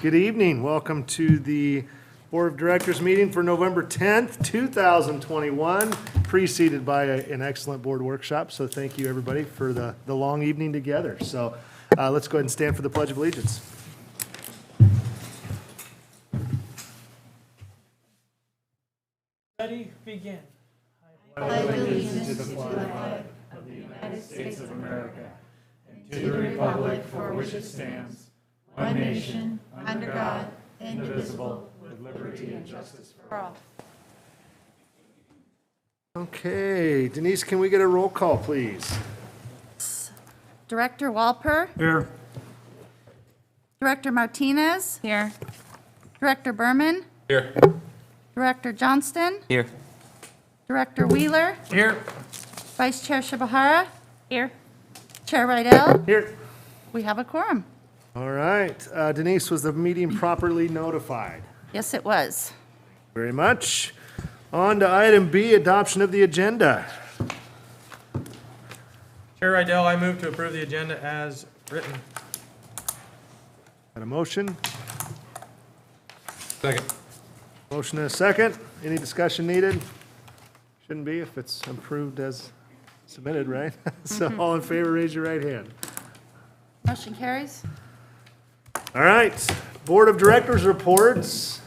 Good evening. Welcome to the Board of Directors meeting for November 10th, 2021, preceded by an excellent board workshop. So thank you, everybody, for the long evening together. So let's go ahead and stand for the Pledge of Allegiance. Ready, begin. pledge allegiance to the flag of the United States of America and to the republic for which it stands, one nation, under God, indivisible, with liberty and justice for all. Okay, Denise, can we get a roll call, please? Director Walper. Here. Director Martinez. Here. Director Berman. Here. Director Johnston. Here. Director Wheeler. Here. Vice Chair Shibahara. Here. Chair Rydell. Here. We have a quorum. All right. Denise, was the meeting properly notified? Yes, it was. Very much. On to item B, adoption of the agenda. Chair Rydell, I move to approve the agenda as written. Got a motion? Second. Motion and a second. Any discussion needed? Shouldn't be if it's approved as submitted, right? So all in favor, raise your right hand. Motion carries. All right, Board of Directors reports.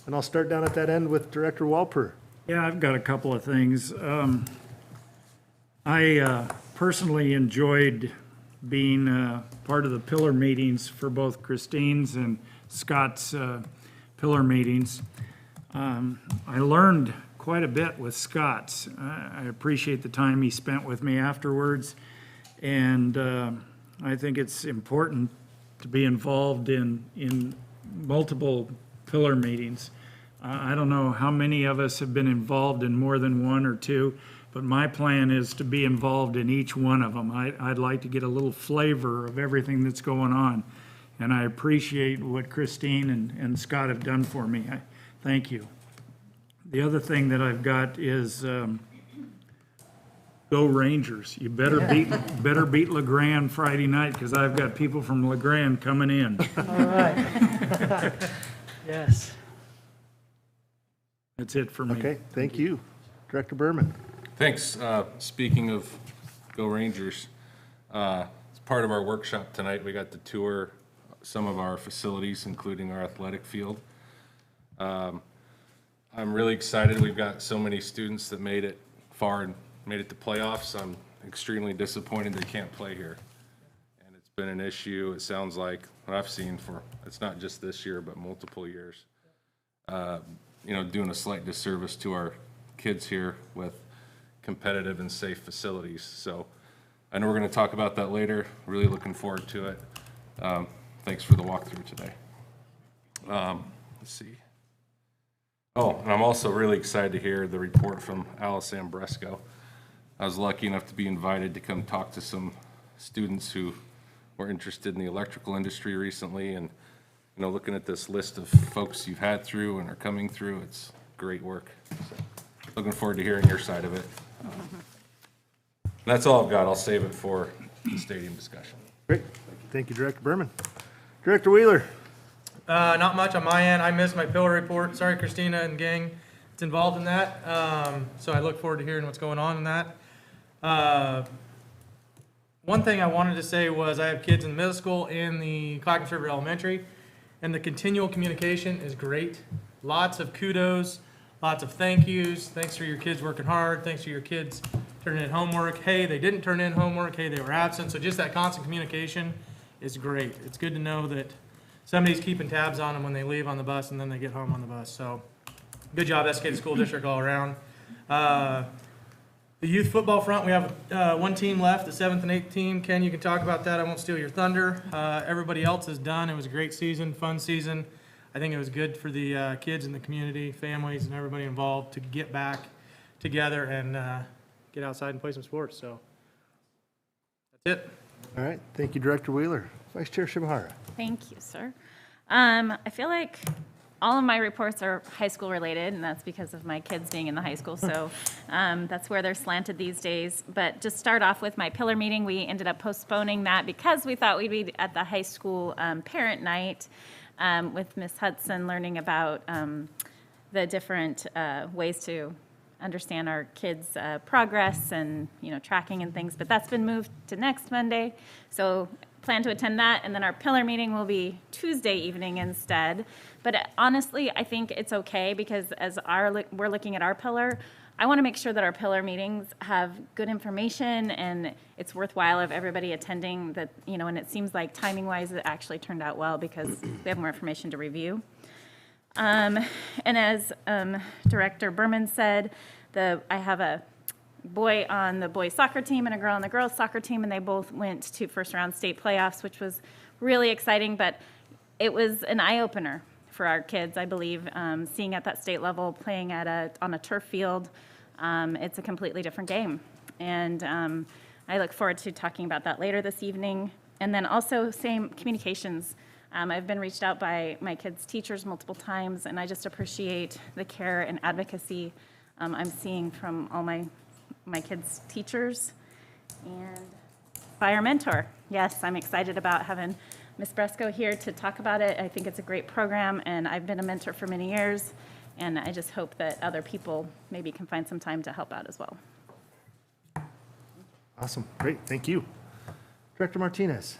And I'll start down at that end with Director Walper. Yeah, I've got a couple of things. I personally enjoyed being part of the pillar meetings for both Christine's and Scott's pillar meetings. I learned quite a bit with Scott's. I appreciate the time he spent with me afterwards, and I think it's important to be involved in multiple pillar meetings. I don't know how many of us have been involved in more than one or two, but my plan is to be involved in each one of them. I'd like to get a little flavor of everything that's going on, and I appreciate what Christine and Scott have done for me. Thank you. The other thing that I've got is go Rangers. You better beat LeGrand Friday night, because I've got people from LeGrand coming in. All right. Yes. That's it for me. Okay, thank you. Director Berman. Thanks. Speaking of Go Rangers, as part of our workshop tonight, we got to tour some of our facilities, including our athletic field. I'm really excited. We've got so many students that made it far and made it to playoffs. I'm extremely disappointed they can't play here. And it's been an issue, it sounds like, what I've seen for, it's not just this year, but multiple years. Doing a slight disservice to our kids here with competitive and safe facilities. So I know we're going to talk about that later. Really looking forward to it. Thanks for the walkthrough today. Let's see. Oh, and I'm also really excited to hear the report from Alice Ambresco. I was lucky enough to be invited to come talk to some students who were interested in the electrical industry recently, and looking at this list of folks you've had through and are coming through, it's great work. So, looking forward to hearing your side of it. That's all I've got. I'll save it for the stadium discussion. Great. Thank you, Director Berman. Director Wheeler. Not much on my end. I missed my pillar report. Sorry, Christina and gang that's involved in that. So I look forward to hearing what's going on in that. One thing I wanted to say was I have kids in the middle school and the Clackamas River Elementary, and the continual communication is great. Lots of kudos, lots of thank yous. Thanks for your kids working hard. Thanks for your kids turning in homework. Hey, they didn't turn in homework. Hey, they were absent. So just that constant communication is great. It's good to know that somebody's keeping tabs on them when they leave on the bus and then they get home on the bus. So good job, SK School District all around. The youth football front, we have one team left, the 7th and 8th team. Ken, you can talk about that. I won't steal your thunder. Everybody else is done. It was a great season, fun season. I think it was good for the kids in the community, families, and everybody involved to get back together and get outside and play some sports. So that's it. All right, thank you, Director Wheeler. Vice Chair Shibahara. Thank you, sir. I feel like all of my reports are high school related, and that's because of my kids being in the high school, so that's where they're slanted these days. But just start off with my pillar meeting, we ended up postponing that because we thought we'd be at the high school parent night. with Miss Hudson, learning about the different ways to understand our kids' progress and, tracking and things. But that's been moved to next Monday. So plan to attend that, and then our pillar meeting will be Tuesday evening instead. But honestly, I think it's okay, because as we're looking at our pillar, I want to make sure that our pillar meetings have good information and it's worthwhile of everybody attending, that, and it seems like timing-wise, it actually turned out well because we have more information to review. And as Director Berman said, I have a boy on the boys soccer team and a girl on the girls soccer team, and they both went to first-round state playoffs, which was really exciting, but it was an eye-opener for our kids, I believe, seeing at that state level, playing on a turf field. It's a completely different game, and I look forward to talking about that later this evening. And then also, same communications. I've been reached out by my kids' teachers multiple times, and I just appreciate the care and advocacy I'm seeing from all my kids' teachers. And Fire Mentor. Yes, I'm excited about having Ms. Bresco here to talk about it. I think it's a great program, and I've been a mentor for many years, and I just hope that other people maybe can find some time to help out as well. Awesome, great, thank you. Director Martinez.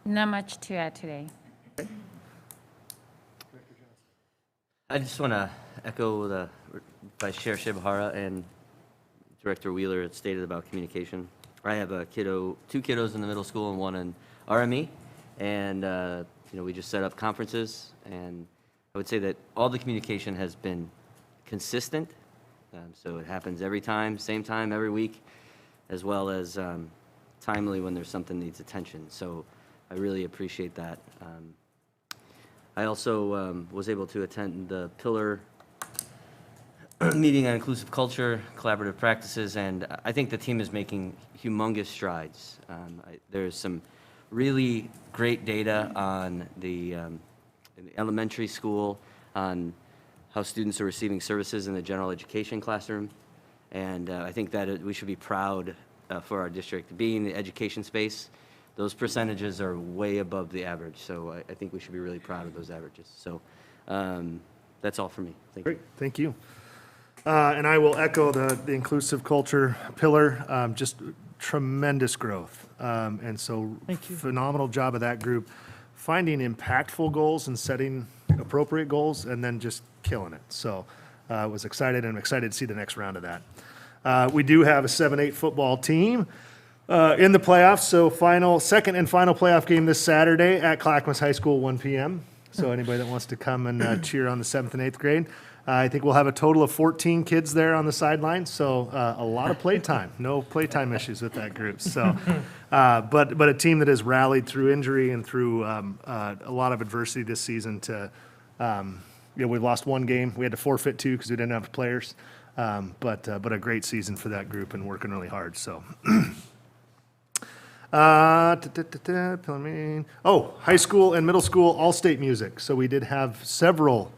Not much to add today. I just want to echo the Vice Chair Shibahara and Director Wheeler had stated about communication. I have two kiddos in the middle school and one in RME, and we just set up conferences, and I would say that all the communication has been consistent, so it happens every time, same time, every week, as well as timely when there's something that needs attention. So I really appreciate that. I also was able to attend the Pillar meeting on inclusive culture, collaborative practices, and I think the team is making humongous strides. There's some really great data on in the elementary school on how students are receiving services in the general education classroom, and I think that we should be proud for our district. Being in the education space, those percentages are way above the average, so I think we should be really proud of those averages. So that's all for me. Thank you. Great, thank you. And I will echo the inclusive culture pillar, just tremendous growth. And so phenomenal job of that group, finding impactful goals and setting appropriate goals and then just killing it. So I was excited, and I'm excited to see the next round of that. We do have a 7-8 football team in the playoffs, so second and final playoff game this Saturday at Clackamas High School, 1 p.m. So anybody that wants to come and cheer on the 7th and 8th grade. I think we'll have a total of 14 kids there on the sideline, so a lot of playtime. No playtime issues with that group. So, but a team that has rallied through injury and through a lot of adversity this season. We've lost one game. We had to forfeit 2 because we didn't have players. But a great season for that group and working really hard. So. High school and middle school all-state music. So we did have several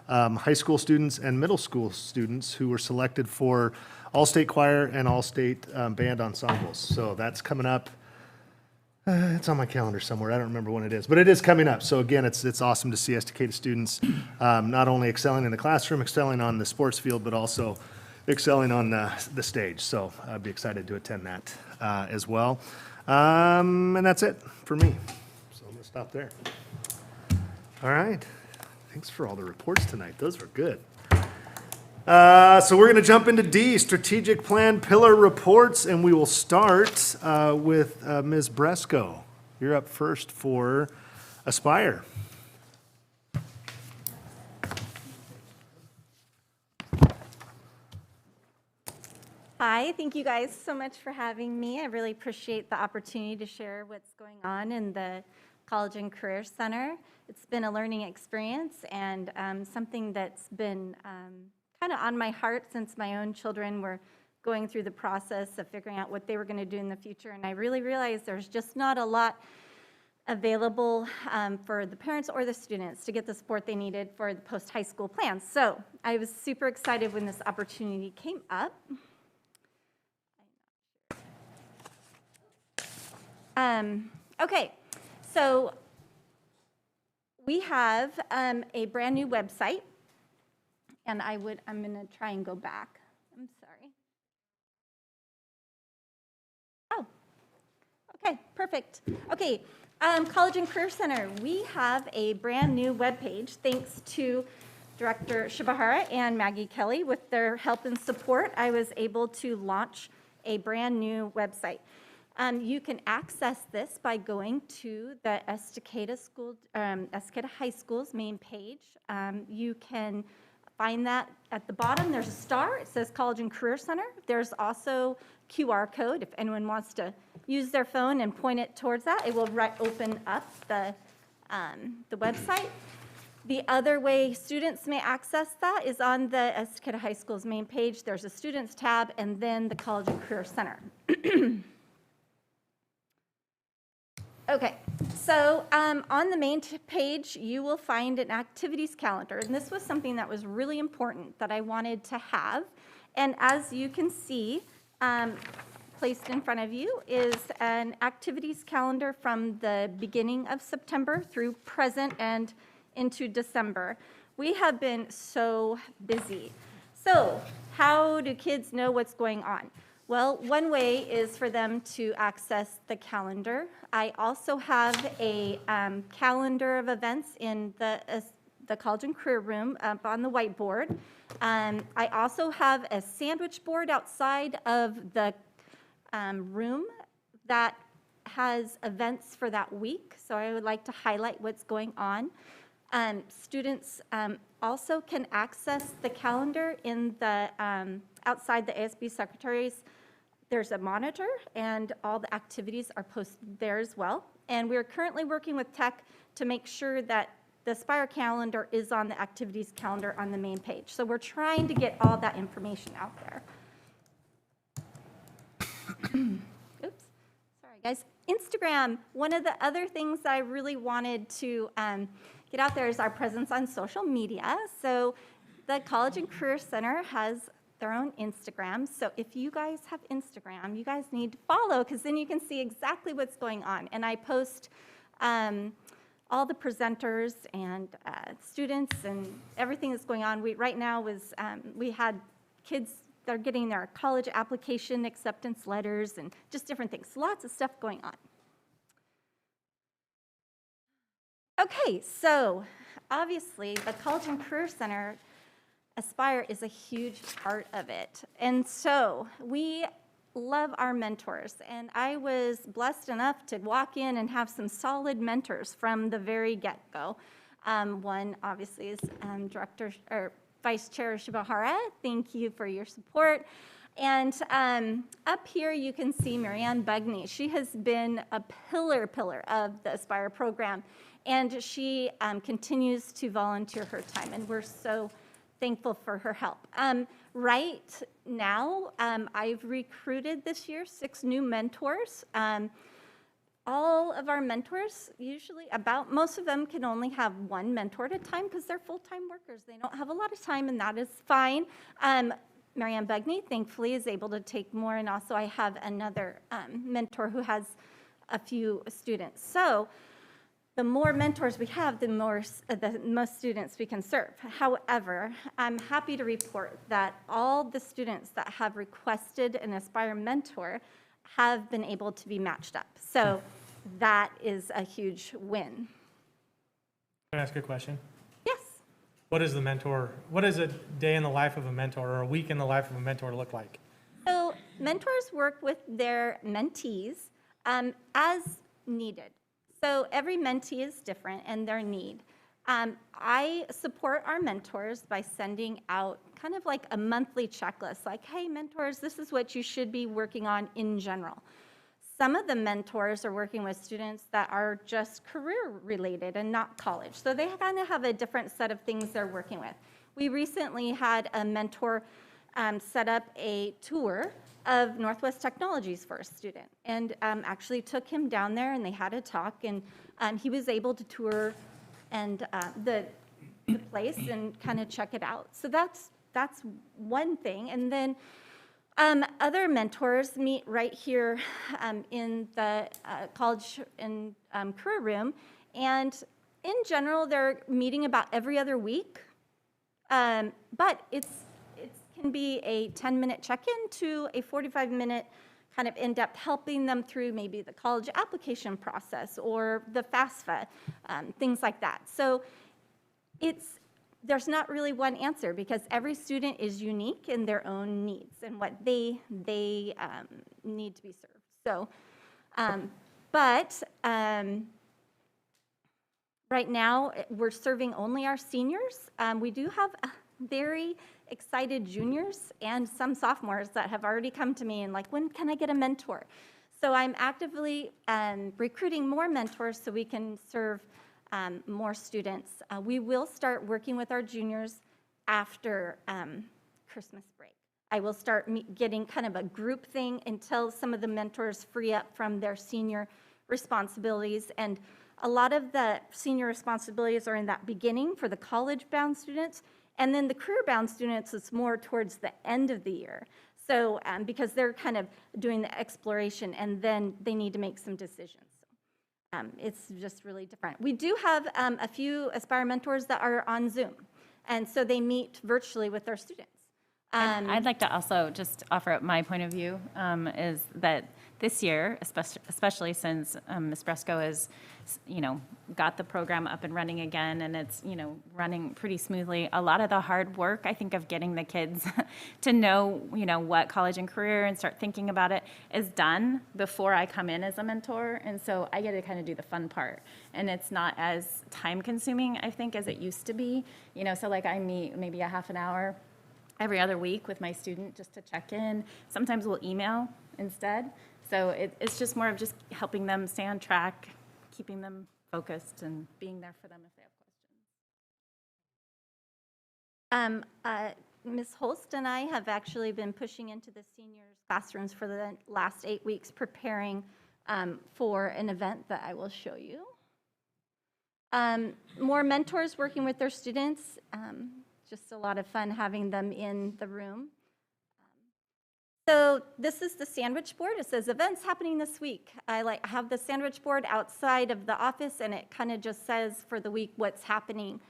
high school students and middle school students who were selected for all-state choir and all-state band ensembles. So that's coming up. It's on my calendar somewhere. I don't remember when it is, but it is coming up. So again, it's awesome to see Estacada students not only excelling in the classroom, excelling on the sports field, but also excelling on the stage. So I'd be excited to attend that as well. And that's it for me. So I'm gonna stop there. All right. Thanks for all the reports tonight. Those were good. So we're gonna jump into D, strategic plan pillar reports, and we will start with Ms. Bresco. You're up first for Aspire. Hi, thank you guys so much for having me. I really appreciate the opportunity to share what's going on in the College and Career Center. It's been a learning experience and something that's been kind of on my heart since my own children were going through the process of figuring out what they were going to do in the future. And I really realized there's just not a lot available for the parents or the students to get the support they needed for the post-high school plans. So I was super excited when this opportunity came up. Okay, so we have a brand-new website, and I'm going to try and go back. I'm sorry. Oh, okay, perfect. Okay, College and Career Center, we have a brand-new webpage, thanks to Director Shibahara and Maggie Kelly. With their help and support, I was able to launch a brand-new website. You can access this by going to the Estacada High School's main page. You can find that at the bottom. There's a star. It says College and Career Center. There's also QR code. If anyone wants to use their phone and point it towards that, it will open up the website. The other way students may access that is on the Estacada High School's main page. There's a Students tab and then the College and Career Center. Okay, so on the main page, you will find an activities calendar. And this was something that was really important that I wanted to have. And as you can see, placed in front of you is an activities calendar from the beginning of September through present and into December. We have been so busy. So how do kids know what's going on? Well, one way is for them to access the calendar. I also have a calendar of events in the College and Career Room up on the whiteboard. I also have a sandwich board outside of the room that has events for that week, so I would like to highlight what's going on. Students also can access the calendar in the outside the ASB secretaries. There's a monitor, and all the activities are posted there as well. And we're currently working with tech to make sure that the Aspire calendar is on the activities calendar on the main page. So we're trying to get all that information out there. Oops, sorry guys. Instagram, one of the other things I really wanted to get out there is our presence on social media. So the College and Career Center has their own Instagram. So if you guys have Instagram, you guys need to follow, because then you can see exactly what's going on. And I post all the presenters and students and everything that's going on. Right now we had kids that are getting their college application acceptance letters and just different things. Lots of stuff going on. Okay, so obviously the College and Career Center, Aspire is a huge part of it. And so we love our mentors. And I was blessed enough to walk in and have some solid mentors from the very get-go. One obviously is Director or Vice Chair Shibahara. Thank you for your support. And up here you can see Marianne Bugney. She has been a pillar of the Aspire program. And she continues to volunteer her time. And we're so thankful for her help. Right now, I've recruited this year 6 new mentors. All of our mentors, usually most of them can only have 1 mentor at a time because they're full-time workers. They don't have a lot of time, and that is fine. Marianne Bugney, thankfully, is able to take more, and also I have another mentor who has a few students. So the more mentors we have, the most students we can serve. However, I'm happy to report that all the students that have requested an Aspire mentor have been able to be matched up. So that is a huge win. Can I ask a question? Yes. What does a day in the life of a mentor or a week in the life of a mentor look like? So mentors work with their mentees as needed. So every mentee is different and their need. I support our mentors by sending out kind of like a monthly checklist, like, hey, mentors, this is what you should be working on in general. Some of the mentors are working with students that are just career related and not college. So they kind of have a different set of things they're working with. We recently had a mentor set up a tour of Northwest Technologies for a student, and actually took him down there and they had a talk, and he was able to tour and the place and kind of check it out. So that's one thing. And then other mentors meet right here in the college and career room, and In general, they're meeting about every other week, but it can be a 10-minute check-in to a 45-minute kind of in-depth, helping them through maybe the college application process or the FAFSA, things like that. So there's not really one answer because every student is unique in their own needs and what they need to be served. So, right now, we're serving only our seniors. We do have very excited juniors and some sophomores that have already come to me and like, when can I get a mentor? So I'm actively recruiting more mentors so we can serve more students. We will start working with our juniors after Christmas break. I will start getting kind of a group thing until some of the mentors free up from their senior responsibilities. And a lot of the senior responsibilities are in that beginning for the college-bound students. And then the career-bound students is more towards the end of the year. So because they're kind of doing the exploration and then they need to make some decisions. It's just really different. We do have a few Aspire mentors that are on Zoom. And so they meet virtually with their students. I'd like to also just offer up my point of view, is that this year, especially since Ms. Bresco has, got the program up and running again, and it's, running pretty smoothly. A lot of the hard work, I think, of getting the kids to know, what college and career and start thinking about it is done before I come in as a mentor, and so I get to kind of do the fun part. And it's not as time-consuming, I think, as it used to be. So like I meet maybe a half an hour every other week with my student just to check in. Sometimes we'll email instead. So it's just more of just helping them stay on track, keeping them focused, and being there for them if they have questions. Ms. Holst and I have actually been pushing into the seniors' classrooms for the last 8 weeks, preparing for an event that I will show you. More mentors working with their students. Just a lot of fun having them in the room. So this is the sandwich board. It says events happening this week. I have the sandwich board outside of the office, and it kind of just says for the week what's happening.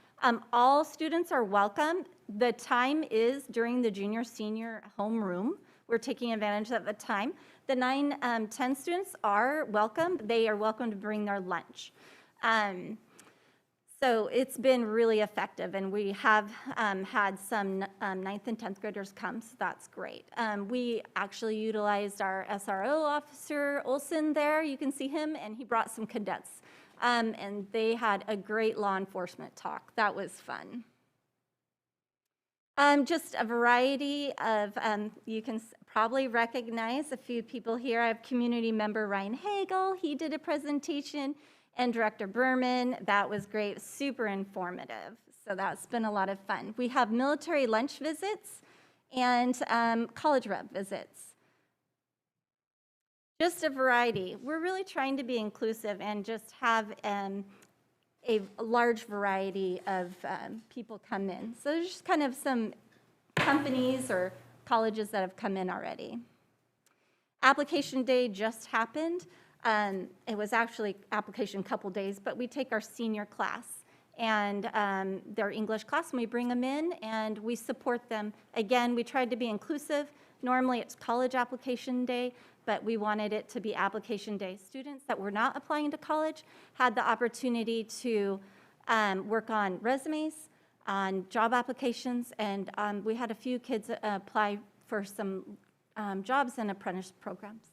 All students are welcome. The time is during the junior-senior homeroom. We're taking advantage of the time. The 9-10 students are welcome. They are welcome to bring their lunch. So it's been really effective, and we have had some 9th and 10th graders come, so that's great. We actually utilized our SRO officer, Olson, there. You can see him, and he brought some cadets. And they had a great law enforcement talk. That was fun. Just a variety of, you can probably recognize a few people here. I have community member Ryan Hagel. He did a presentation. And Director Berman, that was great, super informative. So that's been a lot of fun. We have military lunch visits and college rep visits. Just a variety. We're really trying to be inclusive and just have a large variety of people come in. So there's just kind of some companies or colleges that have come in already. Application day just happened. It was actually application a couple days, but we take our senior class and their English class, and we bring them in and we support them. Again, we tried to be inclusive. Normally it's college application day, but we wanted it to be application day. Students that were not applying to college had the opportunity to work on resumes, on job applications, and we had a few kids apply for some jobs and apprentice programs.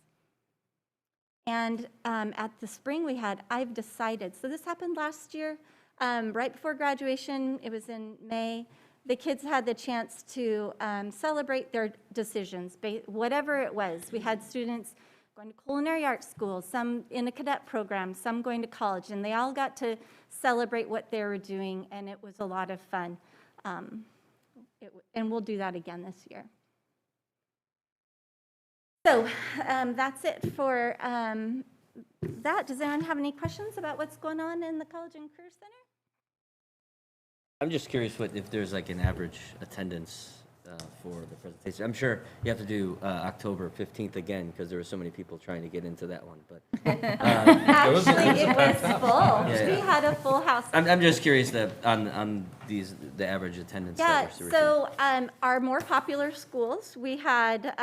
And at the spring, we had I've Decided. So this happened last year, right before graduation. It was in May. The kids had the chance to celebrate their decisions, whatever it was. We had students going to culinary arts school, some in a cadet program, some going to college, and they all got to celebrate what they were doing, and it was a lot of fun. And we'll do that again this year. So that's it for that. Does anyone have any questions about what's going on in the College and Career Center? I'm just curious if there's like an average attendance for the presentation. I'm sure you have to do October 15th again because there were so many people trying to get into that one. But Actually, it was full. Yeah. We had a full house. I'm just curious on the average attendance. Yeah, that we're so our more popular schools, we had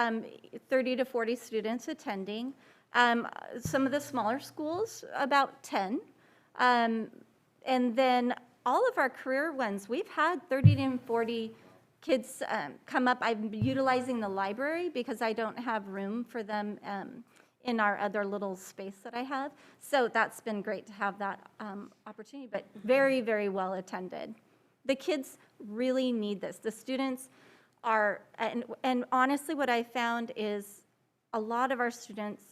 30 to 40 students attending. Some of the smaller schools, about 10. And then all of our career ones, we've had 30 to 40 kids come up. I'm utilizing the library because I don't have room for them in our other little space that I have. So that's been great to have that opportunity, but very, very well attended. The kids really need this. The students are, and honestly, what I found is a lot of our students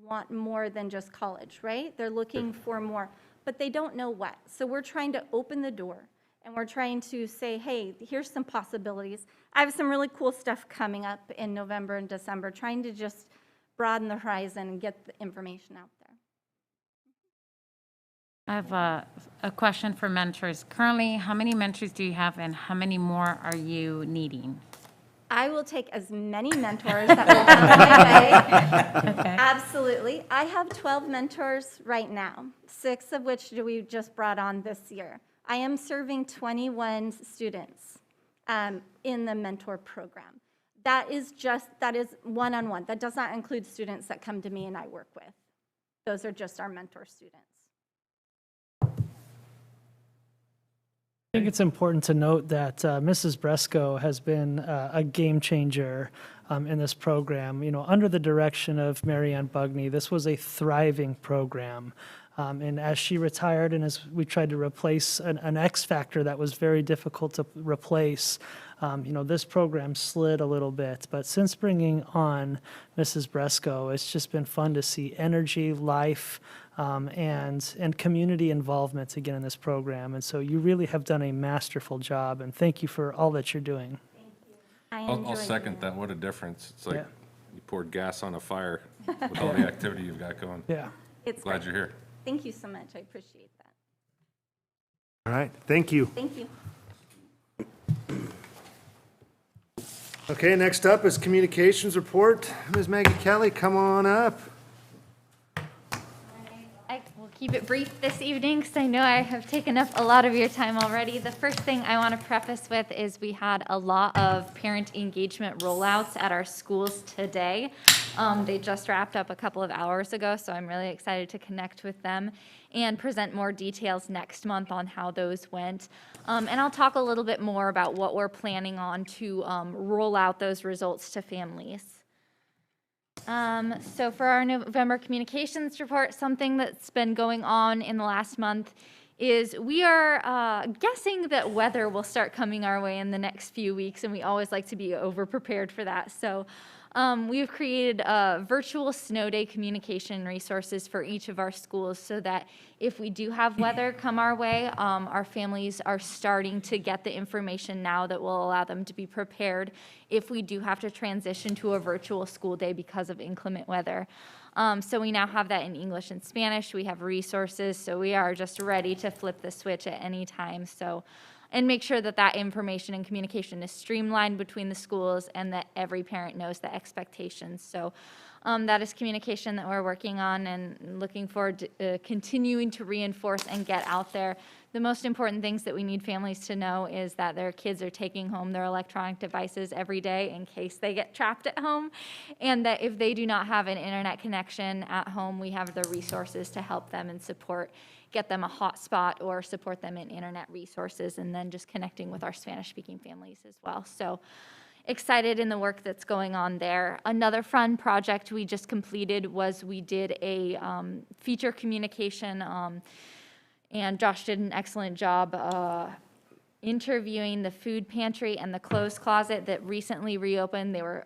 want more than just college, right? They're looking for more, but they don't know what. So we're trying to open the door, and we're trying to say, hey, here's some possibilities. I have some really cool stuff coming up in November and December, trying to just broaden the horizon and get the information out there. I have a question for mentors. Currently, how many mentors do you have, and how many more are you needing? I will take as many mentors that will come my way. Okay. Absolutely. I have 12 mentors right now, 6 of which we just brought on this year. I am serving 21 students in the mentor program. That is one-on-one. That does not include students that come to me and I work with. Those are just our mentor students. I think it's important to note that Mrs. Bresco has been a game changer in this program. You know, under the direction of Marianne Bugney, this was a thriving program. And as she retired and as we tried to replace an X factor that was very difficult to replace, you know, this program slid a little bit. But since bringing on Mrs. Bresco, it's just been fun to see energy, life, and community involvement again in this program. And so you really have done a masterful job, and thank you for all that you're doing. I'll second that. What a difference. It's like Yeah. you poured gas on a fire with all the activity you've got going. Yeah. It's Glad great. you're here. Thank you so much. I appreciate that. All right, thank you. Thank you. Okay, next up is communications report. Ms. Maggie Kelly, come on up. I will keep it brief this evening because I know I have taken up a lot of your time already. The first thing I want to preface with is we had a lot of parent engagement rollouts at our schools today. They just wrapped up a couple of hours ago, so I'm really excited to connect with them and present more details next month on how those went. And I'll talk a little bit more about what we're planning on to roll out those results to families. So for our November communications report, something that's been going on in the last month is we are guessing that weather will start coming our way in the next few weeks, and we always like to be over-prepared for that. So we've created virtual snow day communication resources for each of our schools so that if we do have weather come our way, our families are starting to get the information now that will allow them to be prepared if we do have to transition to a virtual school day because of inclement weather. So we now have that in English and Spanish. We have resources, so we are just ready to flip the switch at any time. So, and make sure that that information and communication is streamlined between the schools and that every parent knows the expectations. So that is communication that we're working on and looking forward to continuing to reinforce and get out there. The most important things that we need families to know is that their kids are taking home their electronic devices every day in case they get trapped at home, and that if they do not have an internet connection at home, we have the resources to help them and support, get them a hotspot or support them in internet resources, and then just connecting with our Spanish-speaking families as well. So excited in the work that's going on there. Another fun project we just completed was we did a feature communication, and Josh did an excellent job interviewing the food pantry and the clothes closet that recently reopened. They were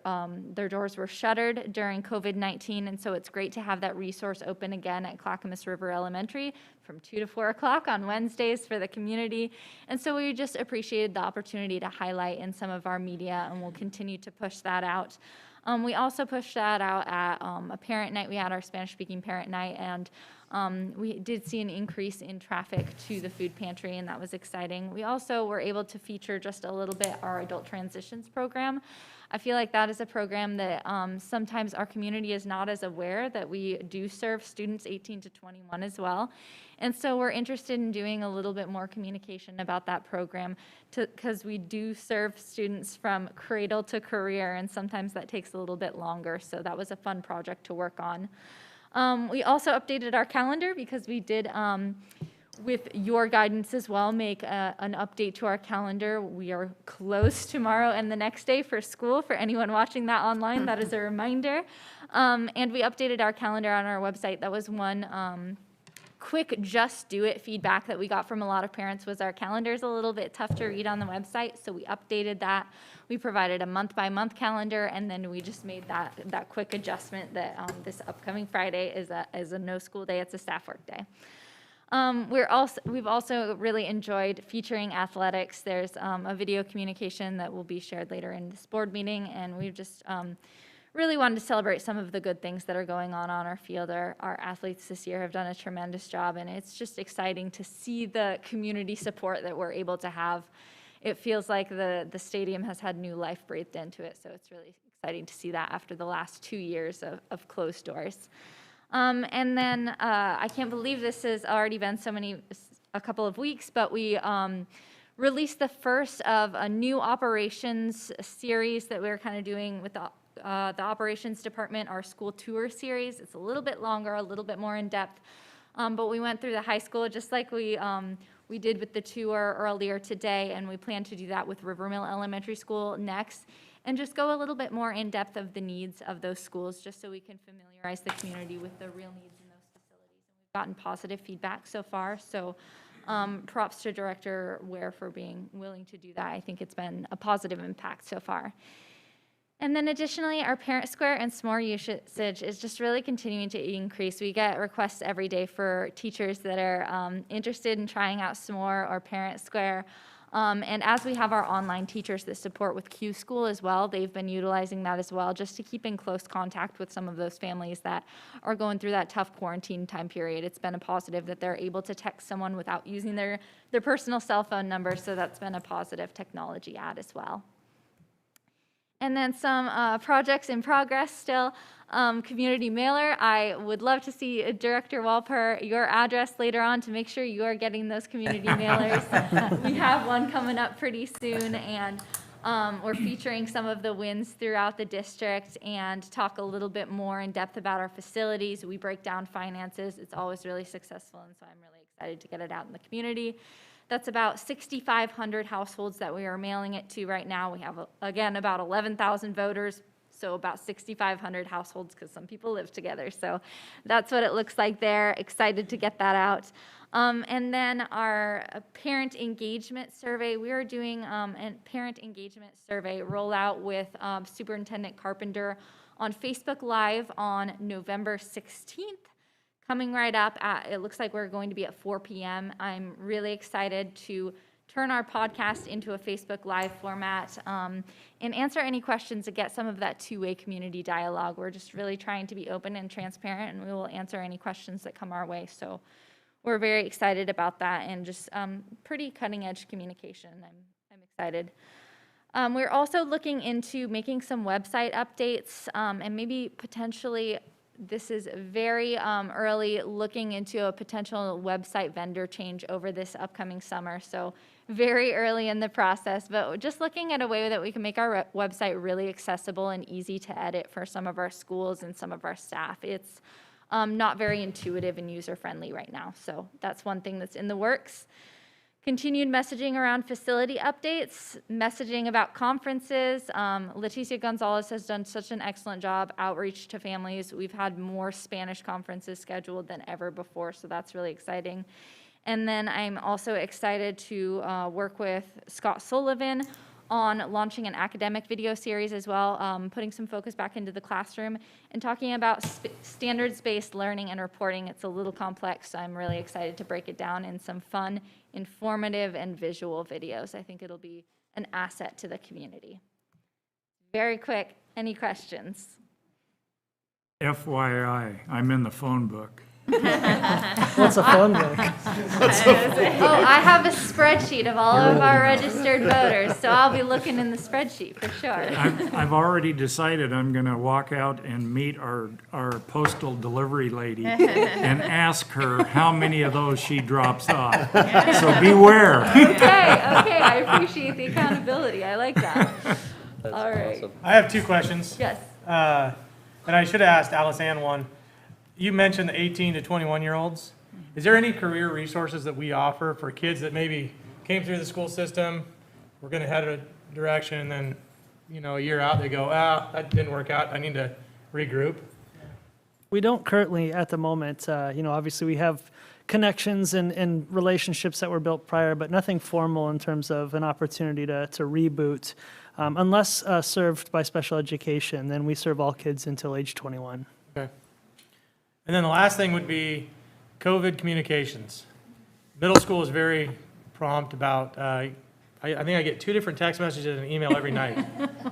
their doors were shuttered during COVID-19, and so it's great to have that resource open again at Clackamas River Elementary from 2 to 4 o'clock on Wednesdays for the community. And so we just appreciated the opportunity to highlight in some of our media, and we'll continue to push that out. We also pushed that out at a parent night. We had our Spanish-speaking parent night, and We did see an increase in traffic to the food pantry, and that was exciting. We also were able to feature just a little bit our Adult Transitions program. I feel like that is a program that sometimes our community is not as aware that we do serve students 18 to 21 as well. And so we're interested in doing a little bit more communication about that program because we do serve students from cradle to career, and sometimes that takes a little bit longer. So that was a fun project to work on. We also updated our calendar because we did, with your guidance as well, make an update to our calendar. We are closed tomorrow and the next day for school. For anyone watching that online, that is a reminder. And we updated our calendar on our website. That was one quick just do it feedback that we got from a lot of parents was our calendar is a little bit tough to read on the website, so we updated that. We provided a month-by-month calendar, and then we just made that quick adjustment that this upcoming Friday is a no school day, it's a staff work day. We've also really enjoyed featuring athletics. There's a video communication that will be shared later in this board meeting, and we've just really wanted to celebrate some of the good things that are going on our field. Our athletes this year have done a tremendous job, and it's just exciting to see the community support that we're able to have. It feels like the stadium has had new life breathed into it, so it's really exciting to see that after the last 2 years of closed doors. And then I can't believe this has already been a couple of weeks, but we released the first of a new operations series that we're kind of doing with the operations department, our school tour series. It's a little bit longer, a little bit more in depth, but we went through the high school just like we did with the tour earlier today, and we plan to do that with Rivermill Elementary School next, and just go a little bit more in depth of the needs of those schools, just so we can familiarize the community with the real needs in those facilities. And we've gotten positive feedback so far, so props to Director Ware for being willing to do that. I think it's been a positive impact so far. And then additionally, our Parent Square and S'more usage is just really continuing to increase. We get requests every day for teachers that are interested in trying out S'more or Parent Square. And as we have our online teachers that support with Q School as well, they've been utilizing that as well, just to keep in close contact with some of those families that are going through that tough quarantine time period. It's been a positive that they're able to text someone without using their personal cell phone number, so that's been a positive technology add as well. And then some projects in progress still. Community mailer, I would love to see Director Walper, your address later on to make sure you are getting those community mailers. We have one coming up pretty soon, and we're featuring some of the wins throughout the district and talk a little bit more in depth about our facilities. We break down finances. It's always really successful, and so I'm really excited to get it out in the community. That's about 6,500 households that we are mailing it to right now. We have, again, about 11,000 voters, so about 6,500 households because some people live together. So that's what it looks like there. Excited to get that out. And then our parent engagement survey. We are doing a parent engagement survey rollout with Superintendent Carpenter on Facebook Live on November 16th. Coming right up, it looks like we're going to be at 4 p.m. I'm really excited to turn our podcast into a Facebook Live format and answer any questions to get some of that two-way community dialogue. We're just really trying to be open and transparent, and we will answer any questions that come our way. So we're very excited about that, and just pretty cutting-edge communication. I'm excited. We're also looking into making some website updates and maybe potentially. This is very early, looking into a potential website vendor change over this upcoming summer. So very early in the process, but just looking at a way that we can make our website really accessible and easy to edit for some of our schools and some of our staff. It's not very intuitive and user-friendly right now. So that's one thing that's in the works. Continued messaging around facility updates, messaging about conferences. Leticia Gonzalez has done such an excellent job outreach to families. We've had more Spanish conferences scheduled than ever before, so that's really exciting. And then I'm also excited to work with Scott Sullivan on launching an academic video series as well, putting some focus back into the classroom and talking about standards-based learning and reporting. It's a little complex, so I'm really excited to break it down in some fun, informative, and visual videos. I think it'll be an asset to the community. Very quick, any questions? FYI, I'm in the phone book. What's a phone book? Oh, I have a spreadsheet of all of our registered voters, so I'll be looking in the spreadsheet for sure. I've already decided I'm going to walk out and meet our postal delivery lady and ask her how many of those she drops off. So beware. Okay, I appreciate the accountability. I like that. All right. I have two questions. Yes. And I should have asked Alice Ann one. You mentioned the 18 to 21-year-olds. Is there any career resources that we offer for kids that maybe came through the school system, we're going to head a direction, and then, a year out, they go, that didn't work out, I need to regroup? We don't currently at the moment. Obviously we have connections and relationships that were built prior, but nothing formal in terms of an opportunity to reboot. Unless served by special education, then we serve all kids until age 21. Okay. And then the last thing would be COVID communications. Middle school is very prompt about, I think I get 2 different text messages and an email every night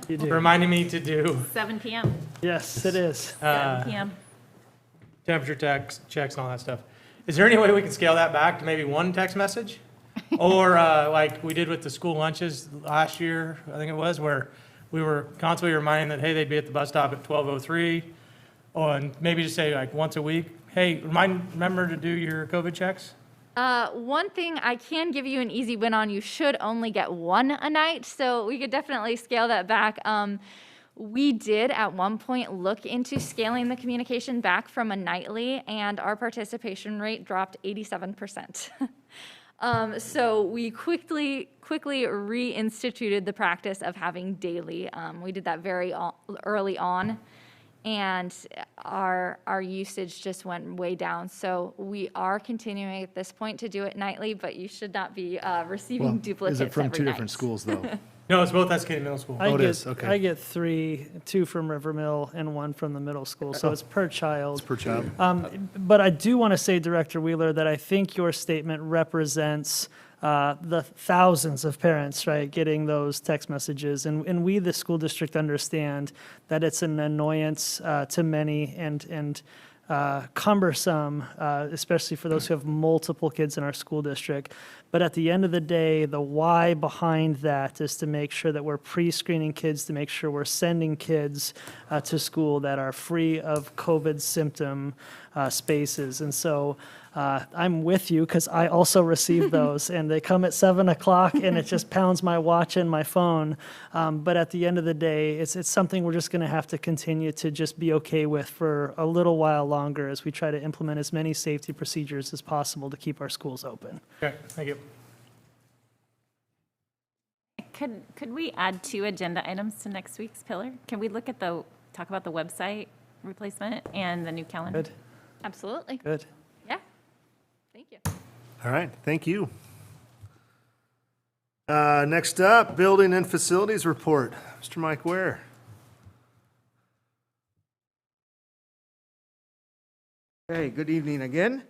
You do. reminding me to do 7 p.m. Yes, it is. 7 p.m. temperature checks and all that stuff. Is there any way we can scale that back to maybe 1 text message? Or like we did with the school lunches last year, I think it was, where we were constantly reminding that, hey, they'd be at the bus stop at 12:03. And maybe just say like once a week, hey, remember to do your COVID checks? One thing I can give you an easy win on, you should only get 1 a night, so we could definitely scale that back. We did at one point look into scaling the communication back from a nightly, and our participation rate dropped 87%. So we quickly reinstituted the practice of having daily. We did that very early on, and our usage just went way down. So we are continuing at this point to do it nightly, but you should not be receiving duplicates Is it from every 2 night. different schools, though? No, it's both SK and middle school. I it get, is, okay. I get 3, 2 from Rivermill and 1 from the middle school, so it's per child. Per child. But I do want to say, Director Wheeler, that I think your statement represents the thousands of parents, right, getting those text messages. And we, the school district, understand that it's an annoyance to many and cumbersome, especially for those who have multiple kids in our school district. But at the end of the day, the why behind that is to make sure that we're pre-screening kids, to make sure we're sending kids to school that are free of COVID symptom spaces. And so I'm with you because I also receive those, and they come at 7 o'clock, and it just pounds my watch and my phone. But at the end of the day, it's something we're just going to have to continue to just be okay with for a little while longer as we try to implement as many safety procedures as possible to keep our schools open. Okay, thank you. Could we add 2 agenda items to next week's pillar? Can we talk about the website replacement and the new calendar? Good, Absolutely. good. Yeah. Thank you. All right, thank you. Next up, Building and Facilities Report. Mr. Mike Ware. Hey, good evening again.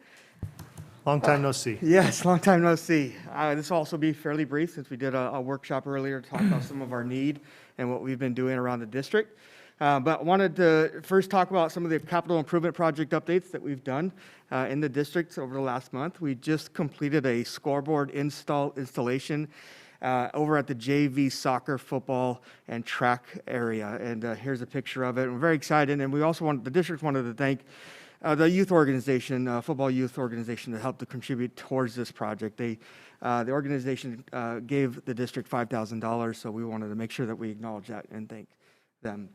Long time no see. Yes, long time no see. This will also be fairly brief since we did a workshop earlier to talk about some of our need and what we've been doing around the district. But I wanted to first talk about some of the capital improvement project updates that we've done in the districts over the last month. We just completed a scoreboard installation over at the JV soccer, football, and track area. And here's a picture of it. We're very excited. And we also the district wanted to thank the youth organization, football youth organization, that helped to contribute towards this project. The organization gave the district $5,000, so we wanted to make sure that we acknowledge that and thank them.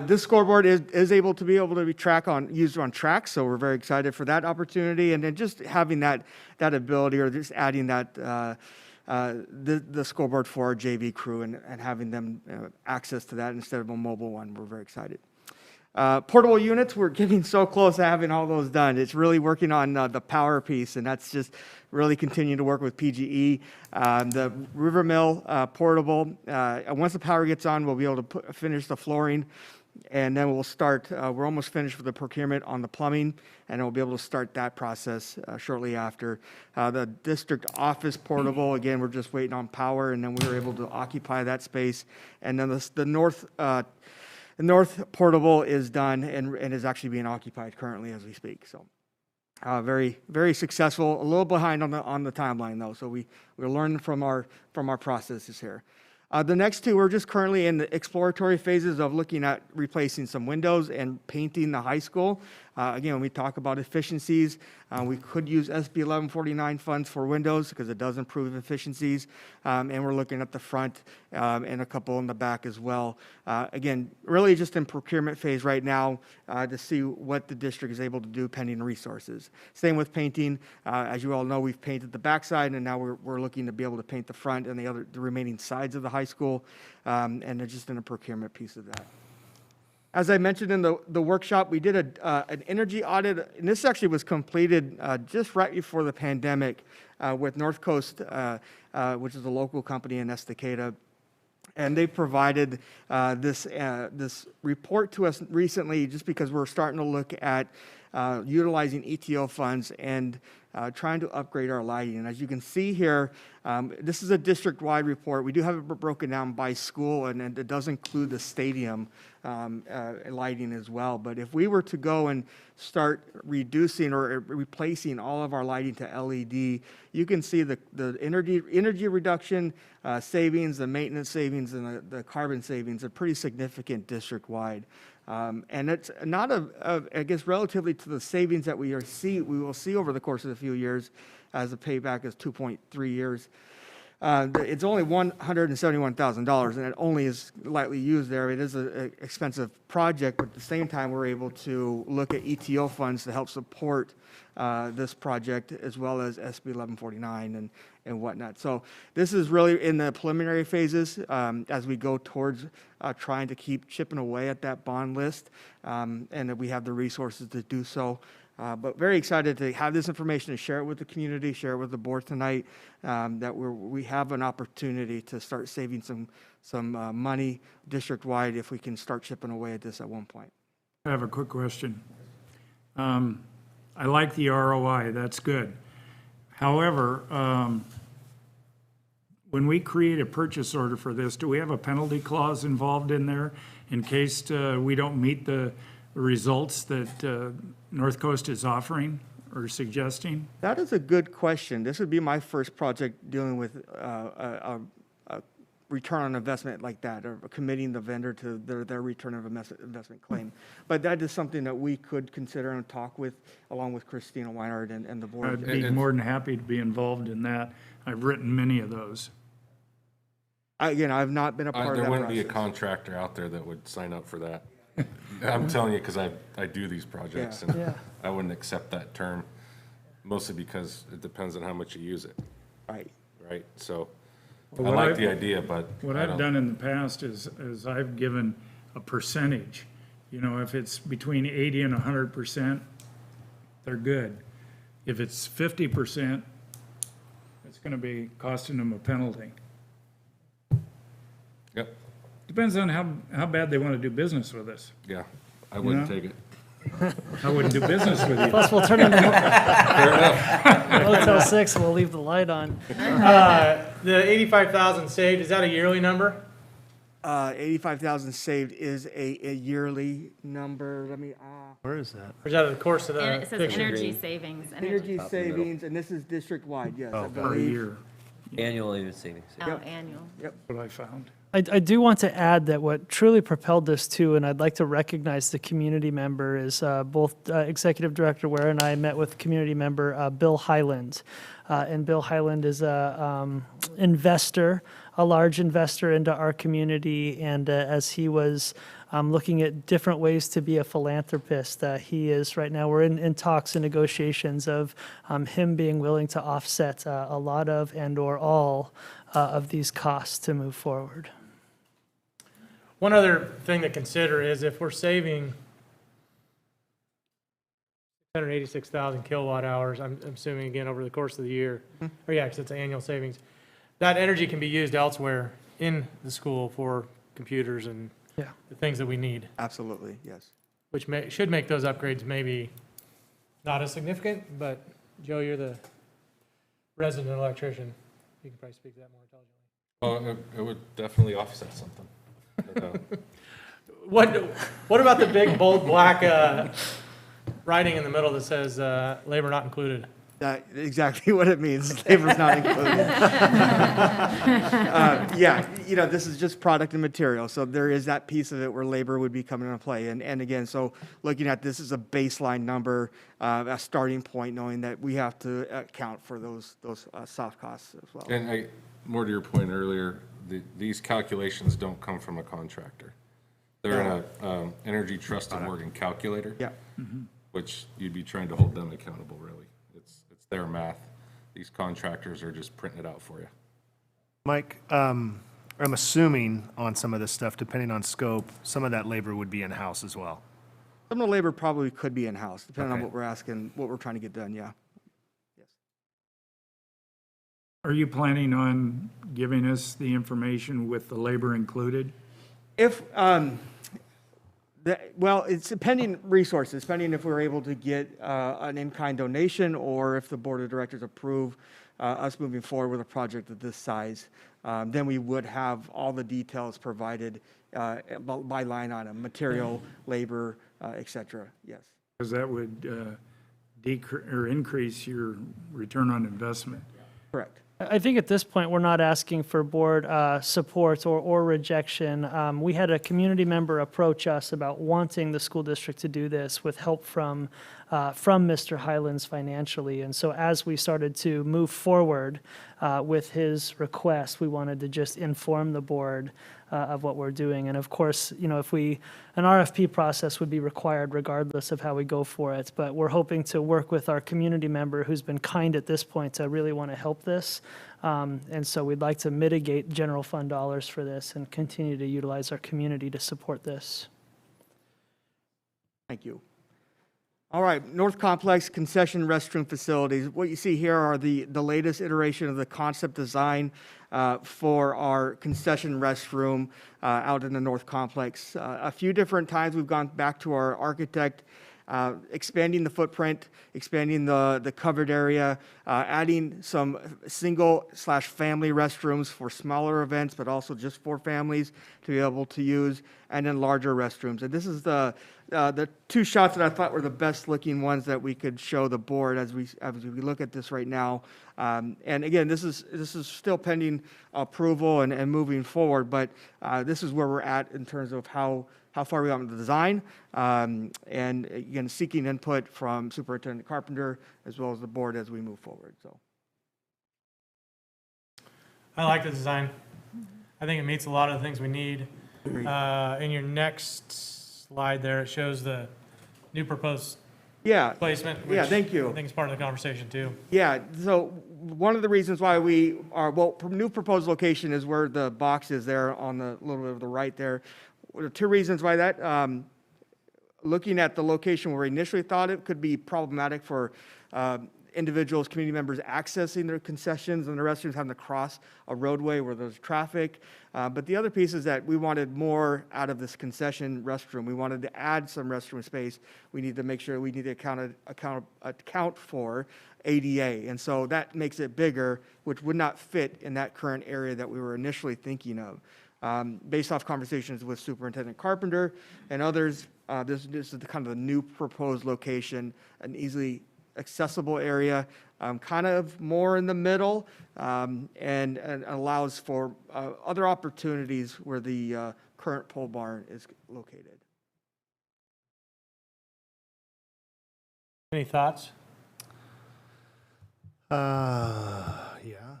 This scoreboard is able to be used on tracks, so we're very excited for that opportunity. And then just having that ability, or just adding that the scoreboard for our JV crew and having them access to that instead of a mobile one, we're very excited. Portable units, we're getting so close to having all those done. It's really working on the power piece, and that's just really continuing to work with PGE. The Rivermill portable, once the power gets on, we'll be able to finish the flooring, and then we'll start, we're almost finished with the procurement on the plumbing, and we'll be able to start that process shortly after. The district office portable, again, we're just waiting on power, and then we were able to occupy that space. And then the north portable is done and is actually being occupied currently as we speak. So Very, very successful. A little behind on the timeline though, so we're learning from our processes here. The next two, we're just currently in the exploratory phases of looking at replacing some windows and painting the high school. Again, when we talk about efficiencies, we could use SB 1149 funds for windows because it does improve efficiencies. And we're looking at the front and a couple in the back as well. Again, really just in procurement phase right now to see what the district is able to do pending resources. Same with painting. As you all know, we've painted the backside and now we're looking to be able to paint the front and the remaining sides of the high school. And they're just in a procurement piece of that. As I mentioned in the workshop, we did an energy audit, and this actually was completed just right before the pandemic with North Coast, which is a local company in Estacada. And they provided this report to us recently just because we're starting to look at utilizing ETO funds and trying to upgrade our lighting. And as you can see here, this is a district-wide report. We do have it broken down by school, and it does include the stadium lighting as well. But if we were to go and start reducing or replacing all of our lighting to LED, you can see the energy reduction savings, the maintenance savings, and the carbon savings are pretty significant district-wide. And it's not I guess, relatively to the savings that we will see over the course of a few years, as the payback is 2.3 years. It's only $171,000, and it only is lightly used there. It is an expensive project, but at the same time, we're able to look at ETO funds to help support this project, as well as SB 1149 and whatnot. So this is really in the preliminary phases as we go towards trying to keep chipping away at that bond list, and that we have the resources to do so. But very excited to have this information, to share it with the community, share it with the board tonight, that we have an opportunity to start saving some money district-wide if we can start chipping away at this at one point. I have a quick question. I like the ROI, that's good. However, when we create a purchase order for this, do we have a penalty clause involved in there in case we don't meet the results that North Coast is offering or suggesting? That is a good question. This would be my first project dealing with a return on investment like that, or committing the vendor to their return of investment claim. But that is something that we could consider and talk with, along with Christina Weinhardt and the board. I'd be more than happy to be involved in that. I've written many of those. Again, I've not been a part of that There wouldn't be a process. contractor out there that would sign up for that. I'm telling you, because I do these projects, and Yeah. I wouldn't accept that term, mostly because it depends on how much you use it, Right. right? So I Well, like the idea, but What I I've don't- done in the past is I've given a percentage. You know, if it's between 80 and 100%, they're good. If it's 50%, it's going to be costing them a penalty. Yep, Depends on how bad they want to do business with us. yeah, I wouldn't know? take it. I wouldn't do business with you. Plus, we'll turn into Motel 6, and we'll leave the light on. The 85,000 saved, is that a yearly number? 85,000 saved is a yearly number. Let me, Where is that? Or is that over the course of the And it says picture? energy savings. energy savings, and this is district-wide, yes, I Per believe. year, Annual savings. Oh, annual. what I found. I do want to add that what truly propelled this too, and I'd like to recognize the community member, is both Executive Director Ware and I met with community member Bill Highland. And Bill Highland is a investor, a large investor into our community. And as he was looking at different ways to be a philanthropist, he is right now, we're in talks and negotiations of him being willing to offset a lot of and or all of these costs to move forward. One other thing to consider is if we're saving 186,000 kilowatt hours, I'm assuming again over the course of the year, or yeah, because it's annual savings, that energy can be used elsewhere in the school for computers and Yeah. the things that we need, Absolutely, yes. which should make those upgrades maybe not as significant, but Joe, you're the resident electrician. You can probably speak to that more intelligently. Well, it would definitely offset something. But, What about the big bold black writing in the middle that says, labor not included. That's exactly what it means. Labor's not included. Yeah, this is just product and material. So there is that piece of it where labor would be coming into play. And again, so looking at this as a baseline number, a starting point, knowing that we have to account for those soft costs as well. And more to your point earlier, these calculations don't come from a contractor. They're in a Energy Trust and Morgan calculator. Yeah. Which you'd be trying to hold them accountable, really. It's their math. These contractors are just printing it out for you. Mike, I'm assuming on some of this stuff, depending on scope, some of that labor would be in-house as well. Some of the labor probably could be in-house, depending on Okay. what we're asking, what we're trying to get done, yeah. Are you planning on giving us the information with the labor included? If, it's pending resources, pending if we're able to get an in-kind donation or if the board of directors approve us moving forward with a project of this size, then we would have all the details provided by line item, material, labor, et cetera, yes. Because that would increase your return on investment. Correct. I think at this point, we're not asking for board support or rejection. We had a community member approach us about wanting the school district to do this with help from Mr. Highlands financially. And so as we started to move forward with his request, we wanted to just inform the board of what we're doing. And of course, if an RFP process would be required regardless of how we go for it. But we're hoping to work with our community member who's been kind at this point to really want to help this. And so we'd like to mitigate general fund dollars for this and continue to utilize our community to support this. Thank you. All right, North Complex concession restroom facilities. What you see here are the latest iteration of the concept design for our concession restroom out in the North Complex. A few different times we've gone back to our architect, expanding the footprint, expanding the covered area, adding some single/family restrooms for smaller events, but also just for families to be able to use, and then larger restrooms. And this is the two shots that I thought were the best looking ones that we could show the board as we look at this right now. And again, this is still pending approval and moving forward, but this is where we're at in terms of how far we got with the design, and again, seeking input from Superintendent Carpenter as well as the board as we move forward, so. I like the design. I think it meets a lot of the things we need. Agreed. In your next slide there, it shows the new proposed Yeah. placement. Yeah, which thank you. I think it's part of the conversation too. Yeah, so one of the reasons why we are, new proposed location is where the box is there on the little bit of the right there. There are two reasons why that. Looking at the location where we initially thought it could be problematic for individuals, community members accessing their concessions and the restrooms having to cross a roadway where there's traffic. But the other piece is that we wanted more out of this concession restroom. We wanted to add some restroom space. We need to make sure we need to account for ADA. And so that makes it bigger, which would not fit in that current area that we were initially thinking of. Based off conversations with Superintendent Carpenter and others, this is kind of the new proposed location, an easily accessible area, kind of more in the middle, and allows for other opportunities where the current pole barn is located. Any thoughts? Yeah.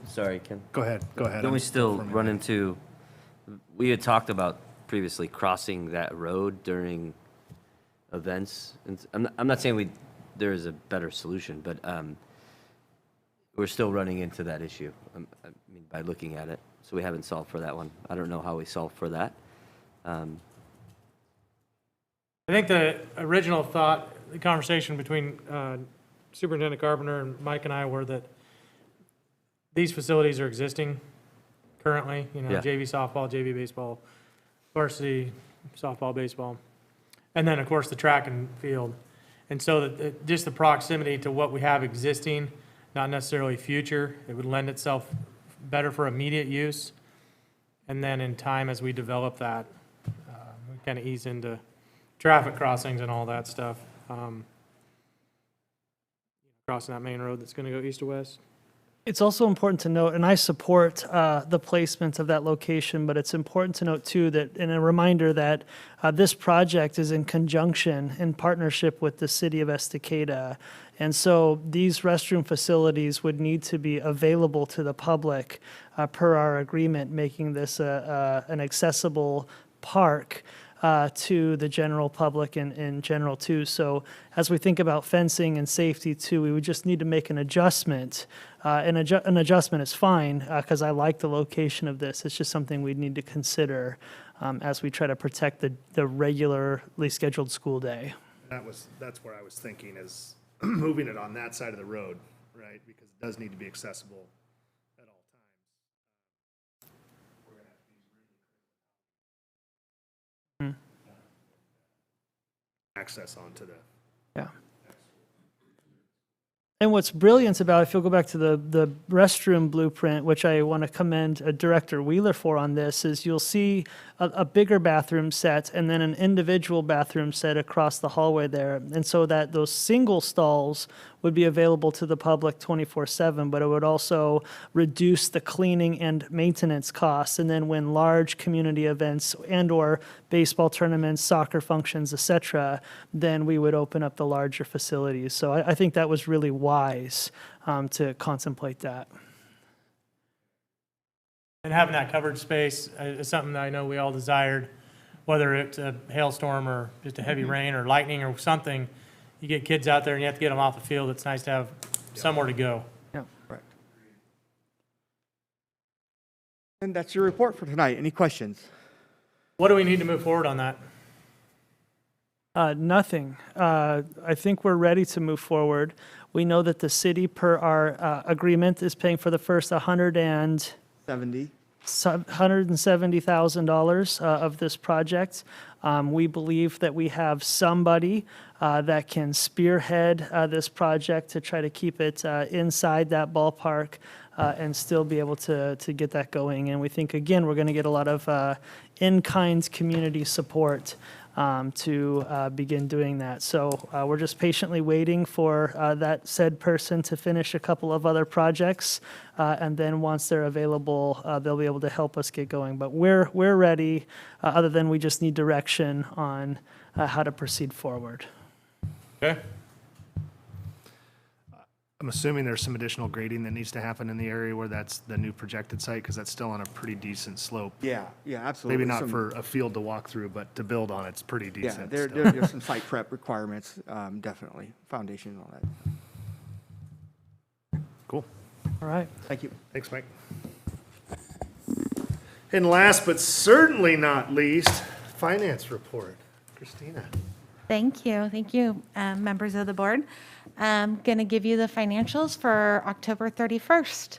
Sorry, Ken. Go ahead. Don't we still run into, we had talked about previously crossing that road during events. And I'm not saying there is a better solution, but we're still running into that issue, I mean, by looking at it. So we haven't solved for that one. I don't know how we solve for that. I think the original thought, the conversation between Superintendent Carpenter and Mike and I were that these facilities are existing currently, Yeah. JV softball, JV baseball, varsity softball, baseball, and then, of course, the track and field. And so just the proximity to what we have existing, not necessarily future, it would lend itself better for immediate use. And then in time, as we develop that, we kind of ease into traffic crossings and all that stuff. Crossing that main road that's going to go east to west. It's also important to note, and I support the placement of that location, but it's important to note too that, and a reminder that this project is in conjunction, in partnership with the city of Estacada. And so these restroom facilities would need to be available to the public per our agreement, making this an accessible park to the general public in general too. So as we think about fencing and safety too, we would just need to make an adjustment. An adjustment is fine because I like the location of this. It's just something we'd need to consider as we try to protect the regularly scheduled school day. That's where I was thinking is moving it on that side of the road, right? Because it does need to be accessible at all times. Access onto the. Yeah. And what's brilliant about, if you'll go back to the restroom blueprint, which I want to commend Director Wheeler for on this, is you'll see a bigger bathroom set and then an individual bathroom set across the hallway there. And so that those single stalls would be available to the public 24/7, but it would also reduce the cleaning and maintenance costs. And then when large community events and or baseball tournaments, soccer functions, et cetera, then we would open up the larger facilities. So I think that was really wise to contemplate that. And having that covered space is something that I know we all desired, whether it's a hailstorm or just a heavy rain or lightning or something. You get kids out there and you have to get them off the field. It's nice to have somewhere to go. Yeah. Correct. And that's your report for tonight. Any questions? What do we need to move forward on that? Nothing. I think we're ready to move forward. We know that the city, per our agreement, is paying for the first $170,000 of this project. We believe that we have somebody that can spearhead this project to try to keep it inside that ballpark and still be able to get that going. And we think, again, we're going to get a lot of in-kind community support to begin doing that. So we're just patiently waiting for that said person to finish a couple of other projects, and then once they're available, they'll be able to help us get going. But we're ready, other than we just need direction on how to proceed forward. Okay. I'm assuming there's some additional grading that needs to happen in the area where that's the new projected site, because that's still on a pretty decent slope. Yeah, absolutely. Maybe not Some- for a field to walk through, but to build on, it's pretty Yeah, decent. there's some site prep requirements, definitely, foundation and all that. Cool. All right. Thank you. Thanks, Mike. And last but certainly not least, finance report. Christina. Thank you, members of the board. I'm going to give you the financials for October 31st.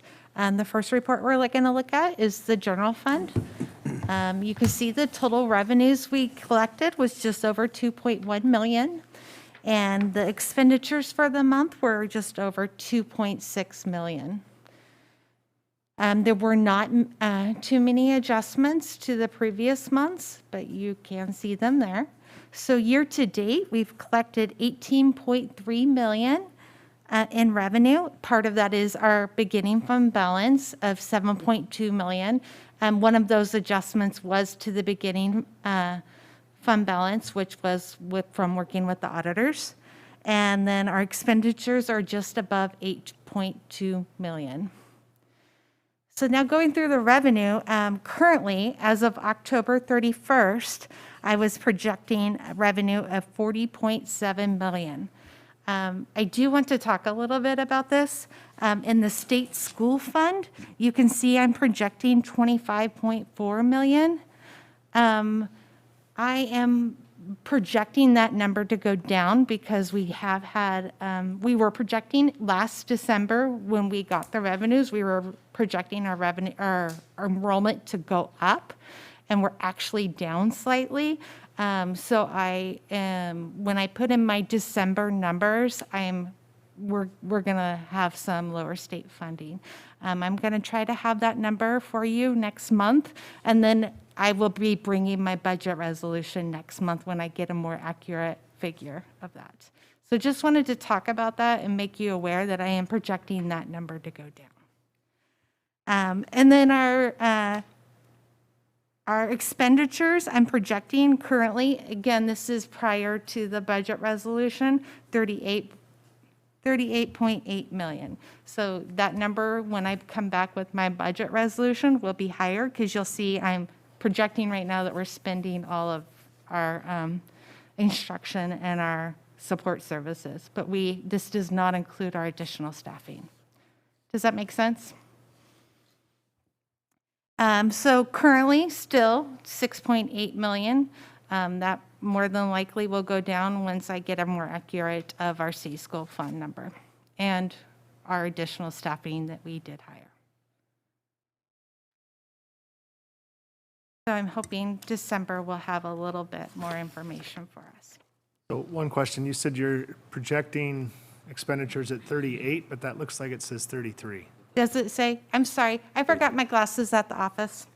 The first report we're going to look at is the general fund. You can see the total revenues we collected was just over 2.1 million, and the expenditures for the month were just over 2.6 million. There were not too many adjustments to the previous months, but you can see them there. So year to date, we've collected 18.3 million in revenue. Part of that is our beginning fund balance of 7.2 million. One of those adjustments was to the beginning fund balance, which was from working with the auditors. And then our expenditures are just above 8.2 million. So now going through the revenue, currently, as of October 31st, I was projecting a revenue of 40.7 million. I do want to talk a little bit about this. In the state school fund, you can see I'm projecting 25.4 million. I am projecting that number to go down because we have had, we were projecting last December when we got the revenues, we were projecting our revenue, our enrollment to go up, and we're actually down slightly. So I am, when I put in my December numbers, I'm we're going to have some lower state funding. I'm going to try to have that number for you next month, and then I will be bringing my budget resolution next month when I get a more accurate figure of that. So just wanted to talk about that and make you aware that I am projecting that number to go down. And then our expenditures, I'm projecting currently, again, this is prior to the budget resolution, 38.8 million. So that number, when I come back with my budget resolution, will be higher because you'll see I'm projecting right now that we're spending all of our instruction and our support services, but this does not include our additional staffing. Does that make sense? So currently, still 6.8 million. That more than likely will go down once I get a more accurate of our city school fund number and our additional staffing that we did hire. So I'm hoping December will have a little bit more information for us. So one question, you said you're projecting expenditures at 38, but that looks like it says 33. Does it say? I'm sorry, I forgot my glasses at the office.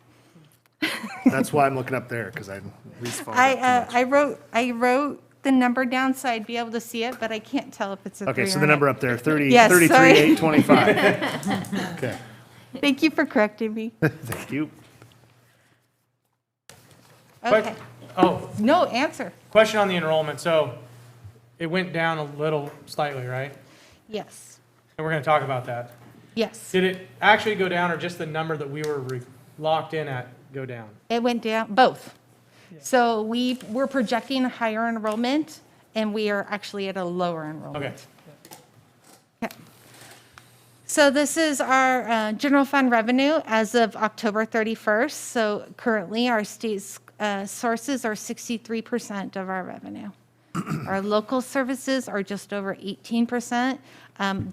That's why I'm looking up there, because I at least followed up too much. I wrote the number down so I'd be able to see it, but I can't tell if it's a 3 Okay, so or the an number 8. up there, 30, Yes, 33, sorry. 825. Okay, Thank you for correcting me. thank you. Okay. Oh, No, answer. question on the enrollment. So it went down a little slightly, right? Yes, And we're going to talk about that. yes. Did it actually go down or just the number that we were locked in at go down? It went down, both. So we're projecting a higher enrollment, and we are actually at a lower enrollment. Okay. Okay. So this is our general fund revenue as of October 31st. So currently, our state's sources are 63% of our revenue. Our local services are just over 18%.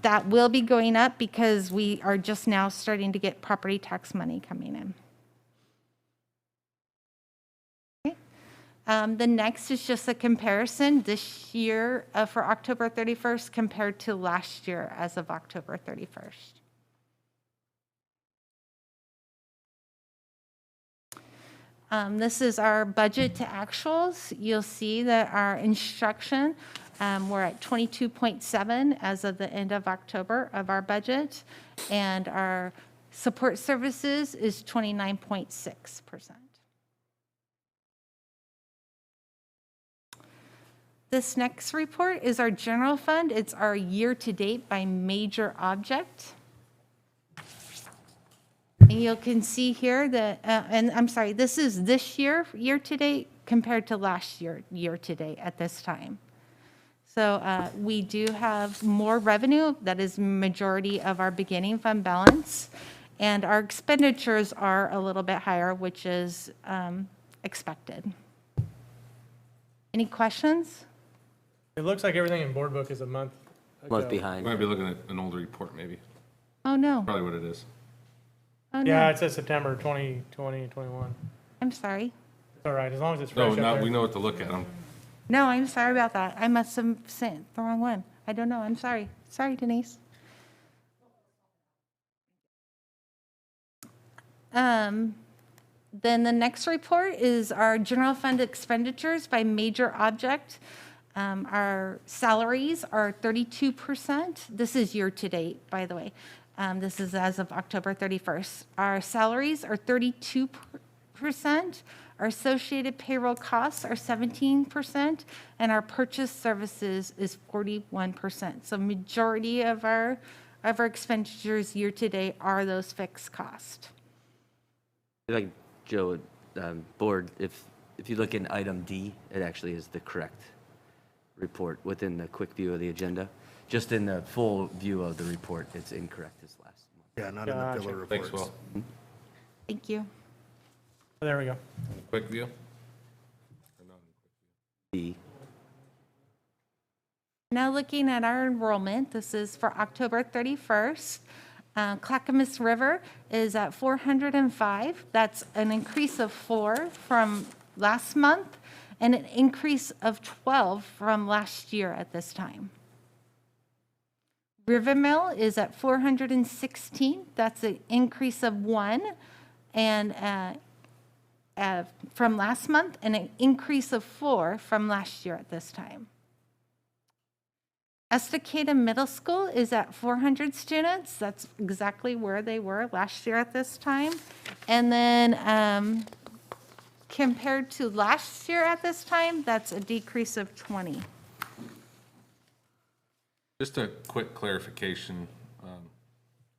That will be going up because we are just now starting to get property tax money coming in. Okay. The next is just a comparison this year for October 31st compared to last year as of October 31st. This is our budget to actuals. You'll see that our instruction, we're at 22.7 as of the end of October of our budget, and our support services is 29.6%. This next report is our general fund. It's our year-to-date by major object. And you can see here that, and I'm sorry, this is this year, year-to-date, compared to last year, year-to-date at this time. So we do have more revenue. That is majority of our beginning fund balance. And our expenditures are a little bit higher, which is expected. Any questions? It looks like everything in board book is a month ago. behind. Might be looking at an older report, maybe. Oh, no. Probably what it is. Oh, Yeah, no. it says September 2020, 21. I'm sorry. It's all right, as long as it's No, fresh up now there. we know what to look at. No, I'm sorry about that. I must have sent the wrong one. I don't know. I'm sorry. Sorry, Denise. Then the next report is our general fund expenditures by major object. Our salaries are 32%. This is year-to-date, by the way. This is as of October 31st. Our salaries are 32%. Our associated payroll costs are 17%, and our purchase services is 41%. So majority of our expenditures year-to-date are those fixed costs. Like Joe, board, if you look in item D, it actually is the correct report within the quick view of the agenda. Just in the full view of the report, it's incorrect this last month. Yeah, not in the Gotcha. pillar reports. Thanks, Will. Thank you. There we go. Quick view? D, Now looking at our enrollment, this is for October 31st. Clackamas River is at 405. That's an increase of 4 from last month and an increase of 12 from last year at this time. Rivermill is at 416. That's an increase of 1 and from last month, and an increase of 4 from last year at this time. Estacada Middle School is at 400 students. That's exactly where they were last year at this time. And then compared to last year at this time, that's a decrease of 20. Just a quick clarification.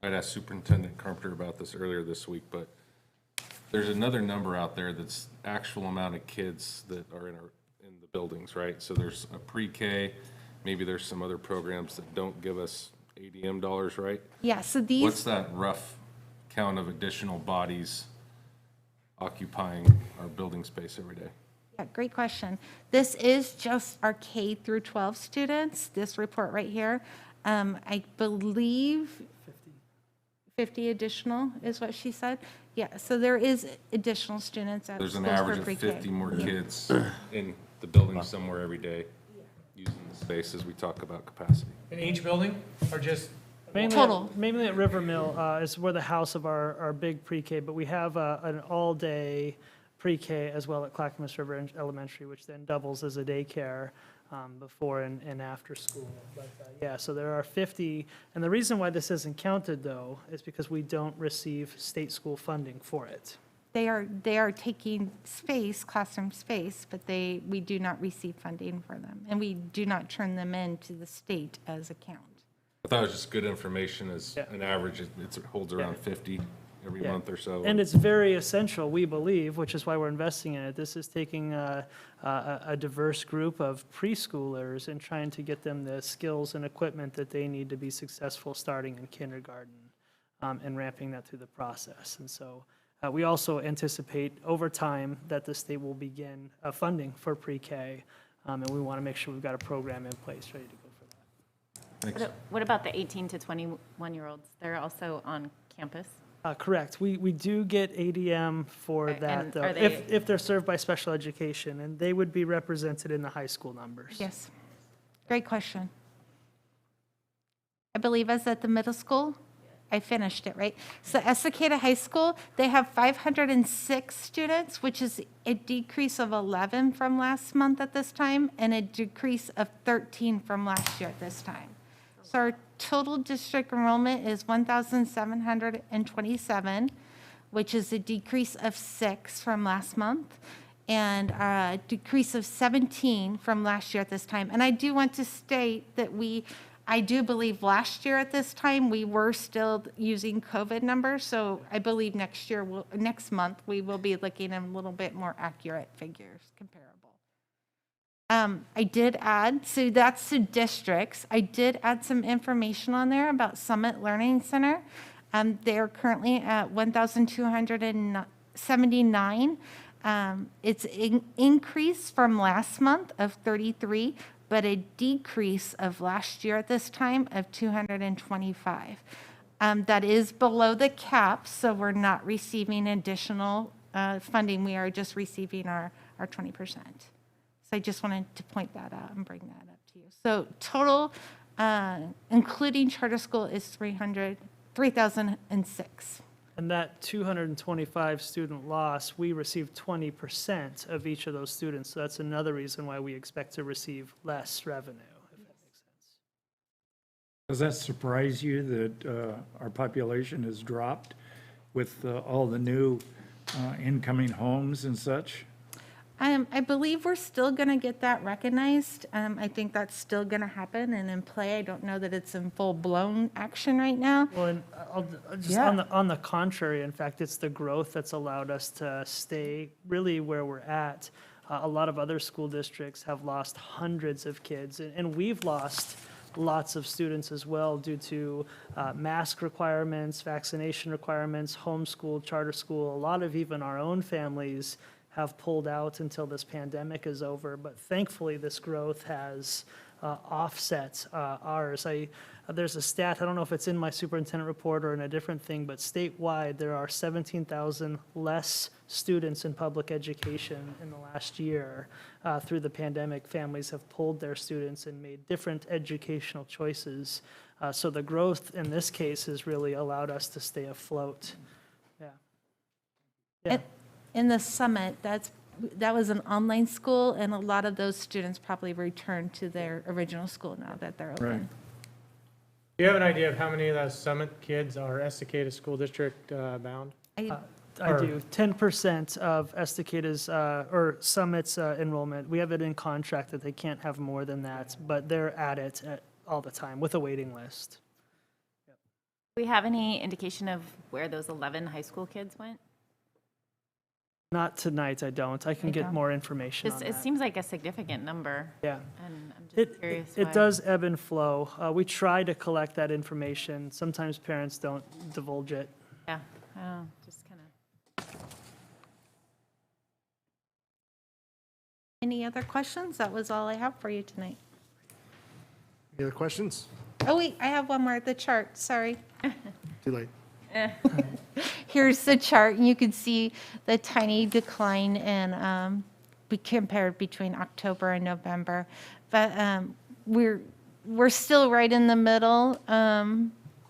I'd asked Superintendent Carpenter about this earlier this week, but there's another number out there that's actual amount of kids that are in the buildings, right? So there's a pre-K, maybe there's some other programs that don't give us ADM dollars, right? Yeah, so these. What's that rough count of additional bodies occupying our building space every day? Yeah, great question. This is just our K through 12 students, this report right here. I believe 50 additional is what she said. Yeah, so there is additional students at There's an schools for average of pre-K. 50 more kids in the building somewhere every day using the space as we talk about capacity. In each building, or just? Total. Mainly at Rivermill is where the house of our big pre-K, but we have an all-day pre-K as well at Clackamas River Elementary, which then doubles as a daycare before and after school. But yeah, so there are 50, and the reason why this isn't counted, though, is because we don't receive state school funding for it. They are taking space, classroom space, but we do not receive funding for them, and we do not turn them in to the state as a count. I thought it was just good information as Yeah. an average. It holds around 50 every Yeah. month or so. And it's very essential, we believe, which is why we're investing in it. This is taking a diverse group of preschoolers and trying to get them the skills and equipment that they need to be successful starting in kindergarten and ramping that through the process. And so we also anticipate over time that the state will begin funding for pre-K, and we want to make sure we've got a program in place ready to go for that. Thanks. What about the 18 to 21-year-olds? They're also on campus? Correct. We do get ADM for Okay, that, and though, are they- if they're served by special education, and they would be represented in the high school numbers. Yes. Great question. I believe I was at the middle school. I finished it, right? So Estacada High School, they have 506 students, which is a decrease of 11 from last month at this time, and a decrease of 13 from last year at this time. So our total district enrollment is 1,727, which is a decrease of 6 from last month, and a decrease of 17 from last year at this time. And I do want to state that I do believe last year at this time, we were still using COVID numbers, so I believe next month, we will be looking at a little bit more accurate figures, comparable. I did add, so that's the districts. I did add some information on there about Summit Learning Center. They are currently at 1,279. It's an increase from last month of 33, but a decrease of last year at this time of 225. That is below the cap, so we're not receiving additional funding. We are just receiving our 20%. So I just wanted to point that out and bring that up to you. So total, including charter school, is 3,006. And that 225 student loss, we receive 20% of each of those students. So that's another reason why we expect to receive less revenue, if that makes sense. Does that surprise you that our population has dropped with all the new incoming homes and such? I believe we're still going to get that recognized. I think that's still going to happen and in play. I don't know that it's in full-blown action right now. Well, and just on the contrary, in fact, it's the growth that's allowed us to stay really where we're at. A lot of other school districts have lost hundreds of kids, and we've lost lots of students as well due to mask requirements, vaccination requirements, homeschool, charter school. A lot of even our own families have pulled out until this pandemic is over, but thankfully this growth has offset ours. There's a stat, I don't know if it's in my superintendent report or in a different thing, but statewide there are 17,000 less students in public education in the last year. Through the pandemic, families have pulled their students and made different educational choices So the growth in this case has really allowed us to stay afloat. Yeah. Yeah. In the summit, that was an online school, and a lot of those students probably returned to their original school now that they're open. Right. Do you have an idea of how many of those Summit kids are Estacada School District bound? I do. 10% of Estacada's, or Summit's enrollment, we have it in contract that they can't have more than that, but they're at it all the time with a waiting list. Do we have any indication of where those 11 high school kids went? Not tonight, I don't. I can get don't. more information on It that. seems like a significant number, Yeah. and I'm just curious why. It does ebb and flow. We try to collect that information. Sometimes parents don't divulge it. Yeah, I don't know, just kind of. Any other questions? That was all I have for you tonight. Any other questions? Oh, wait, I have one more, the chart, sorry. Too late. Here's the chart, and you can see the tiny decline in, compared between October and November. But we're still right in the middle,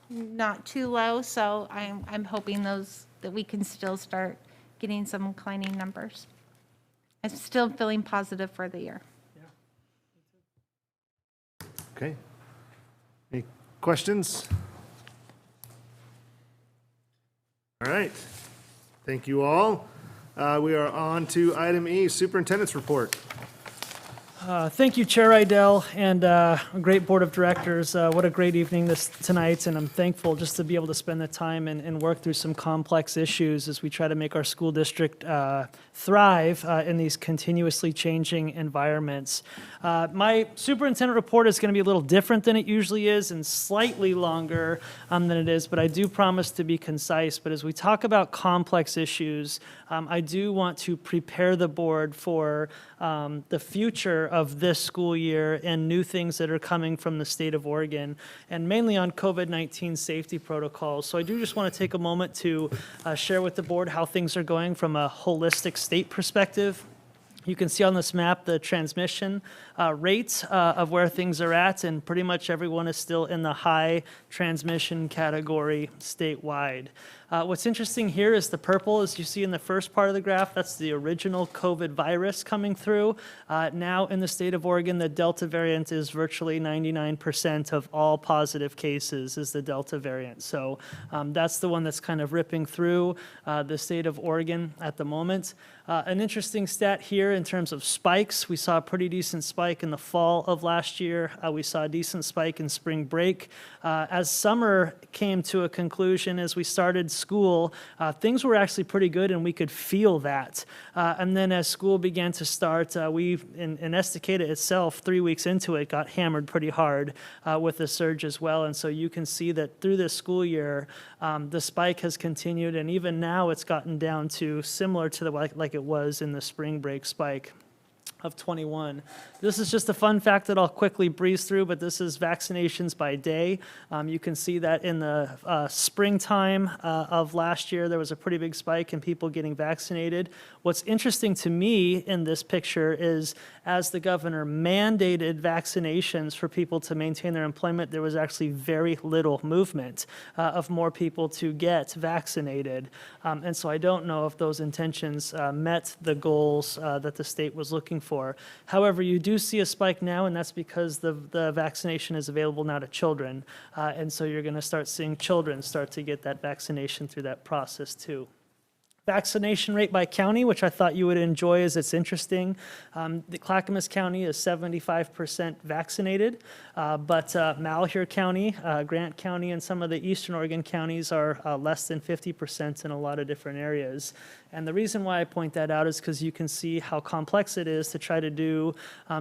not too low, so I'm hoping that we can still start getting some declining numbers. I'm still feeling positive for the year. Okay. Any questions? All right. Thank you all. We are on to item E, Superintendent's Report. Thank you, Chair Idell, and a great Board of Directors. What a great evening tonight, and I'm thankful just to be able to spend the time and work through some complex issues as we try to make our school district thrive in these continuously changing environments. My superintendent report is going to be a little different than it usually is and slightly longer than it is, but I do promise to be concise. But as we talk about complex issues, I do want to prepare the board for the future of this school year and new things that are coming from the state of Oregon, and mainly on COVID-19 safety protocols. So I do just want to take a moment to share with the board how things are going from a holistic state perspective. You can see on this map the transmission rates of where things are at, and pretty much everyone is still in the high transmission category statewide. What's interesting here is the purple, as you see in the first part of the graph, that's the original COVID virus coming through. Now in the state of Oregon, the Delta variant is virtually 99% of all positive cases is the Delta variant. So that's the one that's kind of ripping through the state of Oregon at the moment. An interesting stat here in terms of spikes, we saw a pretty decent spike in the fall of last year. We saw a decent spike in spring break. As summer came to a conclusion, as we started school, things were actually pretty good and we could feel that. And then as school began to start, we, in Estacada itself, 3 weeks into it, got hammered pretty hard with the surge as well. And so you can see that through this school year, the spike has continued, and even now it's gotten down to similar to like it was in the spring break spike of 21. This is just a fun fact that I'll quickly breeze through, but this is vaccinations by day. You can see that in the springtime of last year, there was a pretty big spike in people getting vaccinated. What's interesting to me in this picture is as the governor mandated vaccinations for people to maintain their employment, there was actually very little movement of more people to get vaccinated. And so I don't know if those intentions met the goals that the state was looking for. However, you do see a spike now, and that's because the vaccination is available now to children. And so you're going to start seeing children start to get that vaccination through that process too. Vaccination rate by county, which I thought you would enjoy as it's interesting. The Clackamas County is 75% vaccinated, but Malheur County, Grant County, and some of the Eastern Oregon counties are less than 50% in a lot of different areas. And the reason why I point that out is because you can see how complex it is to try to do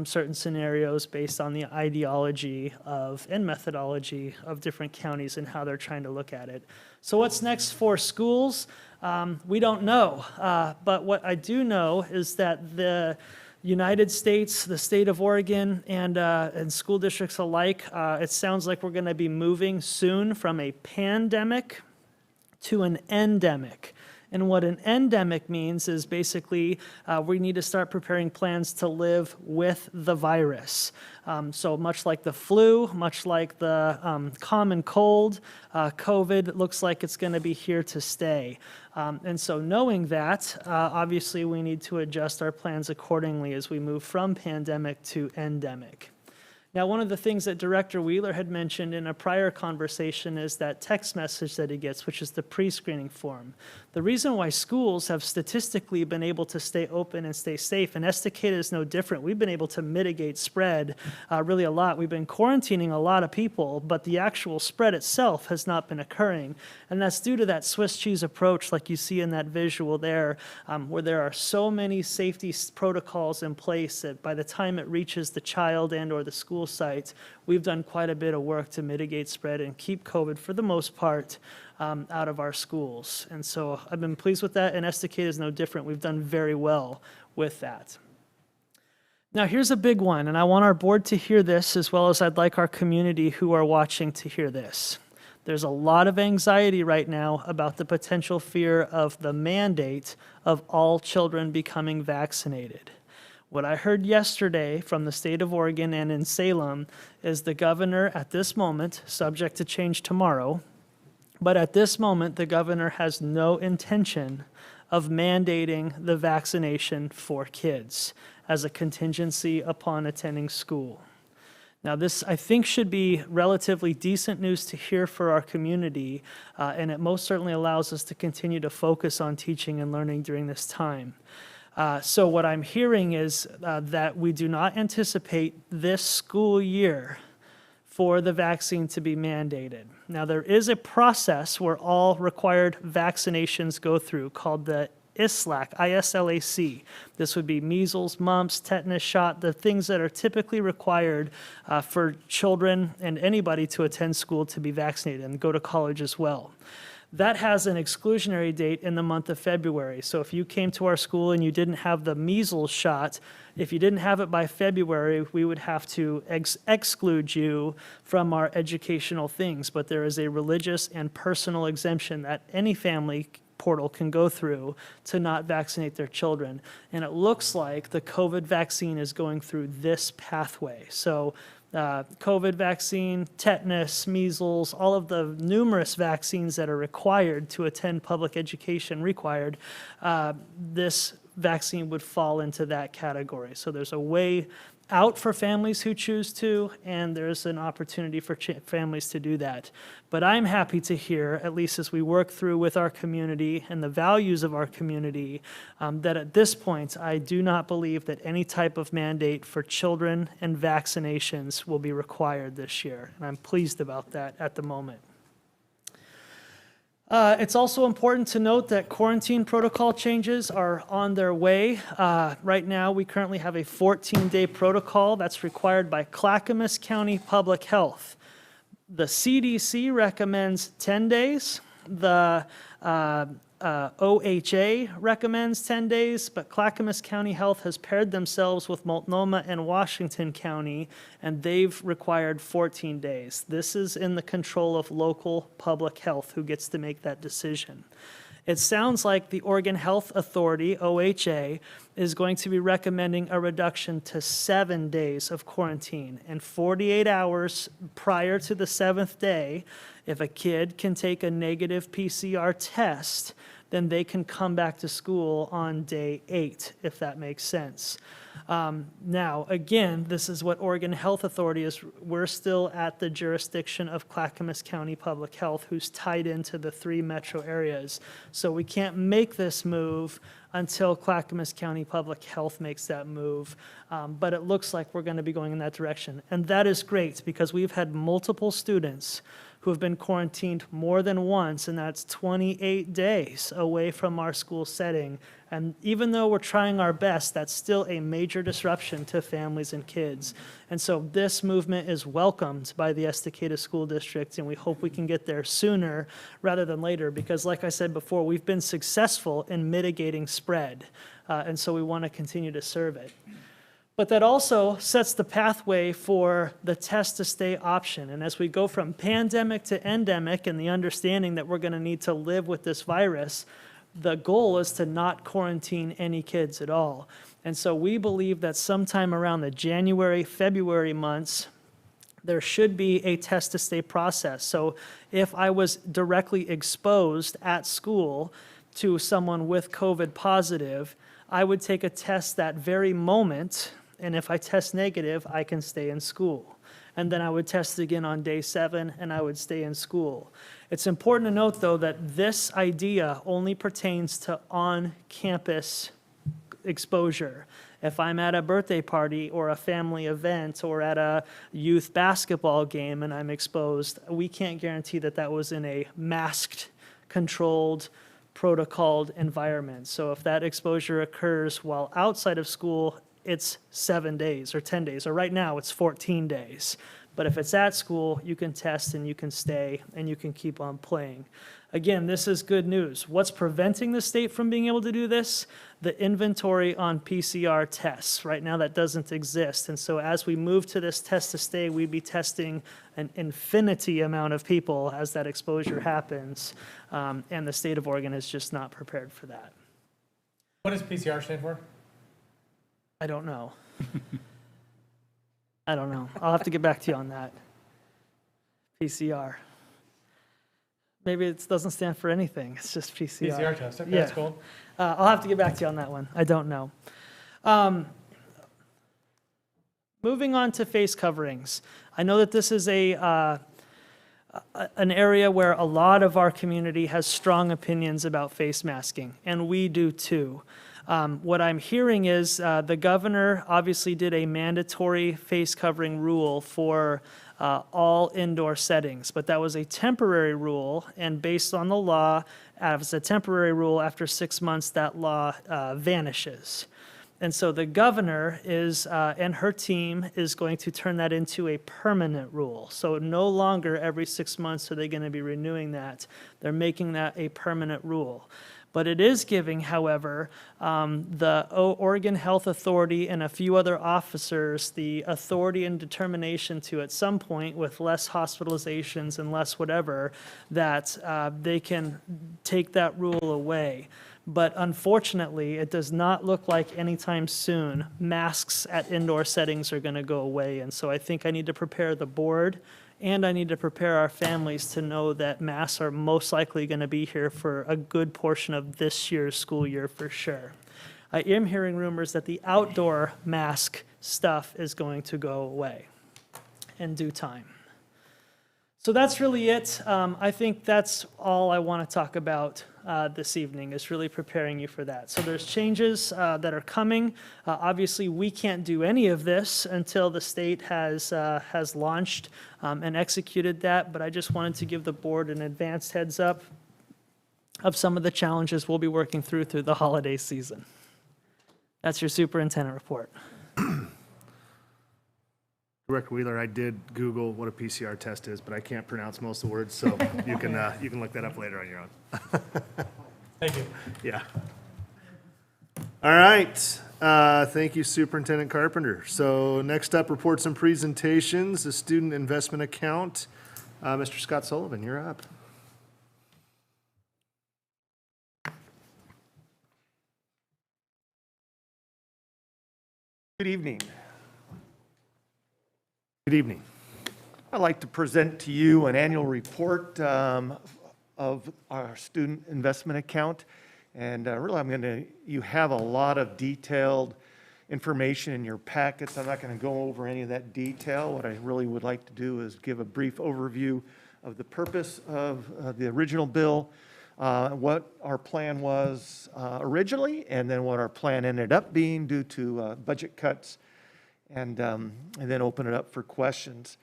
certain scenarios based on the ideology of and methodology of different counties and how they're trying to look at it. So what's next for schools? We don't know, but what I do know is that the United States, the state of Oregon, and school districts alike, it sounds like we're going to be moving soon from a pandemic to an endemic. And what an endemic means is basically we need to start preparing plans to live with the virus. So much like the flu, much like the common cold, COVID looks like it's going to be here to stay. And so knowing that, obviously we need to adjust our plans accordingly as we move from pandemic to endemic. Now, one of the things that Director Wheeler had mentioned in a prior conversation is that text message that he gets, which is the pre-screening form. The reason why schools have statistically been able to stay open and stay safe, and Estacada is no different. We've been able to mitigate spread really a lot. We've been quarantining a lot of people, but the actual spread itself has not been occurring. And that's due to that Swiss cheese approach, like you see in that visual there, where there are so many safety protocols in place that by the time it reaches the child and or the school site, we've done quite a bit of work to mitigate spread and keep COVID, for the most part, out of our schools. And so I've been pleased with that, and Estacada is no different. We've done very well with that. Now, here's a big one, and I want our board to hear this as well as I'd like our community who are watching to hear this. There's a lot of anxiety right now about the potential fear of the mandate of all children becoming vaccinated. What I heard yesterday from the state of Oregon and in Salem is the governor at this moment, subject to change tomorrow, but at this moment, the governor has no intention of mandating the vaccination for kids as a contingency upon attending school. Now, this, I think, should be relatively decent news to hear for our community, and it most certainly allows us to continue to focus on teaching and learning during this time. So what I'm hearing is that we do not anticipate this school year for the vaccine to be mandated. Now, there is a process where all required vaccinations go through called the ISLAC, I-S-L-A-C. This would be measles, mumps, tetanus shot, the things that are typically required for children and anybody to attend school to be vaccinated and go to college as well. That has an exclusionary date in the month of February. So if you came to our school and you didn't have the measles shot, if you didn't have it by February, we would have to exclude you from our educational things. But there is a religious and personal exemption that any family portal can go through to not vaccinate their children. And it looks like the COVID vaccine is going through this pathway. So COVID vaccine, tetanus, measles, all of the numerous vaccines that are required to attend public education this vaccine would fall into that category. So there's a way out for families who choose to, and there's an opportunity for families to do that. But I'm happy to hear, at least as we work through with our community and the values of our community, that at this point, I do not believe that any type of mandate for children and vaccinations will be required this year. And I'm pleased about that at the moment. It's also important to note that quarantine protocol changes are on their way. Right now, we currently have a 14-day protocol that's required by Clackamas County Public Health. The CDC recommends 10 days. The OHA recommends 10 days, but Clackamas County Health has paired themselves with Multnomah and Washington County, and they've required 14 days. This is in the control of local public health who gets to make that decision. It sounds like the Oregon Health Authority, OHA, is going to be recommending a reduction to 7 days of quarantine. And 48 hours prior to the 7th day, if a kid can take a negative PCR test, then they can come back to school on day 8, if that makes sense. Now, again, this is what Oregon Health Authority is. We're still at the jurisdiction of Clackamas County Public Health, who's tied into the 3 metro areas. So we can't make this move until Clackamas County Public Health makes that move. But it looks like we're going to be going in that direction. And that is great, because we've had multiple students who have been quarantined more than once, and that's 28 days away from our school setting. And even though we're trying our best, that's still a major disruption to families and kids. And so this movement is welcomed by the Estacada School District, and we hope we can get there sooner rather than later, because like I said before, we've been successful in mitigating spread, and so we want to continue to serve it. But that also sets the pathway for the test to stay option. And as we go from pandemic to endemic and the understanding that we're going to need to live with this virus, the goal is to not quarantine any kids at all. And so we believe that sometime around the January, February months, there should be a test to stay process. So if I was directly exposed at school to someone with COVID positive, I would take a test that very moment, and if I test negative, I can stay in school. And then I would test again on day 7, and I would stay in school. It's important to note, though, that this idea only pertains to on-campus exposure. If I'm at a birthday party or a family event or at a youth basketball game and I'm exposed, we can't guarantee that that was in a masked, controlled, protocoled environment. So if that exposure occurs while outside of school, it's 7 days or 10 days, or right now it's 14 days. But if it's at school, you can test and you can stay and you can keep on playing. Again, this is good news. What's preventing the state from being able to do this? The inventory on PCR tests. Right now that doesn't exist. And so as we move to this test to stay, we'd be testing an infinity amount of people as that exposure happens. And the state of Oregon is just not prepared for that. What does PCR stand for? I don't know. I don't know. I'll have to get back to you on that. PCR. Maybe it doesn't stand for anything. It's just PCR. PCR test. Okay, Yeah. that's cool. I'll have to get back to you on that one. I don't know. Moving on to face coverings. I know that this is an area where a lot of our community has strong opinions about face masking, and we do too. What I'm hearing is the governor obviously did a mandatory face covering rule for all indoor settings, but that was a temporary rule, and based on the law, as a temporary rule, after 6 months, that law vanishes. And so the governor is, and her team is going to turn that into a permanent rule. So no longer every 6 months are they going to be renewing that. They're making that a permanent rule. But it is giving, however, the Oregon Health Authority and a few other officers the authority and determination to, at some point, with less hospitalizations and less whatever, that they can take that rule away. But unfortunately, it does not look like anytime soon masks at indoor settings are going to go away. And so I think I need to prepare the board and I need to prepare our families to know that masks are most likely going to be here for a good portion of this year's school year for sure. I am hearing rumors that the outdoor mask stuff is going to go away in due time. So that's really it. I think that's all I want to talk about this evening, is really preparing you for that. So there's changes that are coming. Obviously, we can't do any of this until the state has launched and executed that, but I just wanted to give the board an advanced heads up of some of the challenges we'll be working through the holiday season. That's your superintendent report. Director Wheeler, I did Google what a PCR test is, but I can't pronounce most of the words, so you can look that up later on your own. Thank you. Yeah. All right. Thank you, Superintendent Carpenter. So next up, reports and presentations, the student investment account. Mr. Scott Sullivan, you're up. Good evening. Good evening. I'd like to present to you an annual report of our student investment account. And really, you have a lot of detailed information in your packets. I'm not going to go over any of that detail. What I really would like to do is give a brief overview of the purpose of the original bill, what our plan was originally, and then what our plan ended up being due to budget cuts, and then open it up for questions.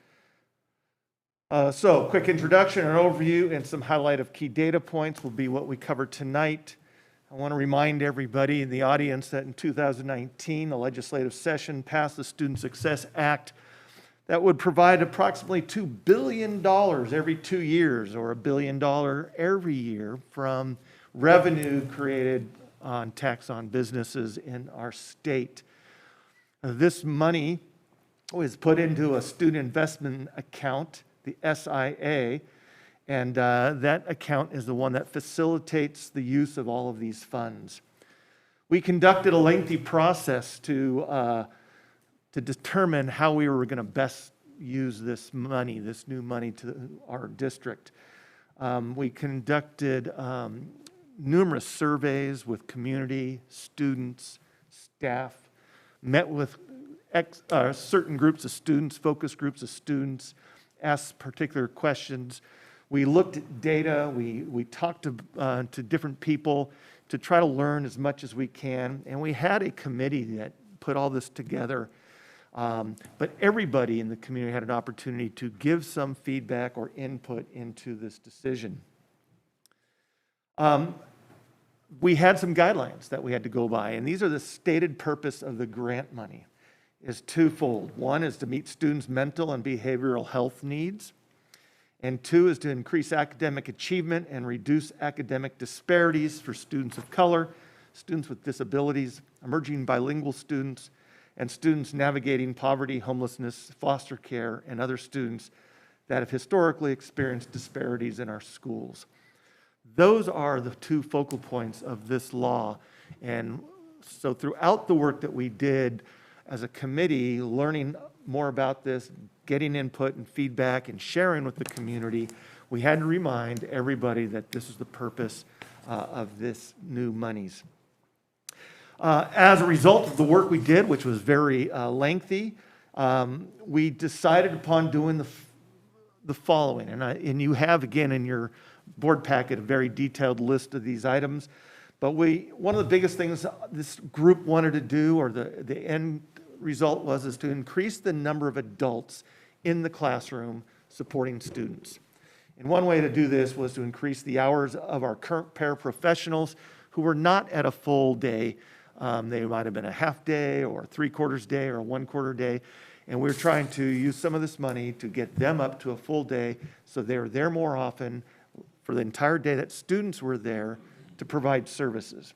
So quick introduction, an overview, and some highlight of key data points will be what we cover tonight. I want to remind everybody in the audience that in 2019, the legislative session passed the Student Success Act that would provide approximately $2 billion every 2 years, or $1 billion every year, from revenue created on tax on businesses in our state. This money was put into a student investment account, the SIA, And that account is the one that facilitates the use of all of these funds. We conducted a lengthy process to determine how we were going to best use this money, this new money to our district. We conducted numerous surveys with community, students, staff, met with certain groups of students, focus groups of students, asked particular questions. We looked at data, we talked to different people to try to learn as much as we can, and we had a committee that put all this together. But everybody in the community had an opportunity to give some feedback or input into this decision. We had some guidelines that we had to go by, and these are the stated purpose of the grant money is twofold. One is to meet students' mental and behavioral health needs, and two is to increase academic achievement and reduce academic disparities for students of color, students with disabilities, emerging bilingual students, and students navigating poverty, homelessness, foster care, and other students that have historically experienced disparities in our schools. Those are the two focal points of this law. And so throughout the work that we did as a committee, learning more about this, getting input and feedback and sharing with the community, we had to remind everybody that this is the purpose of this new monies. As a result of the work we did, which was very lengthy, we decided upon doing the following. And you have, again, in your board packet, a very detailed list of these items. But one of the biggest things this group wanted to do, or the end result was to increase the number of adults in the classroom supporting students. And one way to do this was to increase the hours of our current paraprofessionals who were not at a full day. They might have been a half day or 3/4 day or a 1/4 day. And we're trying to use some of this money to get them up to a full day so they're there more often for the entire day that students were there to provide services.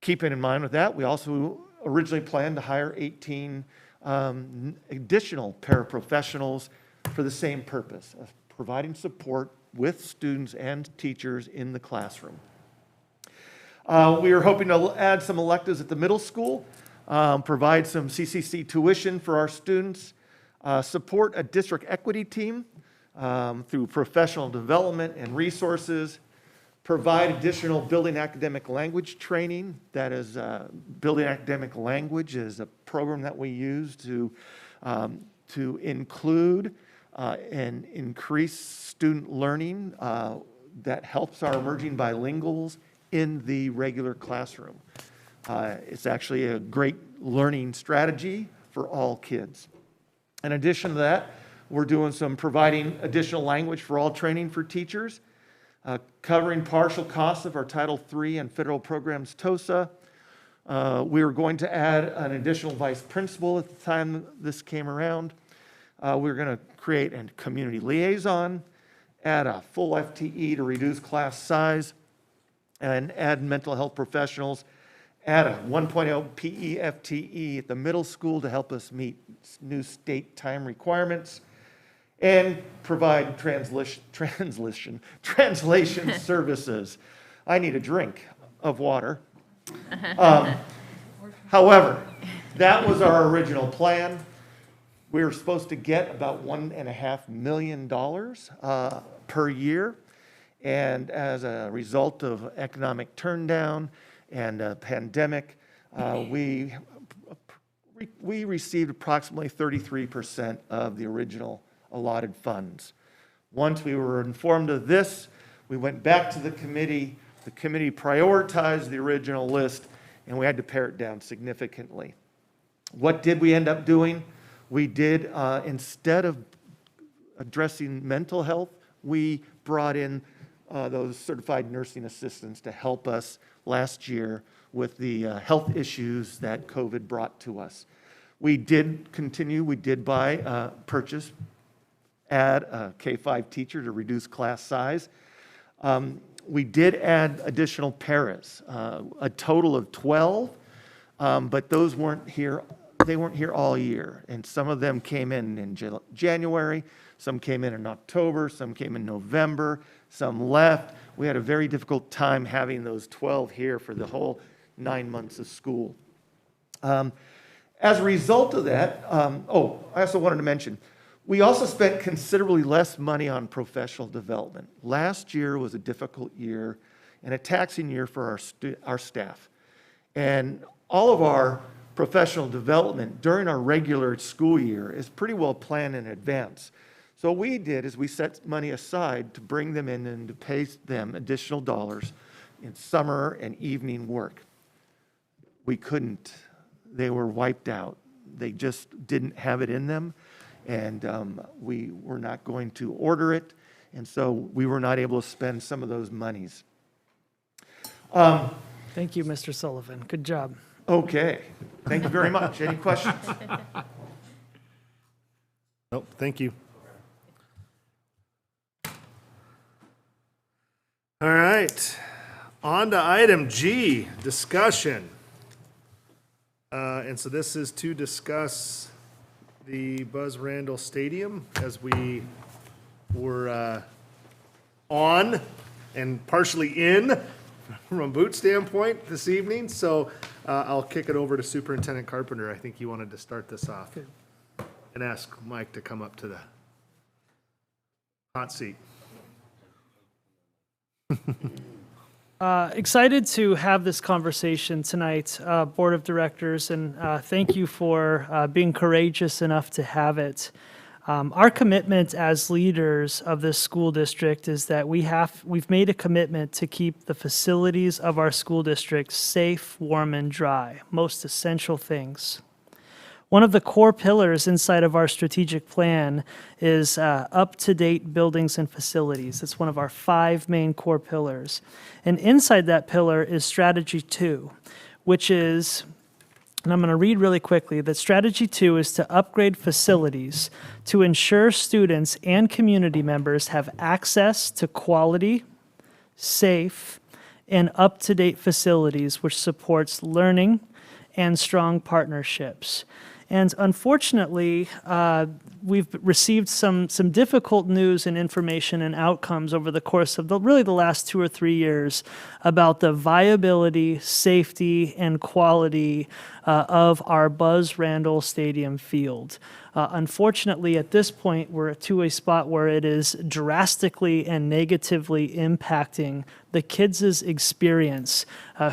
Keeping in mind with that, we also originally planned to hire 18 additional paraprofessionals for the same purpose of providing support with students and teachers in the classroom. We are hoping to add some electives at the middle school, provide some CCC tuition for our students, support a district equity team through professional development and resources, provide additional building academic language training. That is, building academic language is a program that we use to include and increase student learning that helps our emerging bilinguals in the regular classroom. It's actually a great learning strategy for all kids. In addition to that, we're doing some providing additional language for all training for teachers, covering partial costs of our Title III and federal programs TOSA. We were going to add an additional vice principal at the time this came around. We're going to create a community liaison, add a full FTE to reduce class size, and add mental health professionals, add a 1.0 PE FTE at the middle school to help us meet new state time requirements, and provide translation services. I need a drink of water. However, that was our original plan. We were supposed to get about $1.5 million per year. And as a result of economic turndown and a pandemic, we received approximately 33% of the original allotted funds. Once we were informed of this, we went back to the committee. The committee prioritized the original list, and we had to pare it down significantly. What did we end up doing? We did, instead of addressing mental health, we brought in those certified nursing assistants to help us last year with the health issues that COVID brought to us. We did add a K-5 teacher to reduce class size. We did add additional paras, a total of 12, but those weren't here. They weren't here all year, and some of them came in January, Some came in October, some came in November, some left. We had a very difficult time having those 12 here for the whole 9 months of school. As a result of that, I also wanted to mention, we also spent considerably less money on professional development. Last year was a difficult year and a taxing year for our staff. And all of our professional development during our regular school year is pretty well planned in advance. So what we did is we set money aside to bring them in and to pay them additional dollars in summer and evening work. We couldn't. They were wiped out. They just didn't have it in them, and we were not going to order it, and so we were not able to spend some of those monies. Thank you, Mr. Sullivan. Good job. Okay, thank you very much. Any questions? Nope, thank you. All right, on to item G, discussion. And so this is to discuss the Buzz Randall Stadium as we were on and partially in from a boot standpoint this evening. So I'll kick it over to Superintendent Carpenter. I think you wanted to start this off and ask Mike to come up to the hot seat. Excited to have this conversation tonight, Board of Directors, and thank you for being courageous enough to have it. Our commitment as leaders of this school district is that we've made a commitment to keep the facilities of our school district safe, warm, and dry, most essential things. One of the core pillars inside of our strategic plan is up-to-date buildings and facilities. It's one of our 5 main core pillars. And inside that pillar is Strategy 2, which is, and I'm going to read really quickly, that Strategy 2 is to upgrade facilities to ensure students and community members have access to quality, safe, and up-to-date facilities which supports learning and strong partnerships. And unfortunately, we've received some difficult news and information and outcomes over the course of the last 2 or 3 years about the viability, safety, and quality of our Buzz Randall Stadium field. Unfortunately, at this point, we're to a spot where it is drastically and negatively impacting the kids' experience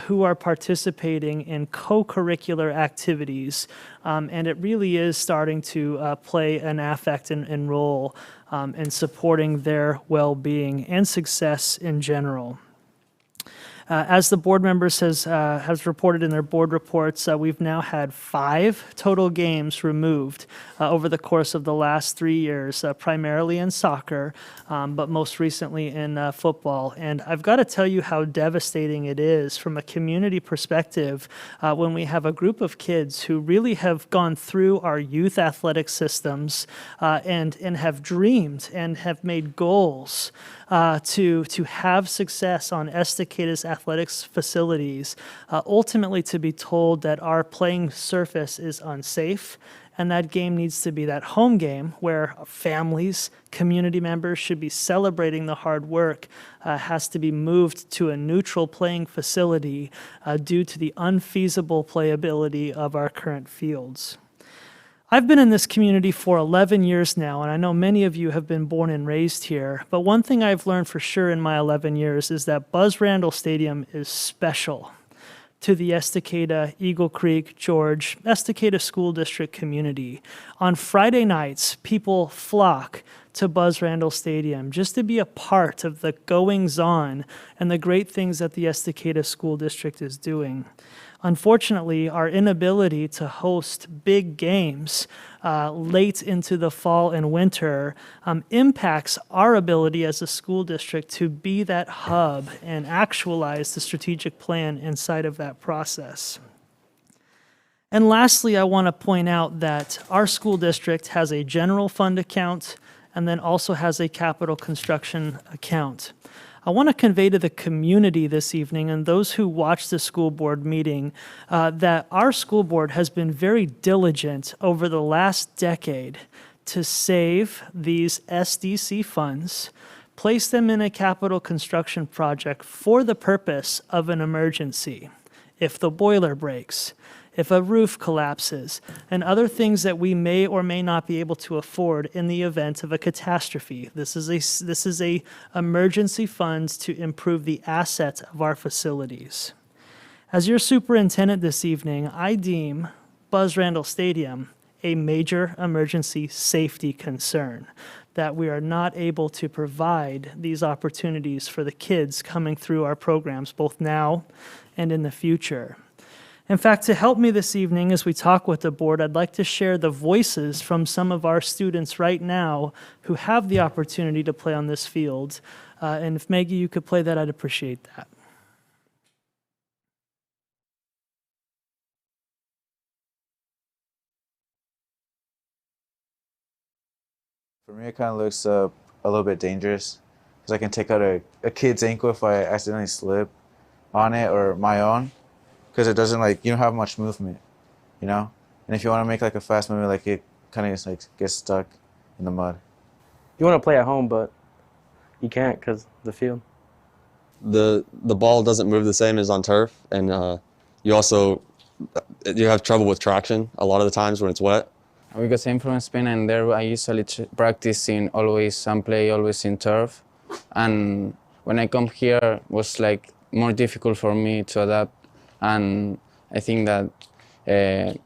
who are participating in co-curricular activities. And it really is starting to play an affect and role in supporting their well-being and success in general. As the board members has reported in their board reports, we've now had 5 total games removed over the course of the last 3 years, primarily in soccer, but most recently in football. And I've got to tell you how devastating it is from a community perspective when we have a group of kids who really have gone through our youth athletic systems and have dreamed and have made goals to have success on Estacadas athletics facilities, ultimately to be told that our playing surface is unsafe, and that game needs to be that home game where families, community members should be celebrating the hard work, has to be moved to a neutral playing facility due to the unfeasible playability of our current fields. I've been in this community for 11 years now, and I know many of you have been born and raised here, but one thing I've learned for sure in my 11 years is that Buzz Randall Stadium is special to the Estacada, Eagle Creek, George, Estacada School District community. On Friday nights, people flock to Buzz Randall Stadium just to be a part of the goings-on and the great things that the Estacada School District is doing. Unfortunately, our inability to host big games late into the fall and winter impacts our ability as a school district to be that hub and actualize the strategic plan inside of that process. And lastly, I want to point out that our school district has a general fund account and then also has a capital construction account. I want to convey to the community this evening and those who watch the school board meeting that our school board has been very diligent over the last decade to save these SDC funds, place them in a capital construction project for the purpose of an emergency. If the boiler breaks, if a roof collapses, and other things that we may or may not be able to afford in the event of a catastrophe. This is a emergency funds to improve the assets of our facilities. As your superintendent this evening, I deem Buzz Randall Stadium a major emergency safety concern, that we are not able to provide these opportunities for the kids coming through our programs, both now and in the future. In fact, to help me this evening as we talk with the board, I'd like to share the voices from some of our students right now who have the opportunity to play on this field. And if Maggie, you could play that, I'd appreciate that. For me, it kind of looks a little bit dangerous because I can take out a kid's ankle if I accidentally slip on it or my own, because it doesn't you don't have much movement, you know? And if you want to make a fast movement, it kind of just gets stuck in the mud. You want to play at home, but you can't because the field. The ball doesn't move the same as on turf, and you have trouble with traction a lot of the times when it's wet. Because I'm from Spain, and there I usually practice and play always in turf. And when I come here, it was more difficult for me to adapt. And I think that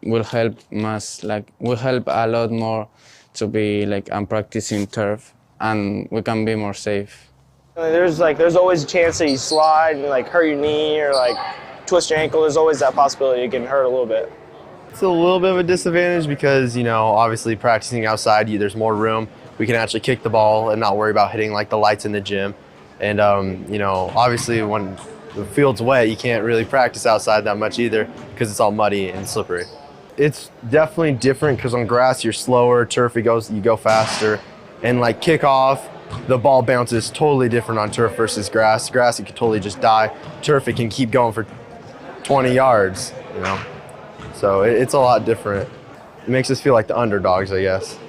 will help a lot more to be I'm practicing turf, and we can be more safe. There's always a chance that you slide and hurt your knee or twist your ankle. There's always that possibility of getting hurt a little bit. It's a little bit of a disadvantage because, obviously practicing outside, there's more room. We can actually kick the ball and not worry about hitting the lights in the gym. And, obviously when the field's wet, you can't really practice outside that much either because it's all muddy and slippery. It's definitely different because on grass, you're slower. Turf, you go faster. And kickoff, the ball bounces totally different on turf versus grass. Grass, it can totally just die. Turf, it can keep going for 20 yards, So it's a lot different. It makes us feel like the underdogs, I guess.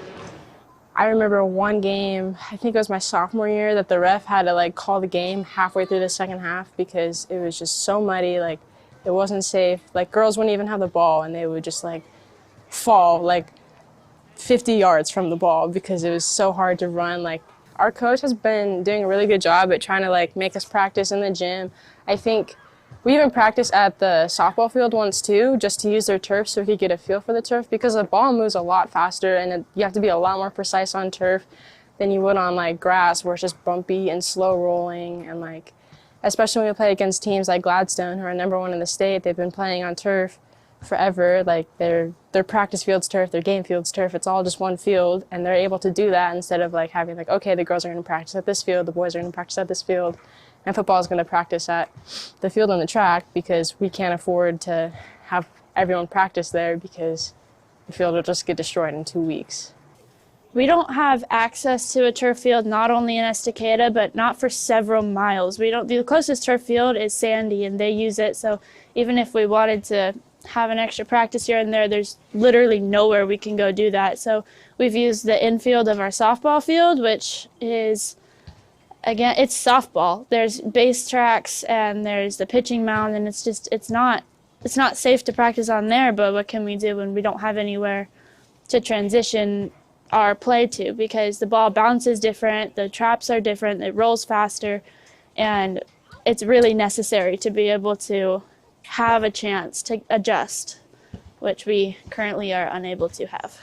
I remember one game, I think it was my sophomore year, that the ref had to call the game halfway through the second half because it was just so muddy, it wasn't safe. Girls wouldn't even have the ball and they would just fall 50 yards from the ball because it was so hard to run. Our coach has been doing a really good job at trying to make us practice in the gym. I think we even practiced at the softball field once too, just to use their turf so we could get a feel for the turf because the ball moves a lot faster and you have to be a lot more precise on turf than you would on grass where it's just bumpy and slow rolling. And especially when we play against teams like Gladstone, who are #1 in the state, they've been playing on turf forever. Their practice field's turf, their game field's turf, it's all just one field, and they're able to do that instead of having okay, the girls are going to practice at this field, the boys are going to practice at this field. And football is going to practice at the field on the track because we can't afford to have everyone practice there because the field will just get destroyed in 2 weeks. We don't have access to a turf field not only in Estacada, but not for several miles. The closest turf field is Sandy, and they use it. So even if we wanted to have an extra practice here and there, there's literally nowhere we can go do that. So we've used the infield of our softball field, which is, again, it's softball. There's base tracks and there's the pitching mound, and it's not safe to practice on there, but what can we do when we don't have anywhere to transition our play to? Because the ball bounces different, the traps are different, it rolls faster, and it's really necessary to be able to have a chance to adjust, which we currently are unable to have.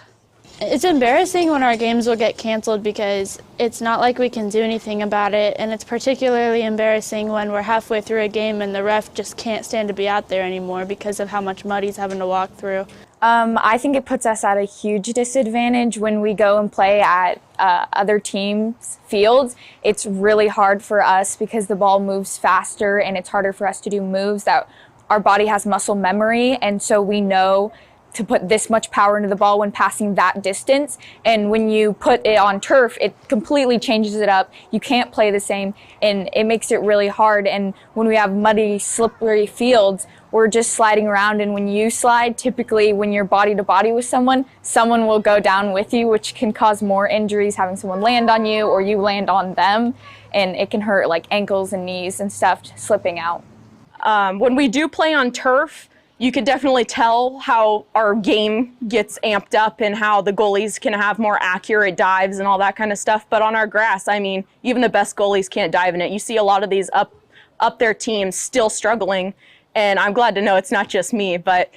It's embarrassing when our games will get canceled because it's not like we can do anything about it, and it's particularly embarrassing when we're halfway through a game and the ref just can't stand to be out there anymore because of how much mud he's having to walk through. I think it puts us at a huge disadvantage when we go and play at other teams' fields. It's really hard for us because the ball moves faster and it's harder for us to do moves that our body has muscle memory, and so we know to put this much power into the ball when passing that distance. And when you put it on turf, it completely changes it up. You can't play the same, and it makes it really hard. And when we have muddy, slippery fields, we're just sliding around, and when you slide, typically when you're body to body with someone, someone will go down with you, which can cause more injuries, having someone land on you or you land on them, and it can hurt like ankles and knees and stuff slipping out. When we do play on turf, you can definitely tell how our game gets amped up and how the goalies can have more accurate dives and all that kind of stuff. But on our grass, I mean, even the best goalies can't dive in it. You see a lot of these up there teams still struggling. And I'm glad to know it's not just me, but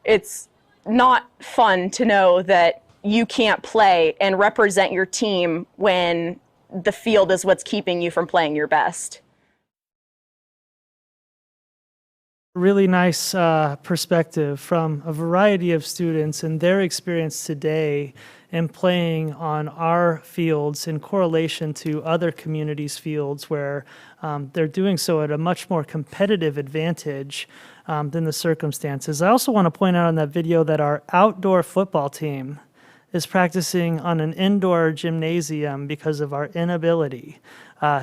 it's not fun to know that you can't play and represent your team when the field is what's keeping you from playing your best. Really nice perspective from a variety of students and their experience today in playing on our fields in correlation to other communities' fields where they're doing so at a much more competitive advantage than the circumstances. I also want to point out on that video that our outdoor football team is practicing on an indoor gymnasium because of our inability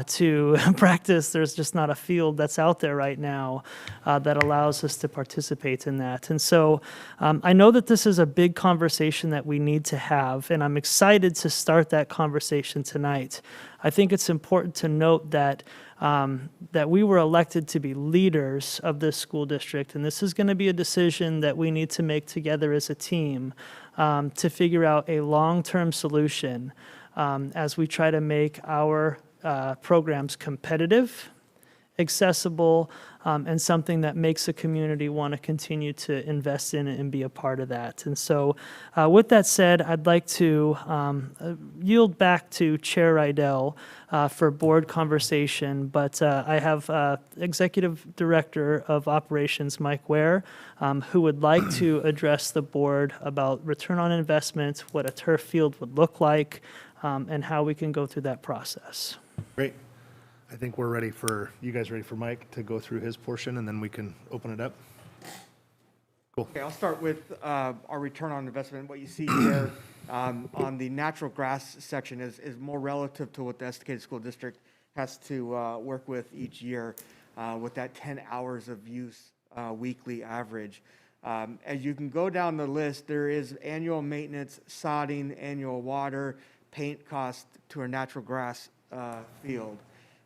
to practice. There's just not a field that's out there right now that allows us to participate in that. And so I know that this is a big conversation that we need to have, and I'm excited to start that conversation tonight. I think it's important to note that that we were elected to be leaders of this school district, and this is going to be a decision that we need to make together as a team to figure out a long-term solution as we try to make our programs competitive, accessible, and something that makes the community want to continue to invest in it and be a part of that. And so with that said, I'd like to yield back to Chair Rydell for board conversation, but I have Executive Director of Operations, Mike Ware, who would like to address the board about return on investment, what a turf field would look like, and how we can go through that process. Great. I think we're ready for, you guys ready for Mike to go through his portion, and then we can open it up? Cool. Okay, I'll start with our return on investment. What you see here on the natural grass section is more relative to what the Estacada School District has to work with each year with that 10 hours of use weekly average. As you can go down the list, there is annual maintenance, sodding, annual water, paint cost to our natural grass field.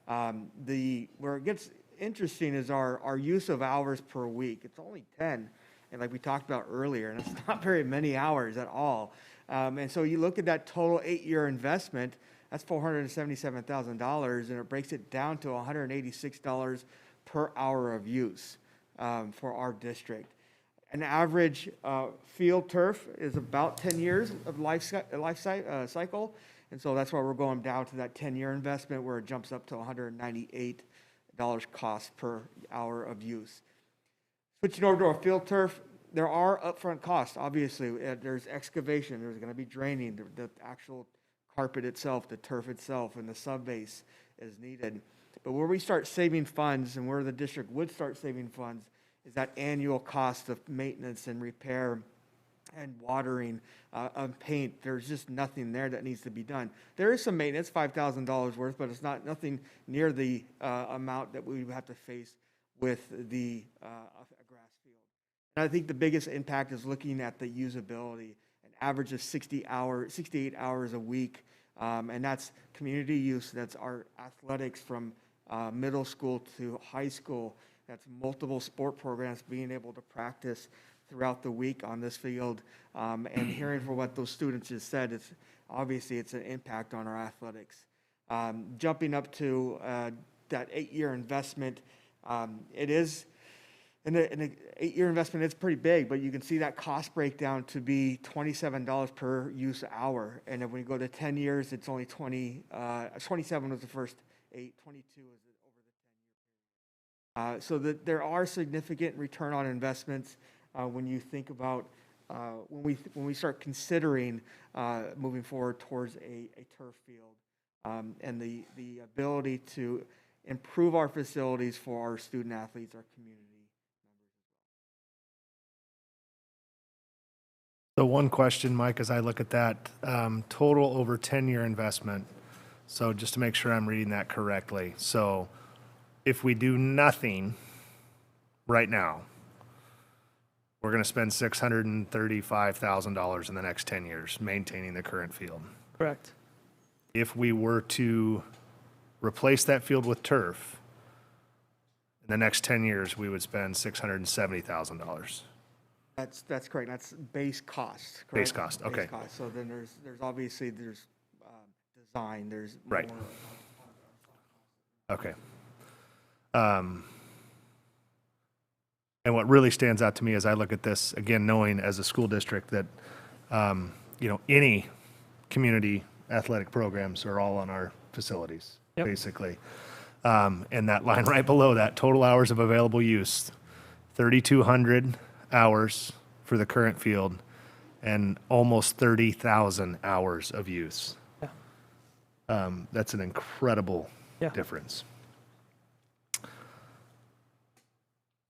Where it gets interesting is our use of hours per week. It's only 10, and like we talked about earlier, and it's not very many hours at all. And so you look at that total 8-year investment, that's $477,000, and it breaks it down to $186 per hour of use for our district. An average field turf is about 10 years of life cycle. And so that's why we're going down to that 10-year investment where it jumps up to $198 cost per hour of use. Switching over to our field turf, there are upfront costs. Obviously, there's excavation, there's going to be draining, the actual carpet itself, the turf itself, and the subbase is needed. But where we start saving funds and where the district would start saving funds is that annual cost of maintenance and repair and watering of paint. There's just nothing there that needs to be done. There is some maintenance, $5,000 worth, but it's nothing near the amount that we would have to face with the grass field. And I think the biggest impact is looking at the usability, an average of 68 hours a week, and that's community use. That's our athletics from middle school to high school. That's multiple sport programs being able to practice throughout the week on this field, and hearing from what those students just said, it's obviously it's an impact on our athletics. Jumping up to that 8-year investment, it is an 8-year investment. It's pretty big, but you can see that cost breakdown to be $27 per use hour, and if we go to 10 years, it's only 27 was the first 8, 22 is over the 10-year period. So that there are significant return on investments. When you think about when we start considering moving forward towards a turf field and the ability to improve our facilities for our student athletes, our community. The one question, Mike, as I look at that, total over 10-year investment. So just to make sure I'm reading that correctly. So if we do nothing right now, we're going to spend $635,000 in the next 10 years maintaining the current field. Correct. If we were to replace that field with turf, in the next 10 years, we would spend $670,000. That's correct. That's base cost. Correct? Base cost, okay. Base cost. So then there's obviously design, there's Right. more. Okay. And what really stands out to me as I look at this, again, knowing as a school district that, any community athletic programs are all on our facilities, basically. And that line right below that, total hours of available use, 3,200 hours for the current field and almost 30,000 hours of use. That's an incredible difference.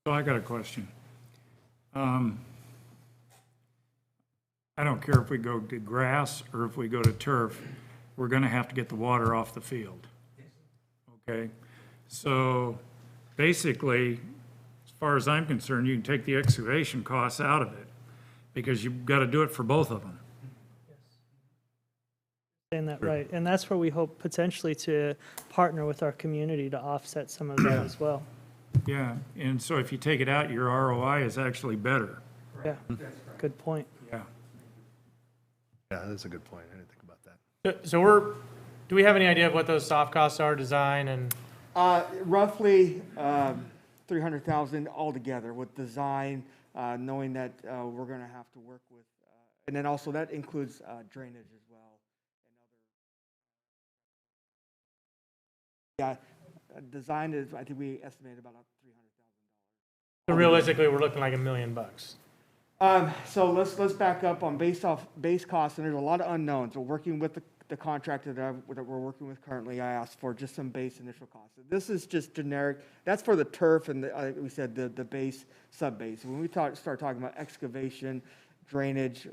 So I got a question. I don't care if we go to grass or if we go to turf, we're going to have to get the water off the field. Okay? So basically, as far as I'm concerned, you can take the excavation costs out of it because you've got to do it for both of them. Saying that right. And that's where we hope potentially to partner with our community to offset some of that as well. Yeah, and so if you take it out, your ROI is actually better. Yeah, good point. Yeah. Yeah, that's a good point. I didn't think about that. So do we have any idea of what those soft costs are, design and? Roughly 300,000 altogether with design, knowing that we're going to have to work with, and then also that includes drainage as well. And other. Yeah, design is, I think we estimated about $300,000. So realistically, we're looking like $1 million. So let's back up on base costs, and there's a lot of unknowns. We're working with the contractor that we're working with currently. I asked for just some base initial costs. This is just generic. That's for the turf and we said the base, sub-base. When we start talking about excavation, drainage,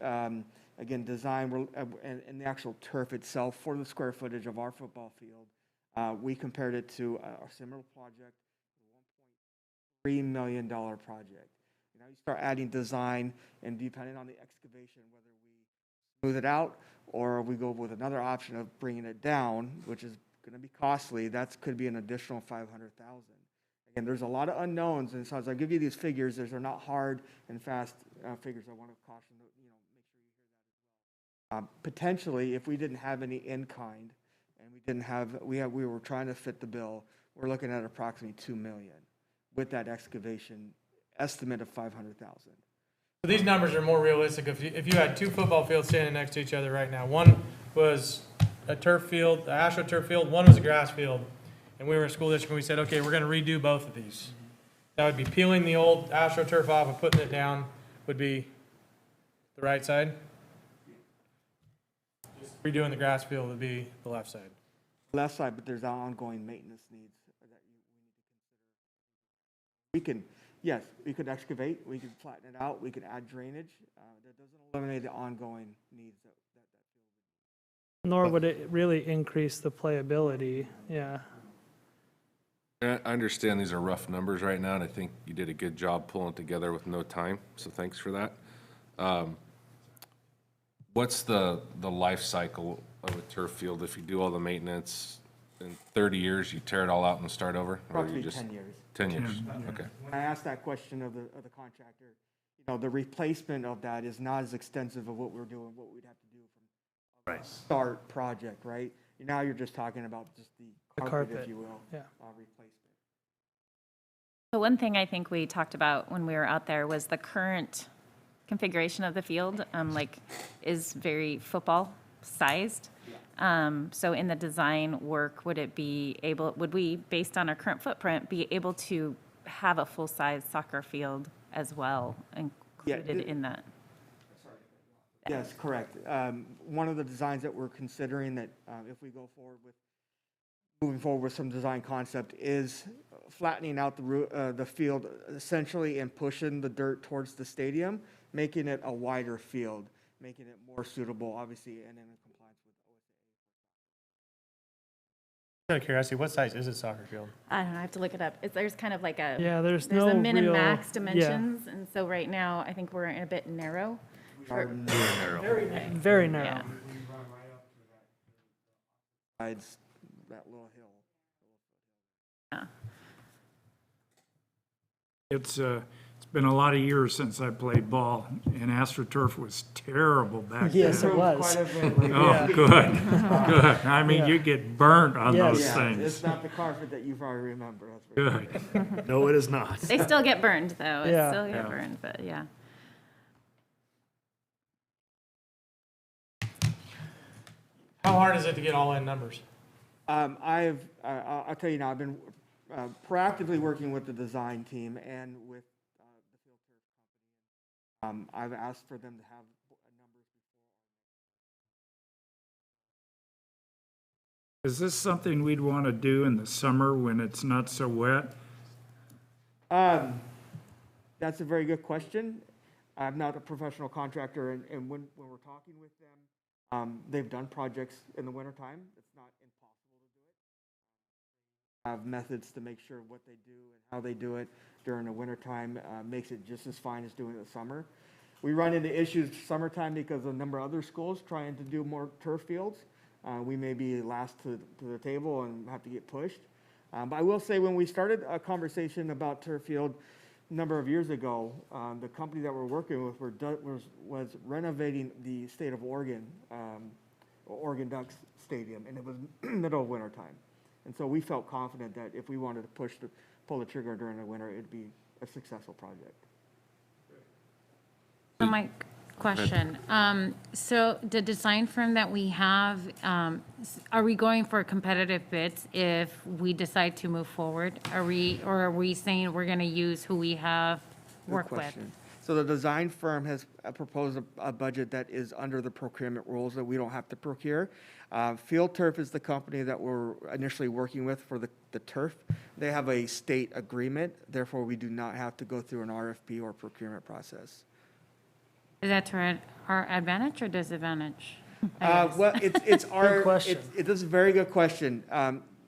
again, design, and the actual turf itself for the square footage of our football field, we compared it to a similar project, a $1.3 million project. Now you start adding design, and depending on the excavation, whether we smooth it out or we go with another option of bringing it down, which is going to be costly, that could be an additional $500,000. Again, there's a lot of unknowns, and so as I give you these figures, they're not hard and fast figures. I want to caution that, make sure you hear that as well. Potentially, if we didn't have any in-kind, and we were trying to fit the bill, we're looking at approximately $2 million with that excavation estimate of $500,000. So these numbers are more realistic. If you had two football fields standing next to each other right now, one was a turf field, the AstroTurf field, one was a grass field, and we were a school district and we said, okay, we're going to redo both of these. That would be peeling the old AstroTurf off and putting it down would be the right side. Just redoing the grass field would be the left side. Left side, but there's ongoing maintenance needs that we need to consider. Yes, we could excavate, we could flatten it out, we could add drainage. That doesn't eliminate the ongoing needs that field. Nor would it really increase the playability, yeah. I understand these are rough numbers right now, and I think you did a good job pulling it together with no time, so thanks for that. What's the life cycle of a turf field if you do all the maintenance? In 30 years, you tear it all out and start over? Approximately 10 years. 10 years, okay. When I asked that question of the contractor, the replacement of that is not as extensive of what we're doing, what we'd have to do from a start project, right? Now you're just talking about just the carpet, if you will, replacement. So one thing I think we talked about when we were out there was the current configuration of the field, is very football sized. So in the design work, would we, based on our current footprint, be able to have a full-size soccer field as well included in that? Yes, correct. One of the designs that we're considering that if we go forward with, moving forward with some design concept is flattening out the field essentially and pushing the dirt towards the stadium, making it a wider field. making it more suitable, obviously, and in compliance with Out of curiosity, what size is a soccer field? I don't know, I have to look it up. There's kind of like a. Yeah, there's a no min and real- max yeah. dimensions, and so right now, I think we're a bit narrow. Very narrow. Yeah. sides, that little hill. It's been a lot of years since I played ball, and AstroTurf was terrible back then. Yes, it was. Quite a bit lately. Oh, good, good. I mean, Yeah. you get burnt on Yes. those Yeah, things. it's not the carpet that you probably remember. That's for Good. sure. No, it is not. They still get burned, though. It Yeah. still get Yeah. burned, but yeah. How hard is it to get all in numbers? I'll tell you now, I've been proactively working with the design team and with the field turf company. I've asked for them to have numbers Is this something we'd want to do in the summer when it's not so wet? That's a very good question. I'm not a professional contractor, and when we're talking with them, they've done projects in the wintertime. It's not impossible to do it. Have methods to make sure what they do and how they do it during the wintertime makes it just as fine as doing it in the summer. We run into issues summertime because of a number of other schools trying to do more turf fields. We may be last to the table and have to get pushed. But I will say, when we started a conversation about turf field a number of years ago, the company that we're working with was renovating the state of Oregon, Oregon Ducks Stadium, and it was middle of winter time. And so we felt confident that if we wanted to pull the trigger during the winter, it'd be a successful project. So my question, so the design firm that we have, are we going for competitive bids if we decide to move forward? Or are we saying we're going to use who we have Good work with? question. So the design firm has proposed a budget that is under the procurement rules that we don't have to procure. Field Turf is the company that we're initially working with for the turf. They have a state agreement, therefore we do not have to go through an RFP or procurement process. Is that to our advantage or disadvantage? Well, it's our. question. It is a very good question.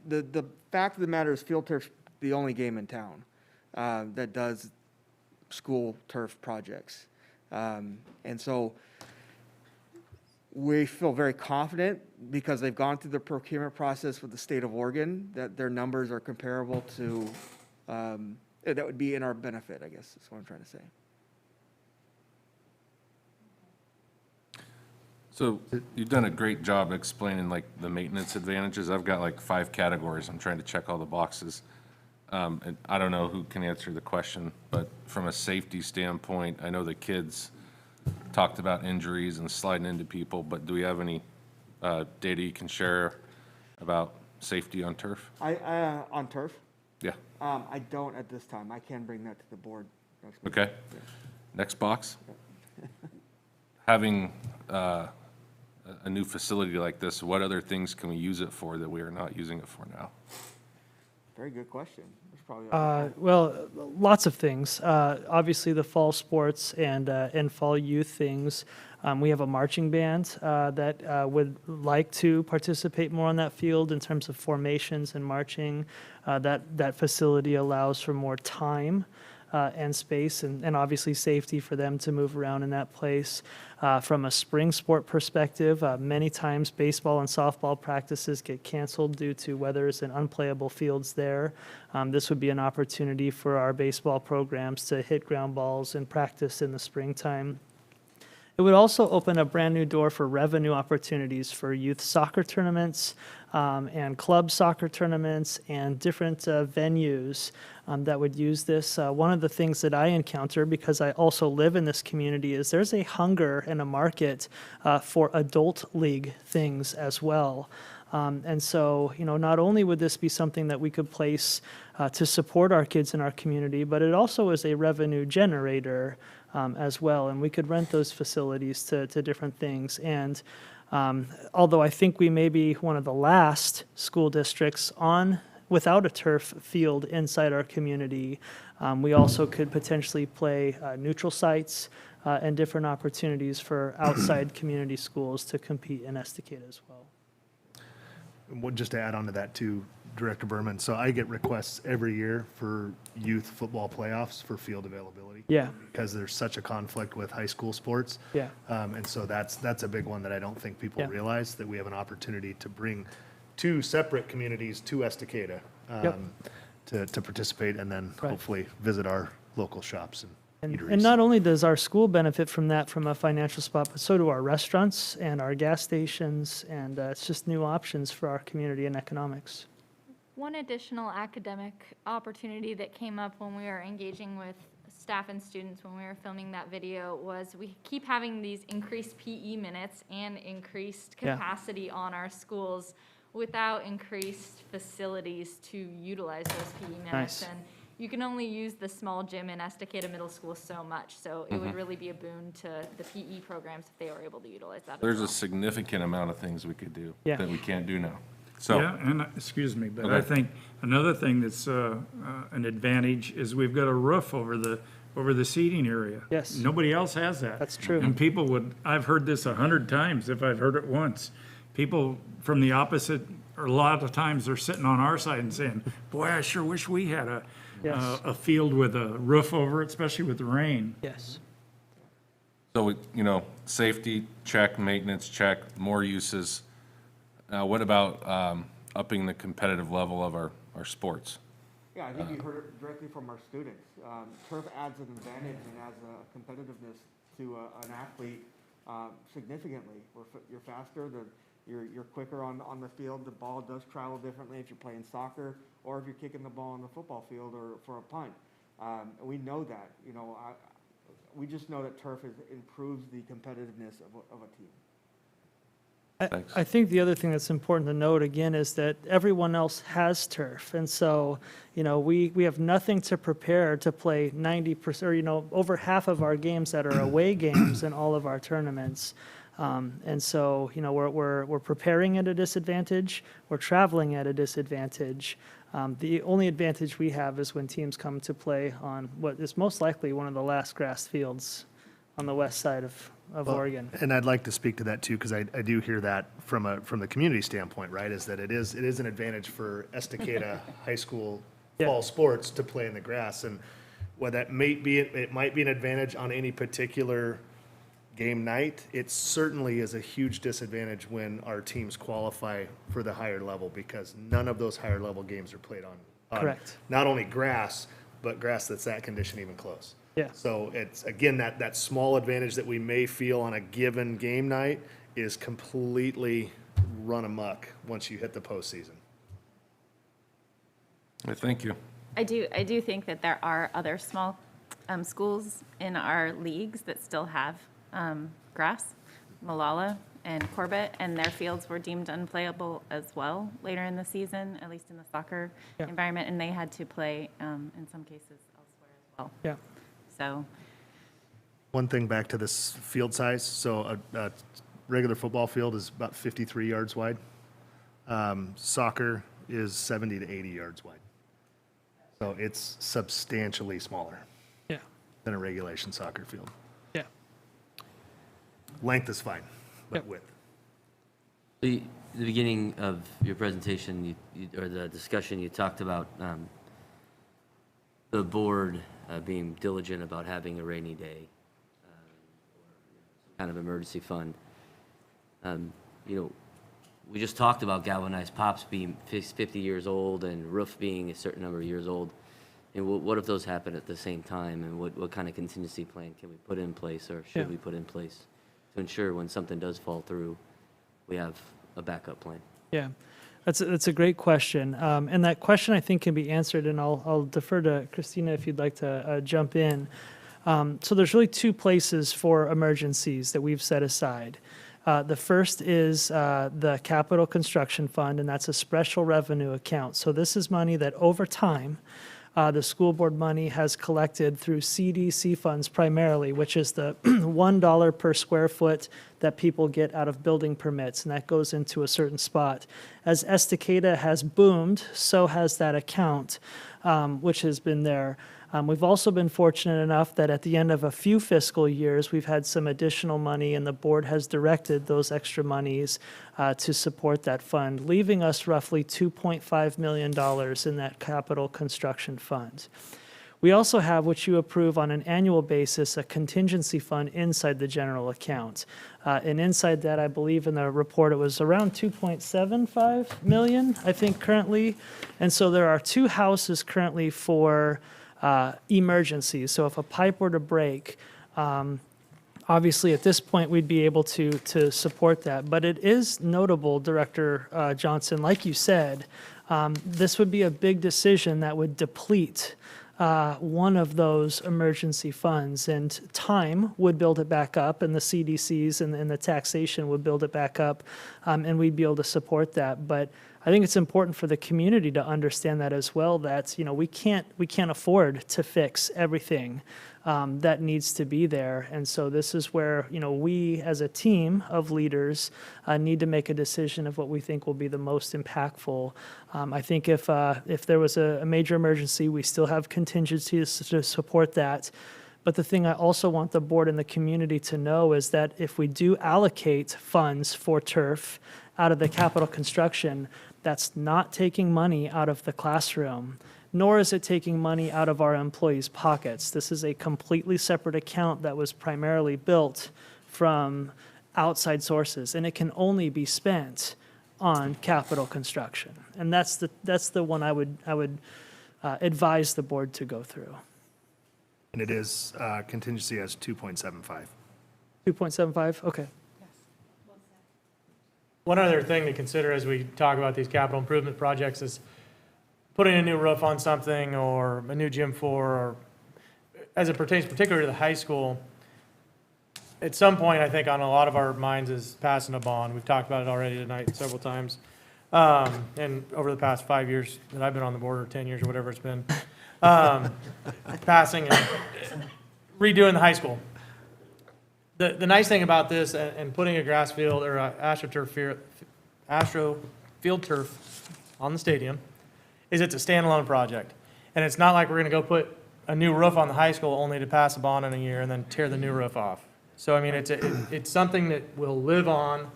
The fact of the matter is, Field Turf's the only game in town that does school turf projects, and so we feel very confident because they've gone through the procurement process with the state of Oregon that their numbers are comparable to. That would be in our benefit, I guess. Is what I'm trying to say. So you've done a great job explaining like the maintenance advantages. I've got like 5 categories. I'm trying to check all the boxes. And I don't know who can answer the question, but from a safety standpoint, I know the kids talked about injuries and sliding into people, but do we have any data you can share about safety on turf? On turf? Yeah. I don't at this time. I can bring that to the board next week. Okay. Next box. Having a new facility like this, what other things can we use it for that we are not using it for now? Very good question. There's probably Well, lots of things. Obviously, the fall sports and fall youth things. We have a marching band that would like to participate more on that field in terms of formations and marching. That facility allows for more time and space and obviously safety for them to move around in that place. From a spring sport perspective, many times baseball and softball practices get canceled due to weathers and unplayable fields there. This would be an opportunity for our baseball programs to hit ground balls and practice in the springtime. It would also open a brand new door for revenue opportunities for youth soccer tournaments and club soccer tournaments and different venues that would use this. One of the things that I encounter, because I also live in this community, is there's a hunger and a market for adult league things as well. And so, not only would this be something that we could place to support our kids in our community, but it also is a revenue generator as well. And we could rent those facilities to different things. And although I think we may be one of the last school districts without a turf field inside our community, we also could potentially play neutral sites and different opportunities for outside community schools to compete in Estacada as well. Just to add on to that too, Director Berman, so I get requests every year for youth football playoffs for field availability. Yeah. Because there's such a conflict with high school sports. Yeah. And so that's a big one that I don't think people Yeah. realize, that we have an opportunity to bring two separate communities to Estacada Yep. to participate and then Right. hopefully visit our local shops and eateries. And not only does our school benefit from that from a financial spot, but so do our restaurants and our gas stations, and it's just new options for our community and economics. One additional academic opportunity that came up when we were engaging with staff and students when we were filming that video was we keep having these increased PE minutes and increased Yeah. capacity on our schools without increased facilities to utilize those PE minutes. Nice. And you can only use the small gym in Estacada Middle School so much, so it would really be a boon to the PE programs if they were able to utilize that as There's well. a significant amount of things we could do Yeah. that we can't do now. So, Yeah, and, excuse me, but I Okay. think another thing that's an advantage is we've got a roof over the seating area. Yes. Nobody else has that. That's true. And people would, I've heard this 100 times if I've heard it once. People from the opposite, or a lot of times they're sitting on our side and saying, boy, I sure wish we had Yes. a field with a roof over it, especially with the rain. Yes. so, safety, check, maintenance, check, more uses. What about upping the competitive level of our sports? Yeah, I think you heard it directly from our students. Turf adds an advantage and adds a competitiveness to an athlete significantly. You're faster, you're quicker on the field. The ball does travel differently if you're playing soccer or if you're kicking the ball on the football field or for a punt. We know that. We just know that turf improves the competitiveness of a team. I think the other thing that's important to note again is that everyone else has turf. And so, we have nothing to prepare to play 90% or, over half of our games that are away games in all of our tournaments. And so, we're preparing at a disadvantage, we're traveling at a disadvantage. The only advantage we have is when teams come to play on what is most likely one of the last grass fields on the west side of Oregon. And I'd like to speak to that too, because I do hear that from the community standpoint, right? Is that it is an advantage for Estacada High School fall sports to play in the grass, and while that might be an advantage on any particular game night, it certainly is a huge disadvantage when our teams qualify for the higher level, because none of those higher level games are played on Correct. not only grass, but grass that's that condition even close. Yeah. So it's, again, that small advantage that we may feel on a given game night is completely run amok once you hit the postseason. Thank you. I do think that there are other small schools in our leagues that still have grass, Malala and Corbett, and their fields were deemed unplayable as well later in the season, at least in the soccer environment, and they had to play in some cases elsewhere as well. Yeah. So, One thing back to this field size, so a regular football field is about 53 yards wide. Soccer is 70 to 80 yards wide. So it's substantially smaller Yeah. than a regulation soccer field. Yeah. Length is fine, but Yep. width. The beginning of your presentation, or the discussion, you talked about the board being diligent about having a rainy day, or some kind of emergency fund. We just talked about galvanized pops being 50 years old and roof being a certain number of years old. And what if those happen at the same time? And what kind of contingency plan can we put in place, or should Yeah. we put in place to ensure when something does fall through, we have a backup plan? Yeah, that's a great question. And that question, I think, can be answered, and I'll defer to Christina if you'd like to jump in. So there's really two places for emergencies that we've set aside. The first is the Capital Construction Fund, and that's a special revenue account. So this is money that over time, the school board money has collected through CDC funds primarily, which is the $1 per square foot that people get out of building permits, and that goes into a certain spot. As Estacada has boomed, so has that account, which has been there. We've also been fortunate enough that at the end of a few fiscal years, we've had some additional money, and the board has directed those extra monies to support that fund, leaving us roughly $2.5 million in that capital construction fund. We also have, which you approve on an annual basis, a contingency fund inside the general account. And inside that, I believe in the report, it was around 2.75 million, I think, currently. And so there are 2 houses currently for emergencies. So if a pipe were to break, obviously at this point, we'd be able to support that. But it is notable, Director Johnson, like you said, this would be a big decision that would deplete one of those emergency funds, and time would build it back up, and the CDCs and the taxation would build it back up, and we'd be able to support that. But I think it's important for the community to understand that as well, that, we can't afford to fix everything that needs to be there. And so this is where, we as a team of leaders need to make a decision of what we think will be the most impactful. I think if there was a major emergency, we still have contingencies to support that. But the thing I also want the board and the community to know is that if we do allocate funds for turf out of the capital construction, that's not taking money out of the classroom, nor is it taking money out of our employees' pockets. This is a completely separate account that was primarily built from outside sources, and it can only be spent on capital construction. And that's the one I would advise the board to go through. And it is contingency as 2.75. 2.75, okay. One other thing to consider as we talk about these capital improvement projects is putting a new roof on something or a new gym floor, or as it pertains particularly to the high school, at some point, I think on a lot of our minds is passing a bond. We've talked about it already tonight several times. And over the past 5 years that I've been on the board, or 10 years, or whatever it's been, passing and redoing the high school. The nice thing about this and putting a grass field or a Astro field turf on the stadium is it's a standalone project. And it's not like we're gonna go put a new roof on the high school only to pass a bond in a year and then tear the new roof off. So, I mean, it's something that will live on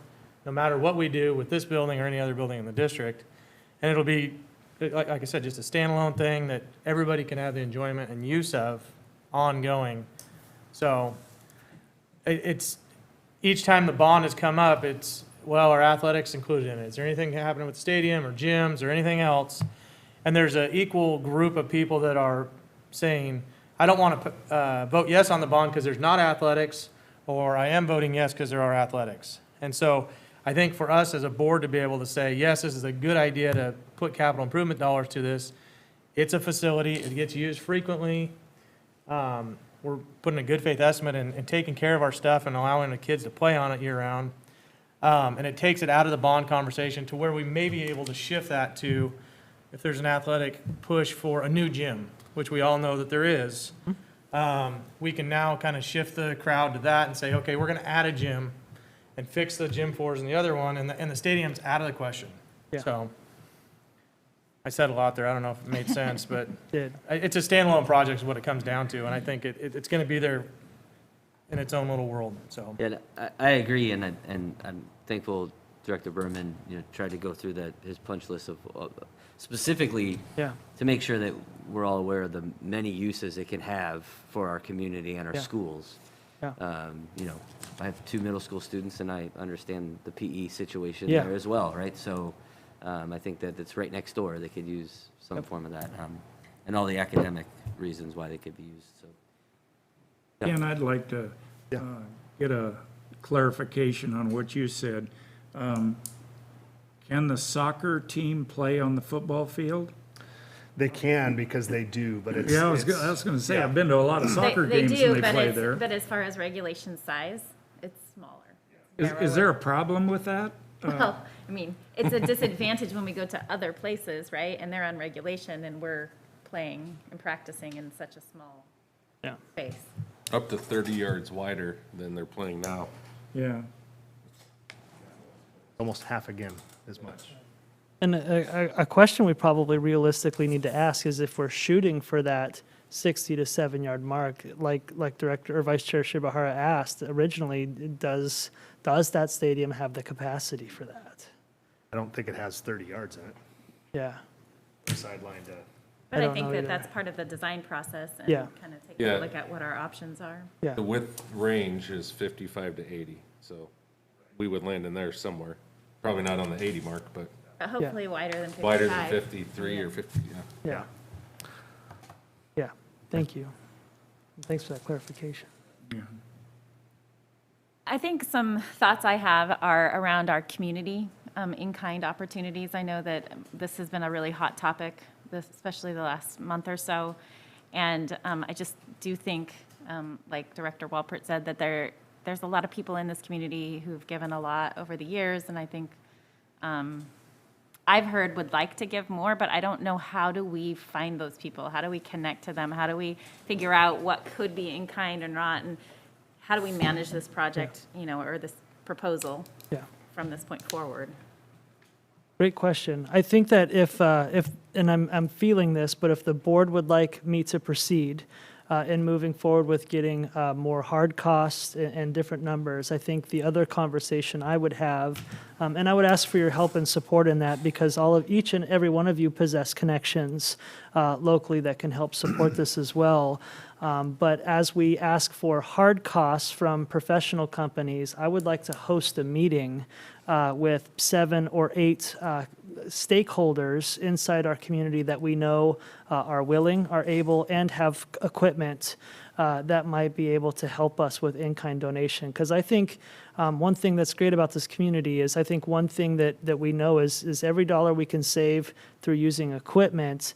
no matter what we do with this building or any other building in the district. And it'll be, like I said, just a standalone thing that everybody can have the enjoyment and use of ongoing. So it's, each time the bond has come up, it's, well, are athletics included in it? Is there anything happening with the stadium or gyms or anything else? And there's an equal group of people that are saying, I don't want to vote yes on the bond because there's not athletics, or I am voting yes because there are athletics. And so I think for us as a board to be able to say, yes, this is a good idea to put capital improvement dollars to this. It's a facility, it gets used frequently. We're putting a good faith estimate and taking care of our stuff and allowing the kids to play on it year round. And it takes it out of the bond conversation to where we may be able to shift that to, if there's an athletic push for a new gym, which we all know that there is, we can now kind of shift the crowd to that and say, okay, we're going to add a gym and fix the gym floors in the other one, and the stadium's out of the question. Yeah. So I said a lot there. I don't know if it made sense, but Did. it's a standalone project is what it comes down to, and I think it's going to be there in its own little world. So Yeah, I agree, and I'm thankful Director Berman, tried to go through his punch list of specifically Yeah. to make sure that we're all aware of the many uses it can have for our community and our Yeah. schools. Yeah. I have 2 middle school students, and I understand the PE situation Yeah. there as well, right? So I think that it's right next door. They could use some form of that, and all the academic reasons why they could be used. So. Yeah. And I'd like to get a clarification on what you said. Can the soccer team play on the football field? They can because they do, but it's. Yeah, I was going to say, I've been to a lot of soccer games and they play there. But as far as regulation size, it's smaller. Is there a problem with that? Well, I mean, it's a disadvantage when we go to other places, right? And they're on regulation and we're playing and practicing in such a small space. Up to 30 yards wider than they're playing now. Yeah. Almost half again as much. And a question we probably realistically need to ask is if we're shooting for that 60 to 7-yard mark, like Director or Vice Chair Shibahara asked originally, does that stadium have the capacity for that? I don't think it has 30 yards in it. Yeah. Sideline to. But I I don't think know that either. that's part of the design process and Yeah. kind of take Yeah. a look at what our options are. Yeah. The width range is 55 to 80, so we would land in there somewhere. Probably not on the 80 mark, but But hopefully wider than 55. wider than 53 or 50, yeah. Yeah. Yeah, thank you. Thanks for that clarification. I think some thoughts I have are around our community in-kind opportunities. I know that this has been a really hot topic, especially the last month or so. And I just do think, like Director Walpert said, that there's a lot of people in this community who've given a lot over the years. And I think I've heard would like to give more, but I don't know how do we find those people? How do we connect to them? How do we figure out what could be in-kind or not? And how do we manage this project, or this proposal from this point forward? Great question. I think that if and I'm feeling this, but if the board would like me to proceed in moving forward with getting more hard costs and different numbers, I think the other conversation I would have, and I would ask for your help and support in that, because each and every one of you possess connections locally that can help support this as well. But as we ask for hard costs from professional companies, I would like to host a meeting with 7 or 8 stakeholders inside our community that we know are willing, are able, and have equipment that might be able to help us with in-kind donation. Because I think one thing that's great about this community is I think one thing that we know is every dollar we can save through using equipment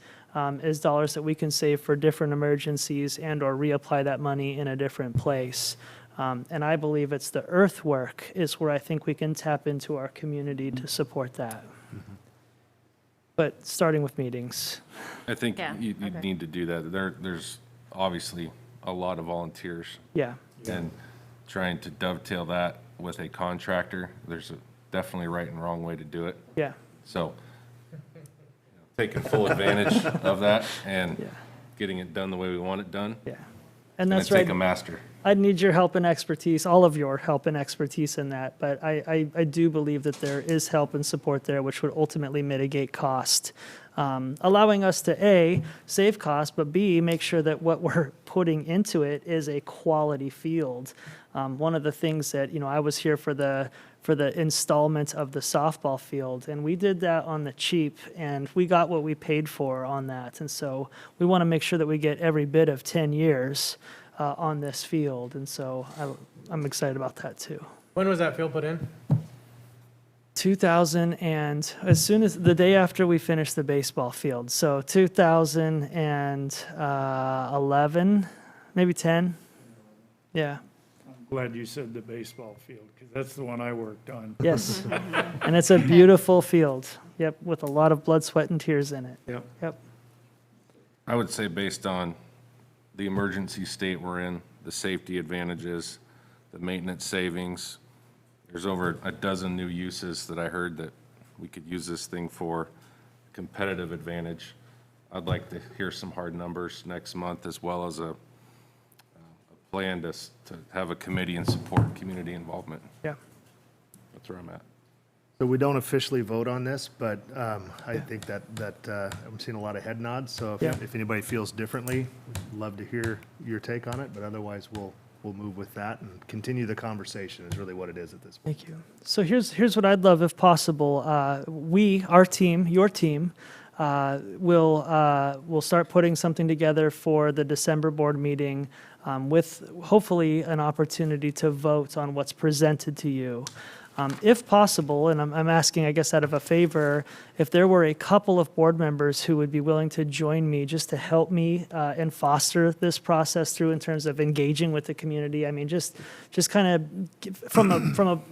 is dollars that we can save for different emergencies and or reapply that money in a different place. And I believe it's the earthwork is where I think we can tap into our community to support that. But starting with meetings. I think Yeah, you okay. need to do that. There's obviously a lot of volunteers. Yeah. And trying to dovetail that with a contractor, there's definitely right and wrong way to do it. Yeah. So taking full advantage of that and getting it done the way we want it done. Yeah. And that's Take right. a master. I'd need your help and expertise, all of your help and expertise in that. But I do believe that there is help and support there, which would ultimately mitigate cost, allowing us to A, save cost, but B, make sure that what we're putting into it is a quality field. One of the things that, I was here for the installment of the softball field, and we did that on the cheap, and we got what we paid for on that. And so we want to make sure that we get every bit of 10 years on this field, and so I'm excited about that too. When was that field put in? 2000, and as soon as the day after we finished the baseball field, so 2011, maybe 10. Yeah. I'm glad you said the baseball field, because that's the one I worked on. Yes. And it's a beautiful field. Yep, with a lot of blood, sweat, and tears in it. Yep. Yep. I would say based on the emergency state we're in, the safety advantages, the maintenance savings, there's over a dozen new uses that I heard that we could use this thing for competitive advantage. I'd like to hear some hard numbers next month, as well as a plan to have a committee and support community involvement. Yeah. That's where I'm at. So we don't officially vote on this, but I think that I'm seeing a lot of head nods. So Yeah. if anybody feels differently, we'd love to hear your take on it. But otherwise, we'll move with that and continue the conversation is really what it is at this point. Thank you. So here's what I'd love, if possible. Our team, your team, will start putting something together for the December board meeting with hopefully an opportunity to vote on what's presented to you. If possible, and I'm asking, I guess, out of a favor, if there were a couple of board members who would be willing to join me just to help me and foster this process through in terms of engaging with the community. I mean, just kind of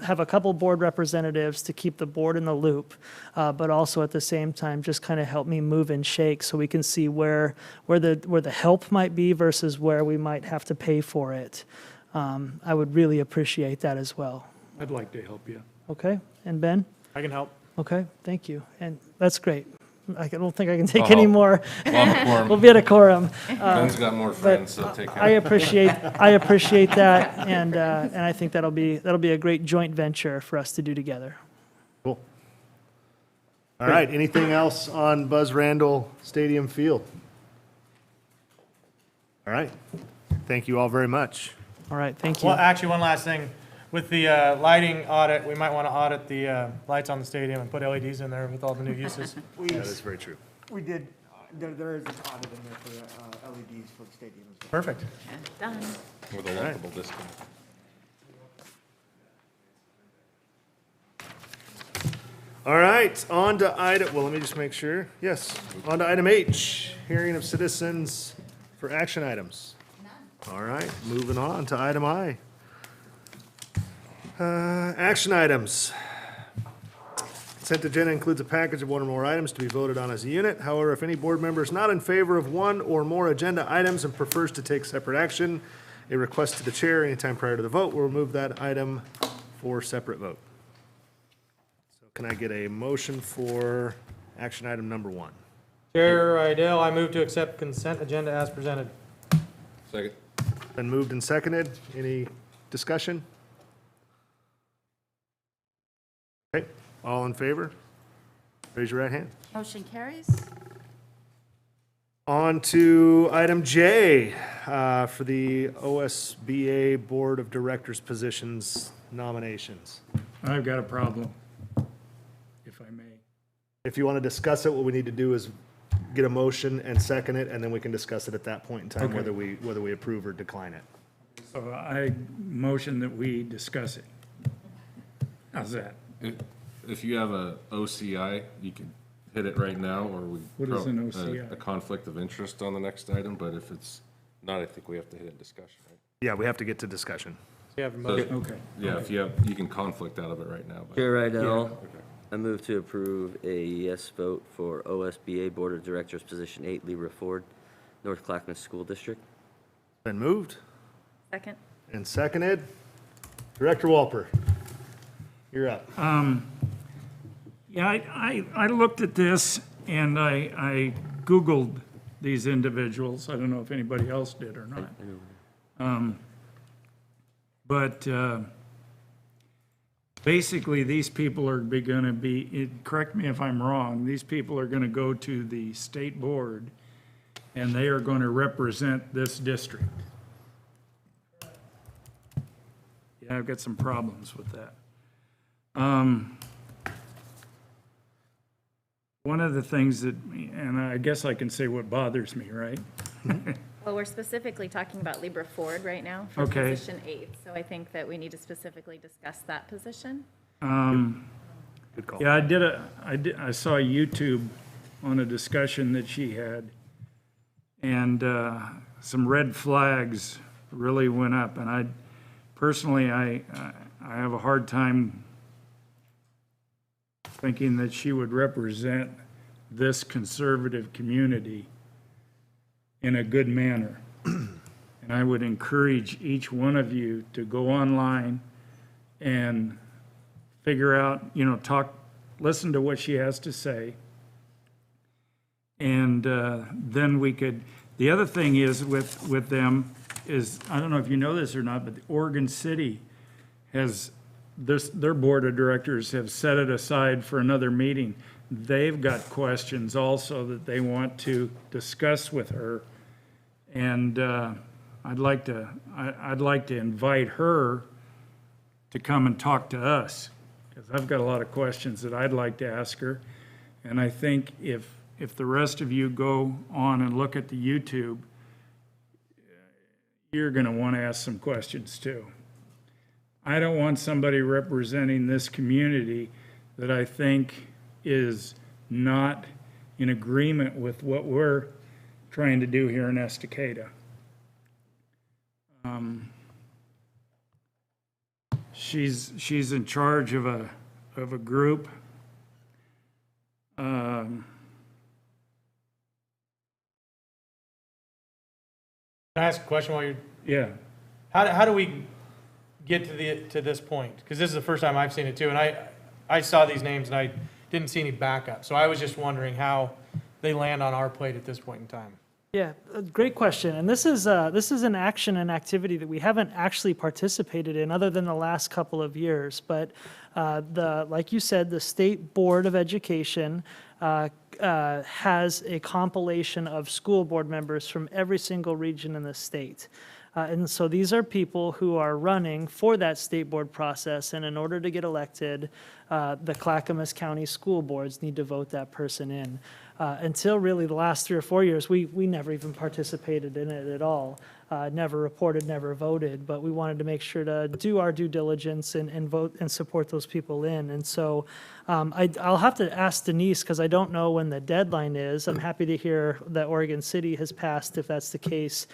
have a couple board representatives to keep the board in the loop, but also at the same time just kind of help me move and shake so we can see where the help might be versus where we might have to pay for it. I would really appreciate that as well. I'd like to help you. Okay, and Ben? I can help. Okay, thank you. And that's great. I don't think I can take Oh, any more. we'll have a quorum. We'll be at a quorum. Ben's got more But friends, so take care. I appreciate that, and I think that'll be a great joint venture for us to do together. Cool. All right, anything else on Buzz Randall Stadium Field? All right, thank you all very much. All right, thank you. Well, actually, one last thing. With the lighting audit, we might want to audit the lights on the stadium and put LEDs in there with all the new uses. That is very true. We did, there is an audit in there for LEDs for the stadium as well. Perfect. Done. With a workable discount. All right, on to item, well, let me just make sure. Yes, on to item H, hearing of citizens for action items. All right, moving on to item I. Action items. Consent agenda includes a package of one or more items to be voted on as a unit. However, if any board member is not in favor of one or more agenda items and prefers to take separate action, a request to the chair anytime prior to the vote will remove that item for separate vote. So can I get a motion for action item number 1? Chair Idell, I move to accept consent agenda as presented. Second. Been moved and seconded. Any discussion? Okay, all in favor? Raise your right hand. Motion carries. On to item J, for the OSBA Board of Directors positions nominations. I've got a problem, if I may. If you want to discuss it, what we need to do is get a motion and second it, and then we can discuss it at that point in time, Okay. whether we approve or decline it. So I motion that we discuss it. How's that? If you have a OCI, you can hit it right now, or we. What is an OCI? A conflict of interest on the next item, but if it's not, I think we have to hit a discussion, right? Yeah, we have to get to discussion. You have a So, motion. Okay. Yeah, if you have, you can conflict out of it right now, but. Chair Rydell, Okay. I move to approve a yes vote for OSBA Board of Directors, Position 8, Libra Ford, North Clackamas School District. Been moved Second. and seconded. Director Walper, you're up. Yeah, I looked at this and I Googled these individuals. I don't know if anybody else did or not. But basically, these people are going to be, correct me if I'm wrong, these people are going to go to the state board and they are going to represent this district. Yeah, I've got some problems with that. One of the things that, and I guess I can say what bothers me, right? Well, we're specifically talking about Libra Ford right now for Okay. position 8, so I think that we need to specifically discuss that position. Good call. Yeah, I saw YouTube on a discussion that she had, and some red flags really went up, and I have a hard time thinking that she would represent this conservative community in a good manner. And I would encourage each one of you to go online and figure out, listen to what she has to say. And then we could, the other thing is with them is, I don't know if you know this or not, but Oregon City has, their board of directors have set it aside for another meeting. They've got questions also that they want to discuss with her. And I'd like to invite her to come and talk to us, because I've got a lot of questions that I'd like to ask her. And I think if the rest of you go on and look at the YouTube, you're going to want to ask some questions too. I don't want somebody representing this community that I think is not in agreement with what we're trying to do here in Estacada. She's in charge of a group. Can I ask a question while you're, Yeah. how do we get to this point? Because this is the first time I've seen it too, and I saw these names and I didn't see any backup. So I was just wondering how they land on our plate at this point in time. Yeah, a great question. And this is an action and activity that we haven't actually participated in other than the last couple of years. But like you said, the State Board of Education has a compilation of school board members from every single region in the state. And so these are people who are running for that state board process, and in order to get elected, the Clackamas County School Boards need to vote that person in. Until really the last 3 or 4 years, we never even participated in it at all. Never reported, never voted, but we wanted to make sure to do our due diligence and vote and support those people in. And so I'll have to ask Denise, because I don't know when the deadline is. I'm happy to hear that Oregon City has passed, if that's the case.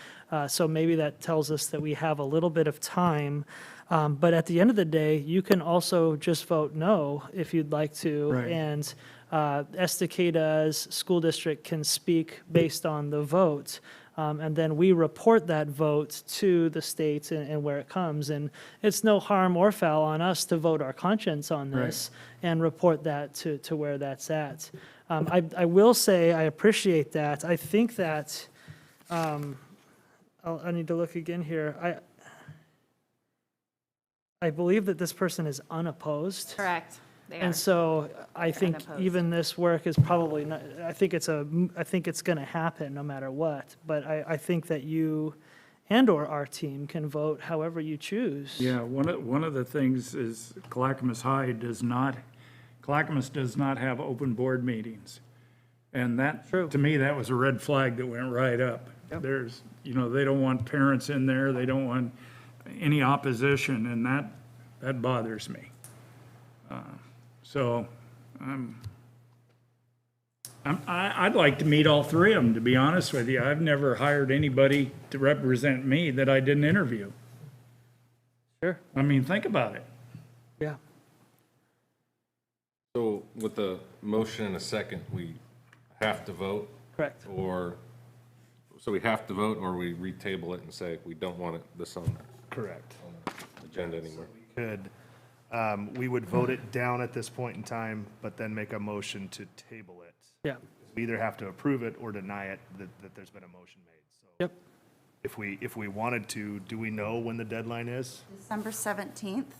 So maybe that tells us that we have a little bit of time. But at the end of the day, you can also just vote no if you'd like to. Right. And Estacada's school district can speak based on the vote. And then we report that vote to the state and where it comes. And it's no harm or foul on us to vote our conscience on this and report that to where that's at. I will say I appreciate that. I think that, I need to look again here. I believe that this person is unopposed. Correct. They And are. so I think unopposed. even this work is probably not, I think it's going to happen no matter what. But I think that you and/or our team can vote however you choose. Yeah, one of the things is Clackamas does not have open board meetings. And that, to me, that was a red flag that went right up. There's, they don't want parents in there, they don't want any opposition, and that bothers me. So I'd like to meet all three of them, to be honest with you. I've never hired anybody to represent me that I didn't interview. Sure. I mean, think about it. Yeah. So with the motion and a second, we have to vote? Correct. So we have to vote, or we retable it and say we don't want this on Correct. the agenda anymore? We would vote it down at this point in time, but then make a motion to table it. Yeah. We either have to approve it or deny it, that there's been a motion made. So Yep. if we wanted to, do we know when the deadline is? December 17th.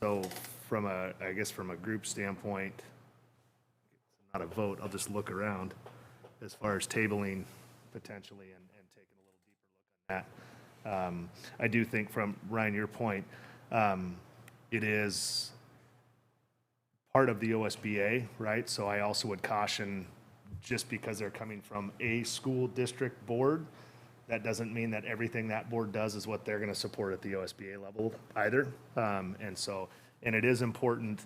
So from a group standpoint, not a vote, I'll just look around as far as tabling potentially and taking a little deeper look at that. I do think from, Ryan, your point, it is part of the OSBA, right? So I also would caution, just because they're coming from a school district board, that doesn't mean that everything that board does is what they're going to support at the OSBA level either. And it is important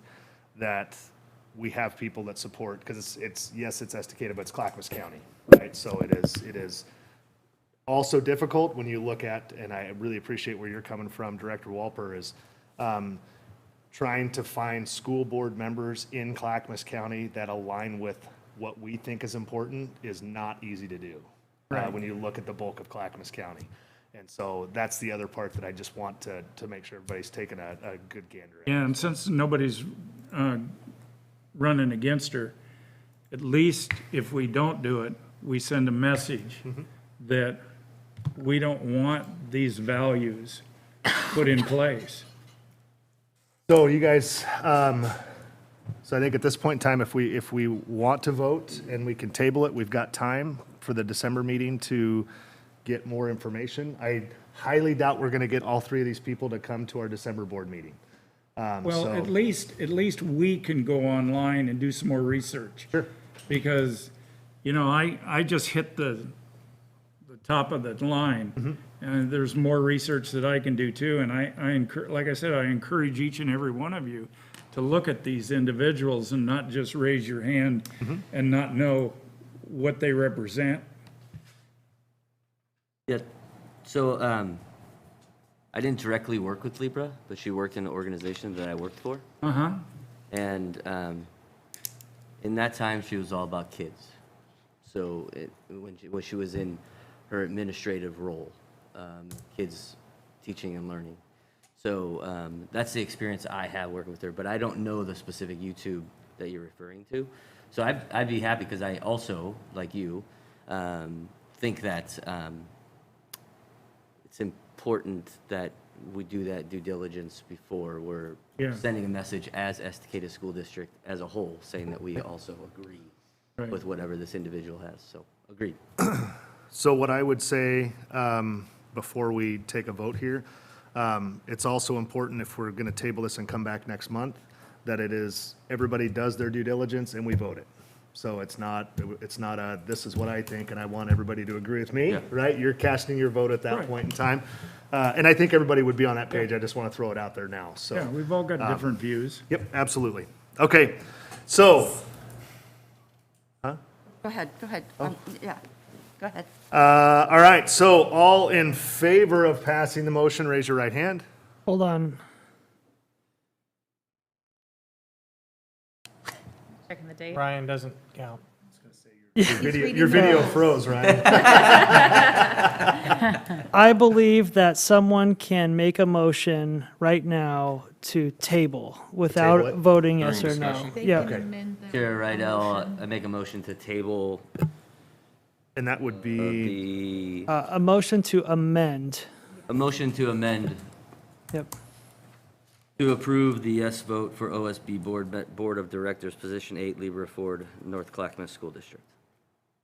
that we have people that support, because it's Estacada, but it's Clackamas County, right? So it is also difficult when you look at, and I really appreciate where you're coming from, Director Walper, is trying to find school board members in Clackamas County that align with what we think is important is not easy to do when you look at the bulk of Clackamas County. And so that's the other part that I just want to make sure everybody's taking a good gander at. Yeah, and since nobody's running against her, at least if we don't do it, we send a message that we don't want these values put in place. So you guys, so I think at this point in time, if we want to vote and we can table it, we've got time for the December meeting to get more information. I highly doubt we're going to get all three of these people to come to our December board meeting. Well, at least we can go online and do some more research. Sure. Because, I just hit the top of the line. And there's more research that I can do too. And like I said, I encourage each and every one of you to look at these individuals and not just raise your hand and not know what they represent. Yeah, so I didn't directly work with Libra, but she worked in an organization that I worked for. And in that time, she was all about kids. So when she was in her administrative role, kids teaching and learning. So that's the experience I have working with her, but I don't know the specific YouTube that you're referring to. So I'd be happy, because I also, like you, think that it's important that we do that due diligence before we're Yeah. sending a message as Estacada School District as a whole, saying that we also agree Right. with whatever this individual has. So, agreed. So what I would say, before we take a vote here, it's also important, if we're gonna table this and come back next month, that it is, everybody does their due diligence and we vote it. So it's not a, this is what I think and I want everybody to agree with me, Yeah. right? You're casting your vote at that Right. point in time. And I think everybody would be on that page. I just wanna throw it out there now, so. Yeah, we've all got different views. Yep, absolutely. Okay, so, Go ahead, go ahead. Yeah, go ahead. all right, so all in favor of passing the motion, raise your right hand. Hold on. Checking the date. Brian doesn't count. Your video froze, Ryan. I believe that someone can make a motion right now to table without Table it? voting yes or During no. discussion? Yeah. Chair Rydell, I make a motion to table And that would be, the, A motion to amend. a motion to amend Yep. to approve the yes vote for OSB Board of Directors, Position 8, Libra Ford, North Clackamas School District.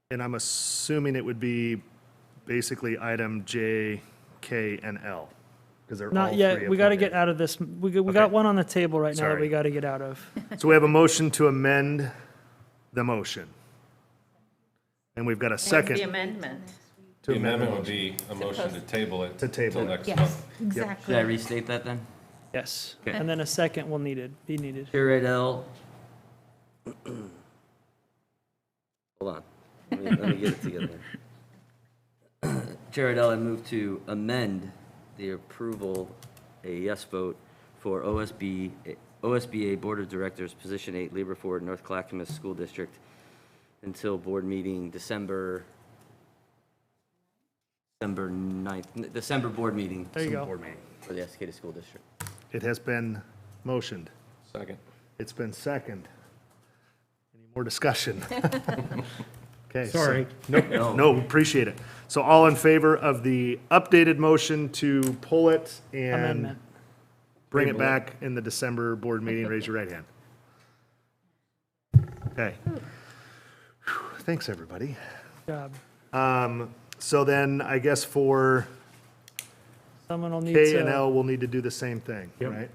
and I'm assuming it would be basically item J, K, and L, because they're all Not three yet. We got to appointed. get out of this. We got one on the table right now that Sorry. we got to get out of. So we have a motion to amend the motion. And we've got a The second amendment. to The amend the amendment would motion. be a motion to table it To table till it. next Yes, month. exactly. Should I restate that then? Yes. Okay. And then a second will be needed. Chair Rydell. Hold on. Let me get it together. Chair Rydell, I move to amend the approval, a yes vote for OSBA Board of Directors, Position 8, Libra Ford, North Clackamas School District, until board meeting December 9th, December board meeting. There you go. Board meeting. For the Estacada School District. It has been motioned. Second. It's been second. Any more discussion? Okay. so- Sorry. No, appreciate it. So all in favor of the updated motion to pull it and Amendment. bring it back in the December board meeting, raise your right hand. Okay. Whew. Thanks, everybody. Good job. So then I guess for Someone will need K and to. L, we'll need to do the same thing, right?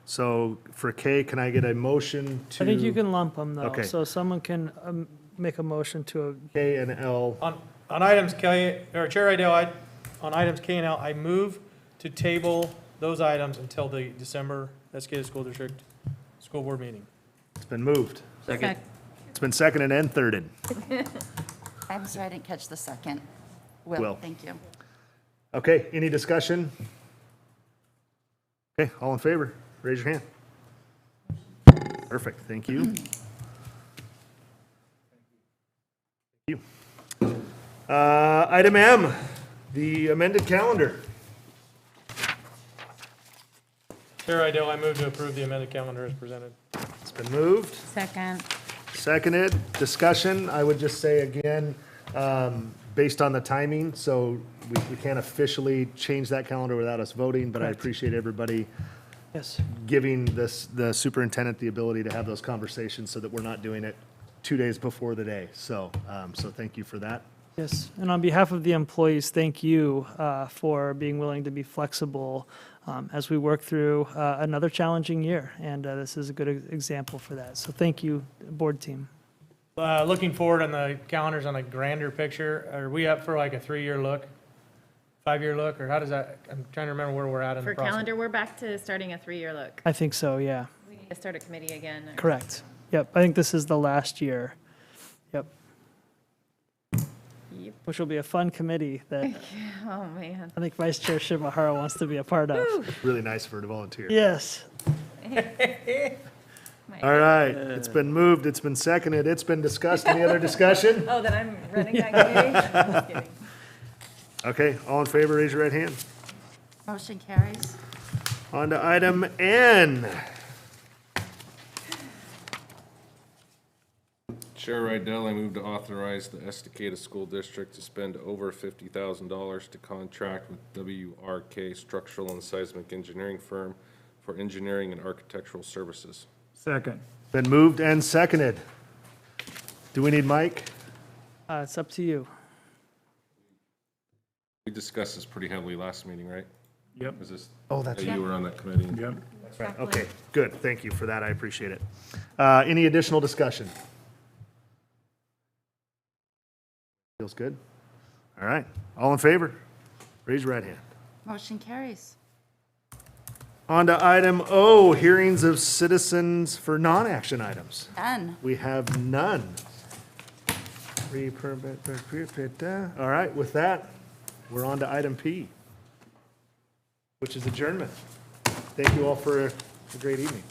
So for K, can I get a motion to? I think you can lump them though. Okay. So someone can make a motion to. K and L, On items K, or Chair Rydell, on items K and L, I move to table those items until the December Estacada School District School Board meeting. it's been moved. Second. It's been seconded and thirded. I'm sorry, I didn't catch the second. Will. Will, thank you. Okay, any discussion? Okay, all in favor, raise your hand. Perfect, thank you. Thank you. Item M, the amended calendar. Chair Rydell, I move to approve the amended calendar as presented. It's been moved, Second. seconded, discussion. I would just say again, based on the timing, so we can't officially change that calendar without us voting, but I Correct. appreciate everybody Yes. giving the superintendent the ability to have those conversations so that we're not doing it 2 days before the day. So, so thank you for that. Yes. And on behalf of the employees, thank you for being willing to be flexible as we work through another challenging year. And this is a good example for that. So thank you, board team. Looking forward on the calendars on a grander picture, are we up for like a 3-year look? 5-year look, or how does that, I'm trying to remember where we're at in the For process. calendar, we're back to starting a 3-year look. I think so, yeah. We need to start a committee again. Correct. Yep. I think this is the last year. Yep. Yep. Which will be a fun committee that Oh, man. I think Vice Chair Shibahara wants to be a part of. Really nice for her to volunteer. Yes. All right, it's been moved, it's been seconded, it's been discussed. Any other discussion? Oh, that I'm running that committee? Just kidding. Okay, all in favor, raise your right hand. Motion carries. On to item N. Chair Rydell, I move to authorize the Estacada School District to spend over $50,000 to contract with WRK Structural and Seismic Engineering Firm for engineering and architectural services. Second. Been moved and seconded. Do we need Mike? It's up to you. We discussed this pretty heavily last meeting, right? Yep. Was this? Oh, that's You were on that committee. Yep. That's right. Okay, good. Thank you for that. I appreciate it. Any additional discussion? Feels good? All right. All in favor? Raise your right hand. Motion carries. On to item O, hearings of citizens for non-action items. Done. We have none. All right, with that, we're on to item P, which is adjournment. Thank you all for a great evening.